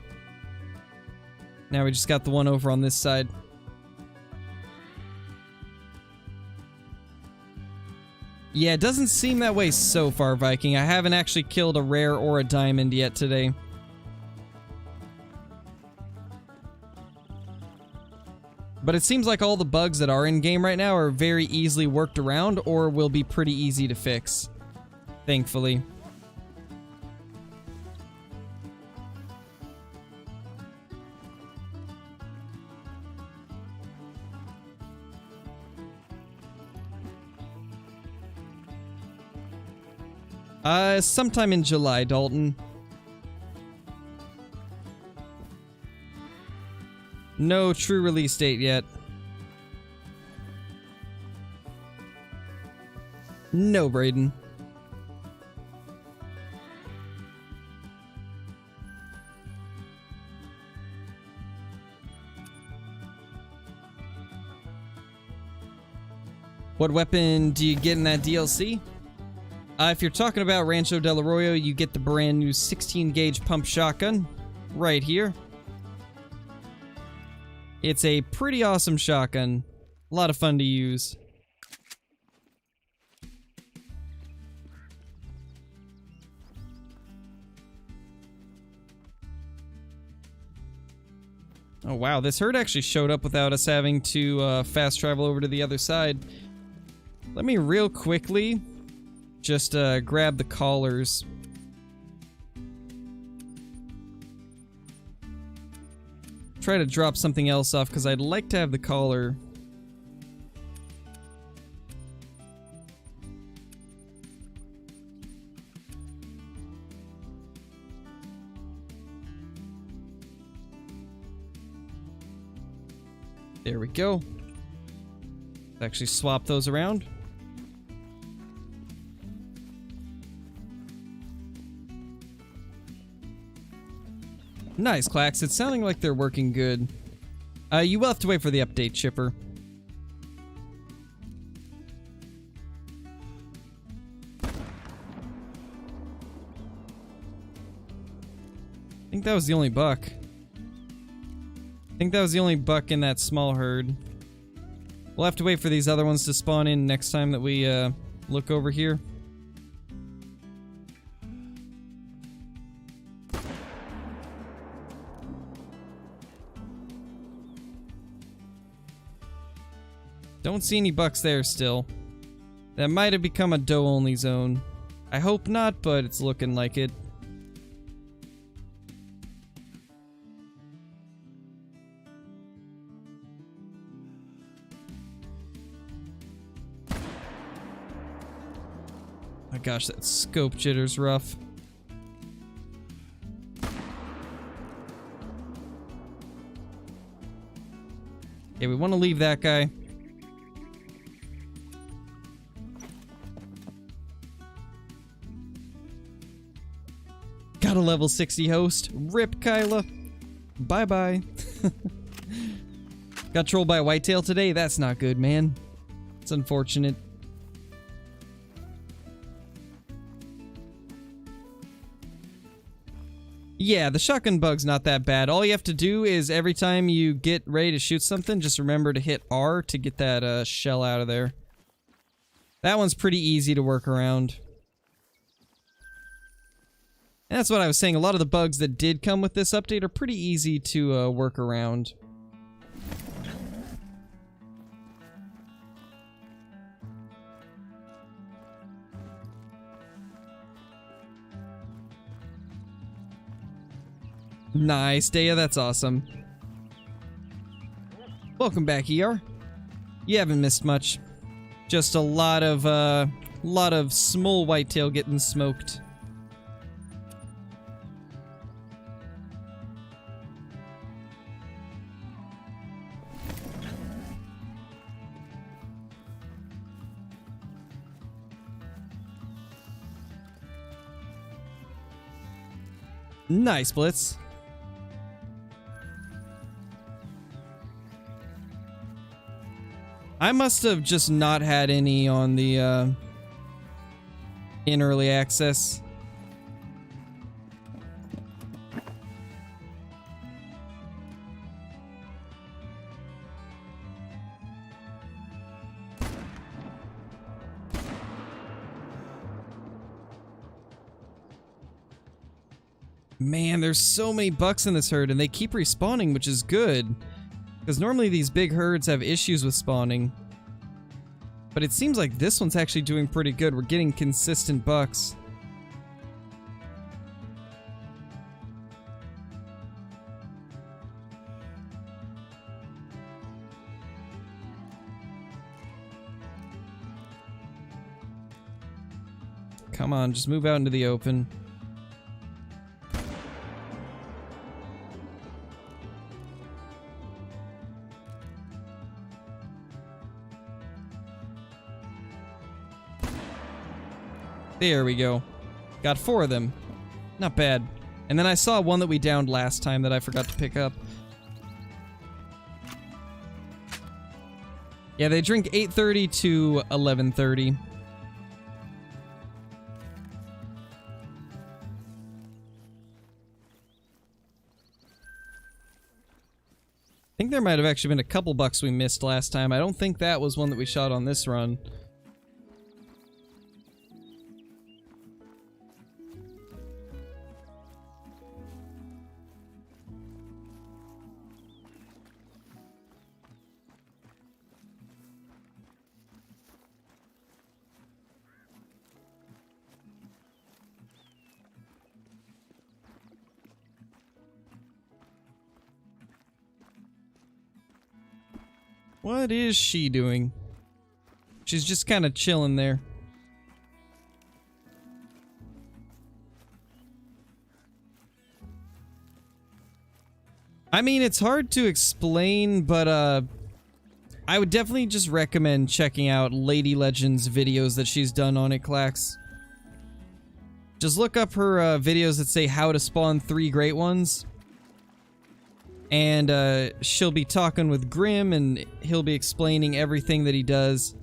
Now we just got the one over on this side. Yeah, it doesn't seem that way so far, Viking. I haven't actually killed a rare or a diamond yet today. But it seems like all the bugs that are in game right now are very easily worked around or will be pretty easy to fix. Thankfully. Sometime in July, Dalton. No true release date yet. No, Brayden. What weapon do you get in that DLC? If you're talking about Rancho Del Arroyo, you get the brand new 16 gauge pump shotgun right here. It's a pretty awesome shotgun. A lot of fun to use. Oh wow, this herd actually showed up without us having to fast travel over to the other side. Let me real quickly just grab the collars. Try to drop something else off because I'd like to have the collar. There we go. Actually swap those around. Nice, Clax. It's sounding like they're working good. You will have to wait for the update, Chipper. I think that was the only buck. I think that was the only buck in that small herd. We'll have to wait for these other ones to spawn in next time that we look over here. Don't see any bucks there still. That might have become a doe-only zone. I hope not, but it's looking like it. My gosh, that scope jitter's rough. Okay, we want to leave that guy. Got a level 60 host. Rip, Kyla. Bye-bye. Got trolled by a whitetail today? That's not good, man. It's unfortunate. Yeah, the shotgun bug's not that bad. All you have to do is every time you get ready to shoot something, just remember to hit R to get that shell out of there. That one's pretty easy to work around. And that's what I was saying. A lot of the bugs that did come with this update are pretty easy to work around. Nice, Daya, that's awesome. Welcome back, ER. You haven't missed much. Just a lot of small whitetail getting smoked. Nice, Blitz. I must have just not had any on the in early access. Man, there's so many bucks in this herd, and they keep respawning, which is good. Because normally these big herds have issues with spawning. But it seems like this one's actually doing pretty good. We're getting consistent bucks. Come on, just move out into the open. There we go. Got 4 of them. Not bad. And then I saw one that we downed last time that I forgot to pick up. Yeah, they drink 8:30 to 11:30. I think there might have actually been a couple bucks we missed last time. I don't think that was one that we shot on this run. What is she doing? She's just kind of chilling there. I mean, it's hard to explain, but I would definitely just recommend checking out Lady Legend's videos that she's done on it, Clax. Just look up her videos that say how to spawn 3 great ones. And she'll be talking with Grim, and he'll be explaining everything that he does.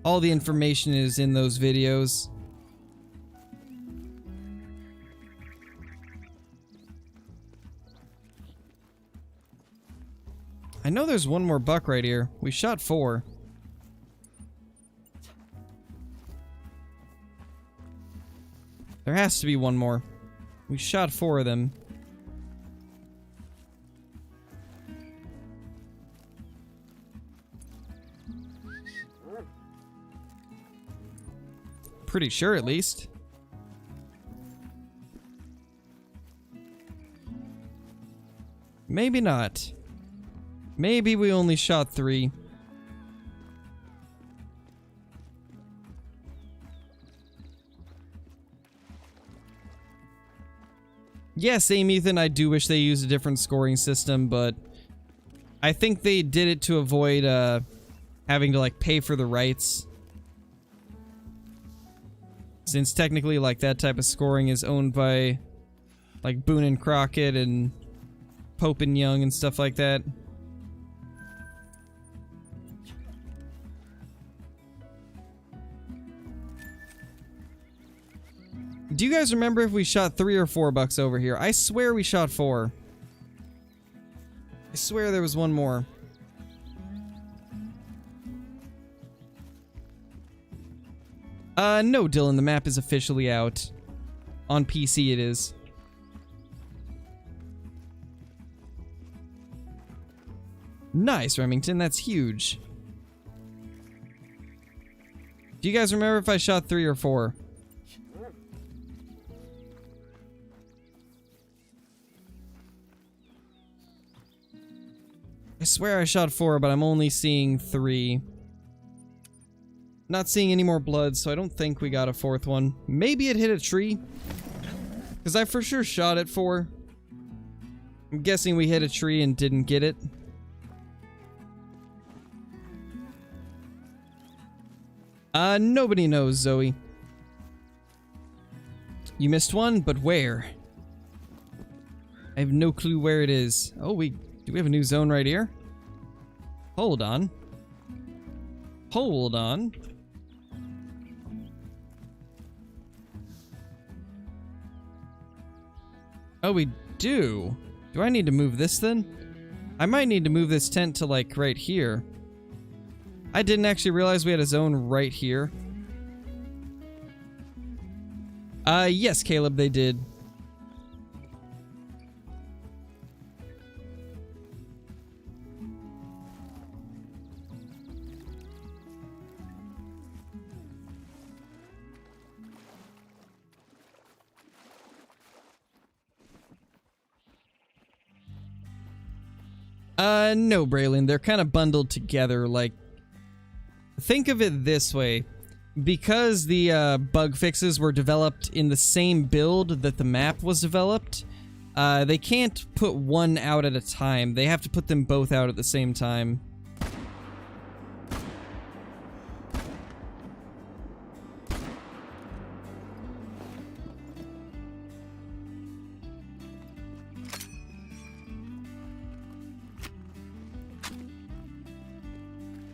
All the information is in those videos. I know there's one more buck right here. We shot 4. There has to be one more. We shot 4 of them. Pretty sure, at least. Maybe not. Maybe we only shot 3. Yeah, same Ethan, I do wish they used a different scoring system, but I think they did it to avoid having to like pay for the rights. Since technically like that type of scoring is owned by like Boone and Crockett and Pope and Young and stuff like that. Do you guys remember if we shot 3 or 4 bucks over here? I swear we shot 4. I swear there was one more. No, Dylan, the map is officially out. On PC it is. Nice, Remington, that's huge. Do you guys remember if I shot 3 or 4? I swear I shot 4, but I'm only seeing 3. Not seeing any more blood, so I don't think we got a 4th one. Maybe it hit a tree. Because I for sure shot it 4. I'm guessing we hit a tree and didn't get it. Nobody knows, Zoe. You missed one, but where? I have no clue where it is. Oh, do we have a new zone right here? Hold on. Hold on. Oh, we do. Do I need to move this then? I might need to move this tent to like right here. I didn't actually realize we had a zone right here. Yes, Caleb, they did. No, Braylon, they're kind of bundled together, like... Think of it this way. because the bug fixes were developed in the same build that the map was developed, they can't put one out at a time. They have to put them both out at the same time.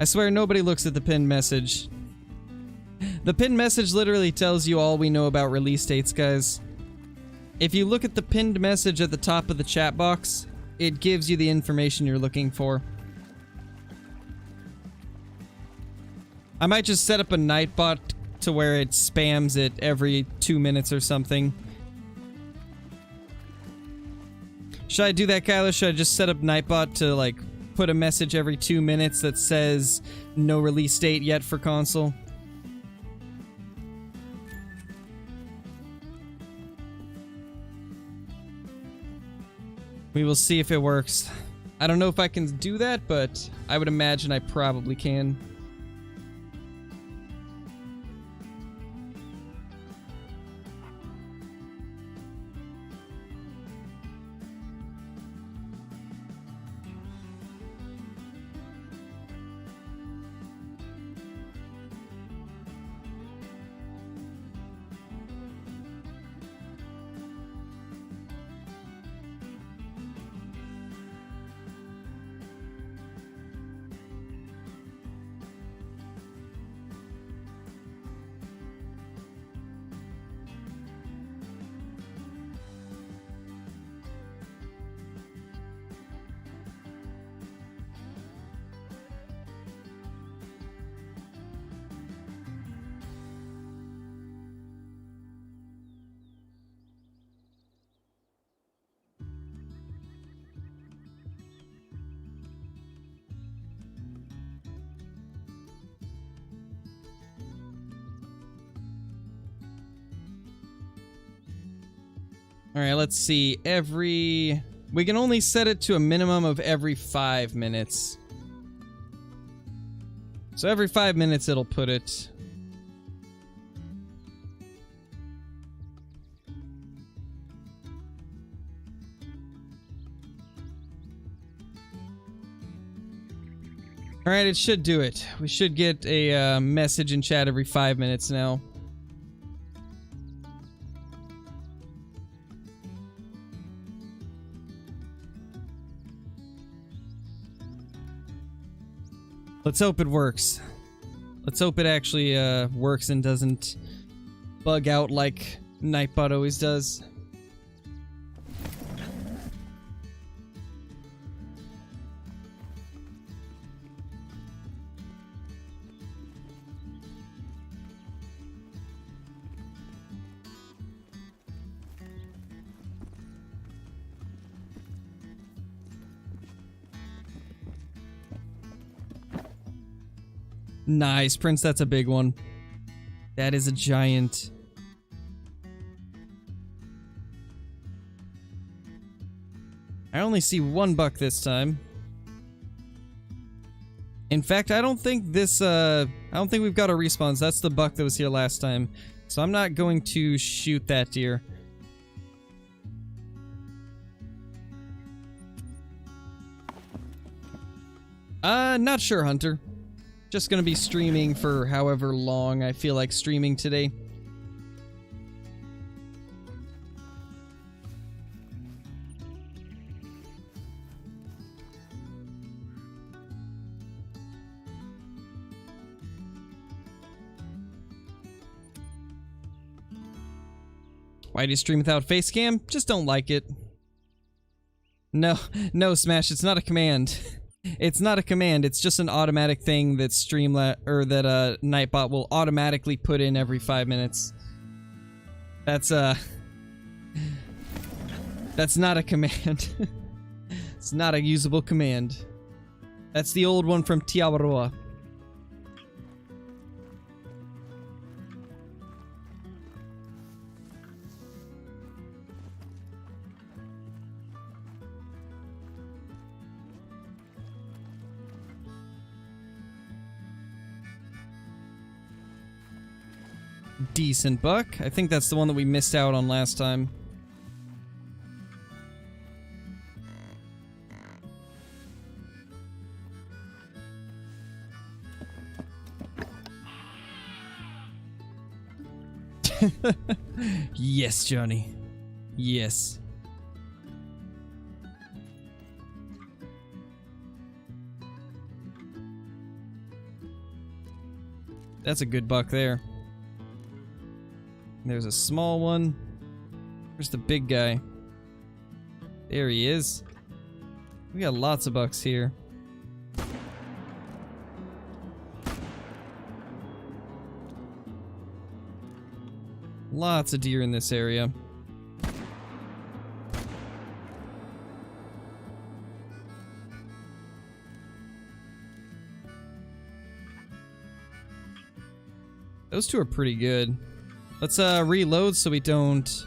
I swear nobody looks at the pinned message. The pinned message literally tells you all we know about release dates, guys. If you look at the pinned message at the top of the chat box, it gives you the information you're looking for. I might just set up a nightbot to where it spams it every 2 minutes or something. Should I do that, Kyler? Should I just set up nightbot to, like, put a message every 2 minutes that says no release date yet for console? We will see if it works. I don't know if I can do that, but I would imagine I probably can. Alright, let's see. We can only set it to a minimum of every 5 minutes. So every 5 minutes it'll put it. Alright, it should do it. We should get a message in chat every 5 minutes now. Let's hope it works. Let's hope it actually works and doesn't bug out like Nightbot always does. Nice, Prince, that's a big one. That is a giant. I only see one buck this time. In fact, I don't think we've got a respawn. That's the buck that was here last time. So I'm not going to shoot that deer. Not sure, Hunter. Just gonna be streaming for however long I feel like streaming today. Why do you stream without face cam? Just don't like it. No, Smash, it's not a command. It's not a command, it's just an automatic thing that Nightbot will automatically put in every 5 minutes. That's not a command. It's not a usable command. That's the old one from Tiawaroa. decent buck. I think that's the one that we missed out on last time. Yes, Johnny. Yes. That's a good buck there. There's a small one. Where's the big guy? There he is. We got lots of bucks here. Lots of deer in this area. Those two are pretty good. Let's reload so we don't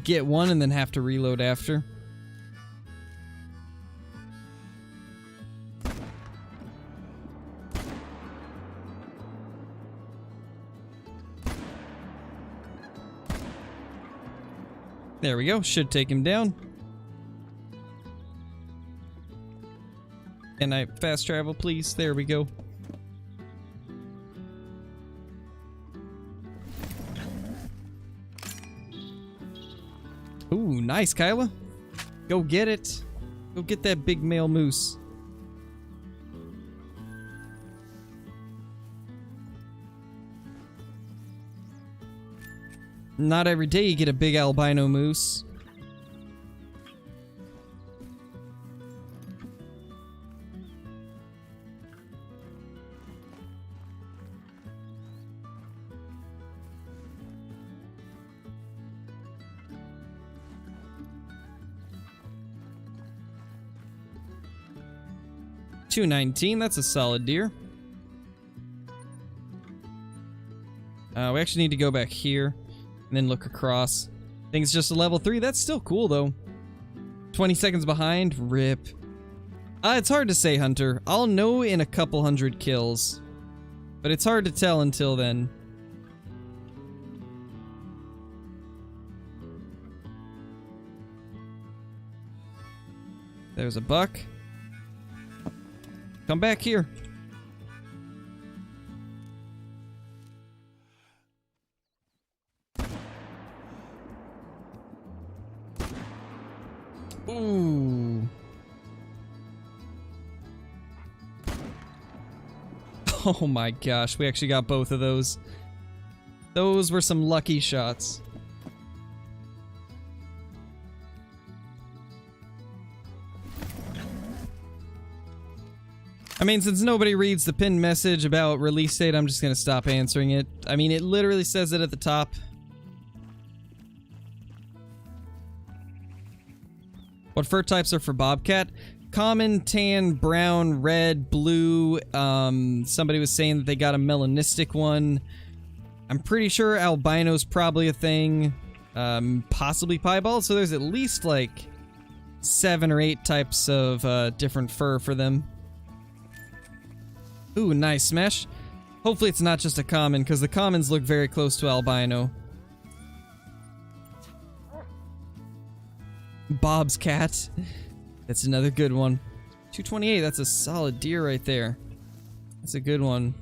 get one and then have to reload after. There we go. Should take him down. Can I fast travel, please? There we go. Ooh, nice, Kyla. Go get it. Go get that big male moose. Not every day you get a big albino moose. $219, that's a solid deer. We actually need to go back here and then look across. I think it's just a level 3. That's still cool, though. 20 seconds behind. Rip. It's hard to say, Hunter. I'll know in a couple hundred kills. But it's hard to tell until then. There's a buck. Come back here. Ooh. Oh my gosh, we actually got both of those. Those were some lucky shots. I mean, since nobody reads the pinned message about release date, I'm just gonna stop answering it. I mean, it literally says it at the top. What fur types are for bobcat? Common, tan, brown, red, blue. Somebody was saying that they got a melanistic one. I'm pretty sure albino's probably a thing. Possibly piebald. So there's at least like 7 or 8 types of different fur for them. Ooh, nice smash. Hopefully it's not just a common, because the commons look very close to albino. Bob's cat. That's another good one. 228, that's a solid deer right there. That's a good one.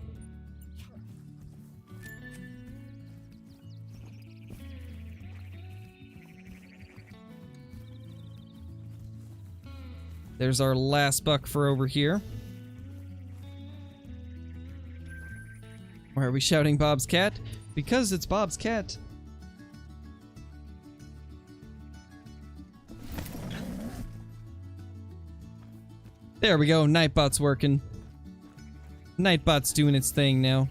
There's our last buck for over here. Why are we shouting Bob's cat? Because it's Bob's cat. There we go, Nightbot's working. Nightbot's doing its thing now.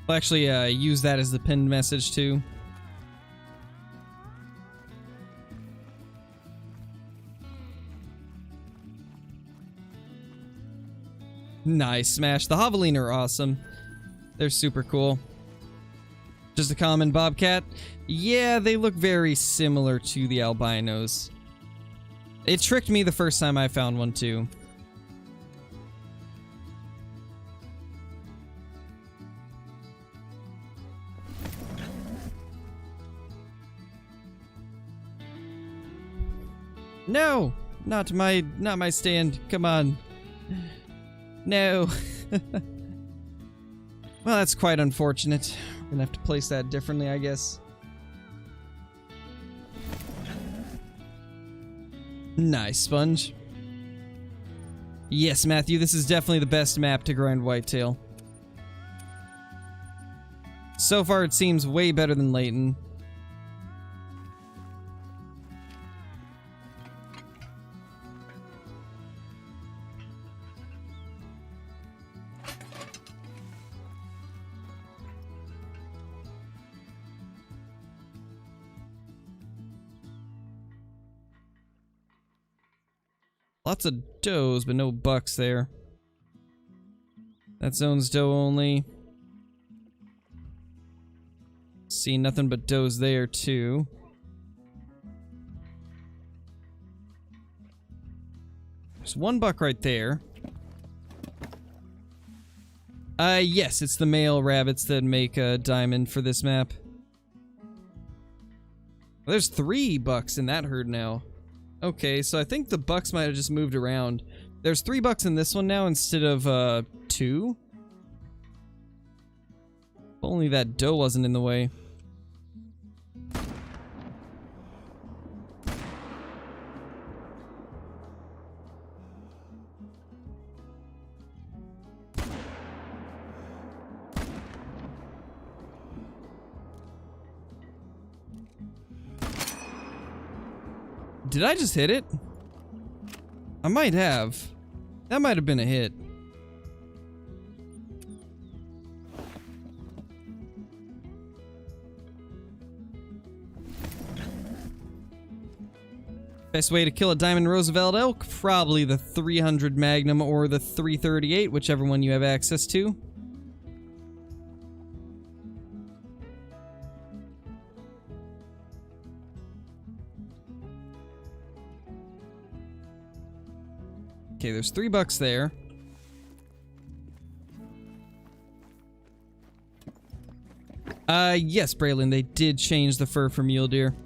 I'll actually use that as the pinned message too. Nice smash. The javelina are awesome. They're super cool. Just a common bobcat? Yeah, they look very similar to the albinos. It tricked me the first time I found one too. No! Not my stand. Come on. No. Well, that's quite unfortunate. We're gonna have to place that differently, I guess. Nice, Sponge. Yes, Matthew, this is definitely the best map to grind whitetail. So far, it seems way better than Layton. Lots of does, but no bucks there. That zone's doe only. See nothing but does there too. There's one buck right there. Yes, it's the male rabbits that make a diamond for this map. Well, there's 3 bucks in that herd now. Okay, so I think the bucks might have just moved around. There's 3 bucks in this one now instead of 2. If only that doe wasn't in the way. Did I just hit it? I might have. That might have been a hit. Best way to kill a Diamond Roosevelt elk? Probably the 300 Magnum or the 338, whichever one you have access to. Okay, there's 3 bucks there. Yes, Braylon, they did change the fur for mule deer.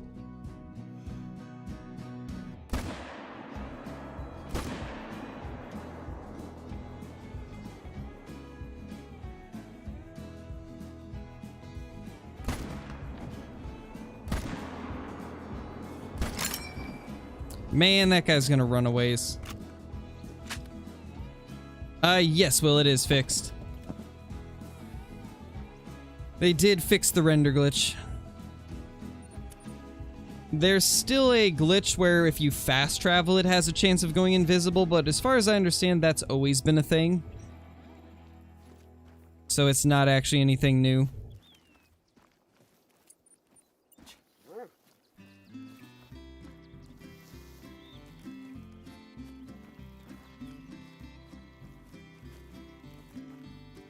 Man, that guy's gonna run a ways. Yes, Will, it is fixed. They did fix the render glitch. There's still a glitch where if you fast travel, it has a chance of going invisible, but as far as I understand, that's always been a thing. So it's not actually anything new.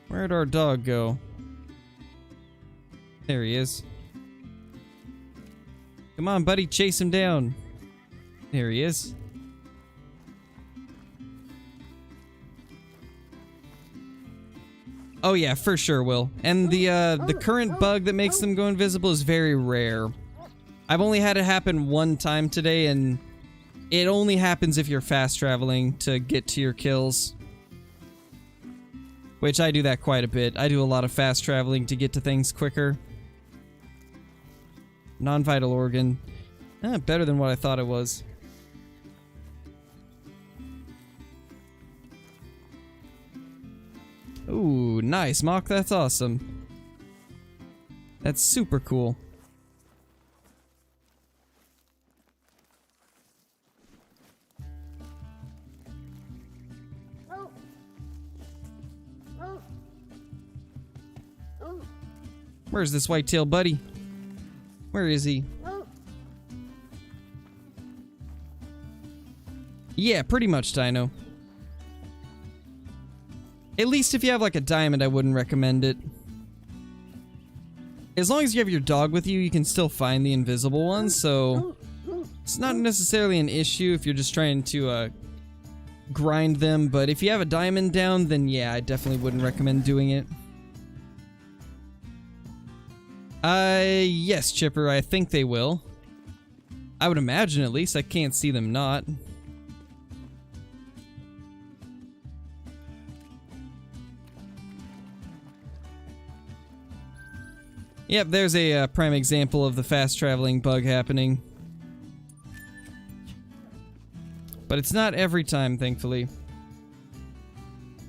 Where'd our dog go? There he is. Come on, buddy, chase him down. There he is. Oh yeah, for sure, Will. And the current bug that makes them go invisible is very rare. I've only had it happen one time today, and it only happens if you're fast traveling to get to your kills. Which I do that quite a bit. I do a lot of fast traveling to get to things quicker. Non-vital organ. Better than what I thought it was. Ooh, nice, Mock. That's awesome. That's super cool. Where's this whitetail buddy? Where is he? Yeah, pretty much, Dino. At least if you have like a diamond, I wouldn't recommend it. as long as you have your dog with you, you can still find the invisible ones, so it's not necessarily an issue if you're just trying to grind them, but if you have a diamond down, then yeah, I definitely wouldn't recommend doing it. Yes, Chipper, I think they will. I would imagine, at least. I can't see them not. Yep, there's a prime example of the fast-traveling bug happening. But it's not every time, thankfully.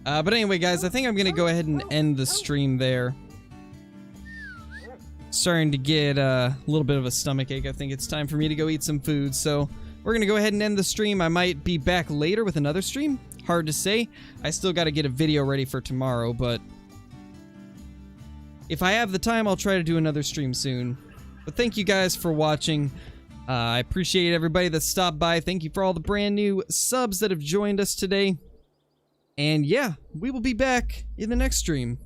But anyway, guys, I think I'm gonna go ahead and end the stream there. Starting to get a little bit of a stomachache. I think it's time for me to go eat some food, so we're gonna go ahead and end the stream. I might be back later with another stream. Hard to say. I still gotta get a video ready for tomorrow, but if I have the time, I'll try to do another stream soon. But thank you guys for watching. I appreciate everybody that stopped by. Thank you for all the brand new subs that have joined us today. And yeah, we will be back in the next stream.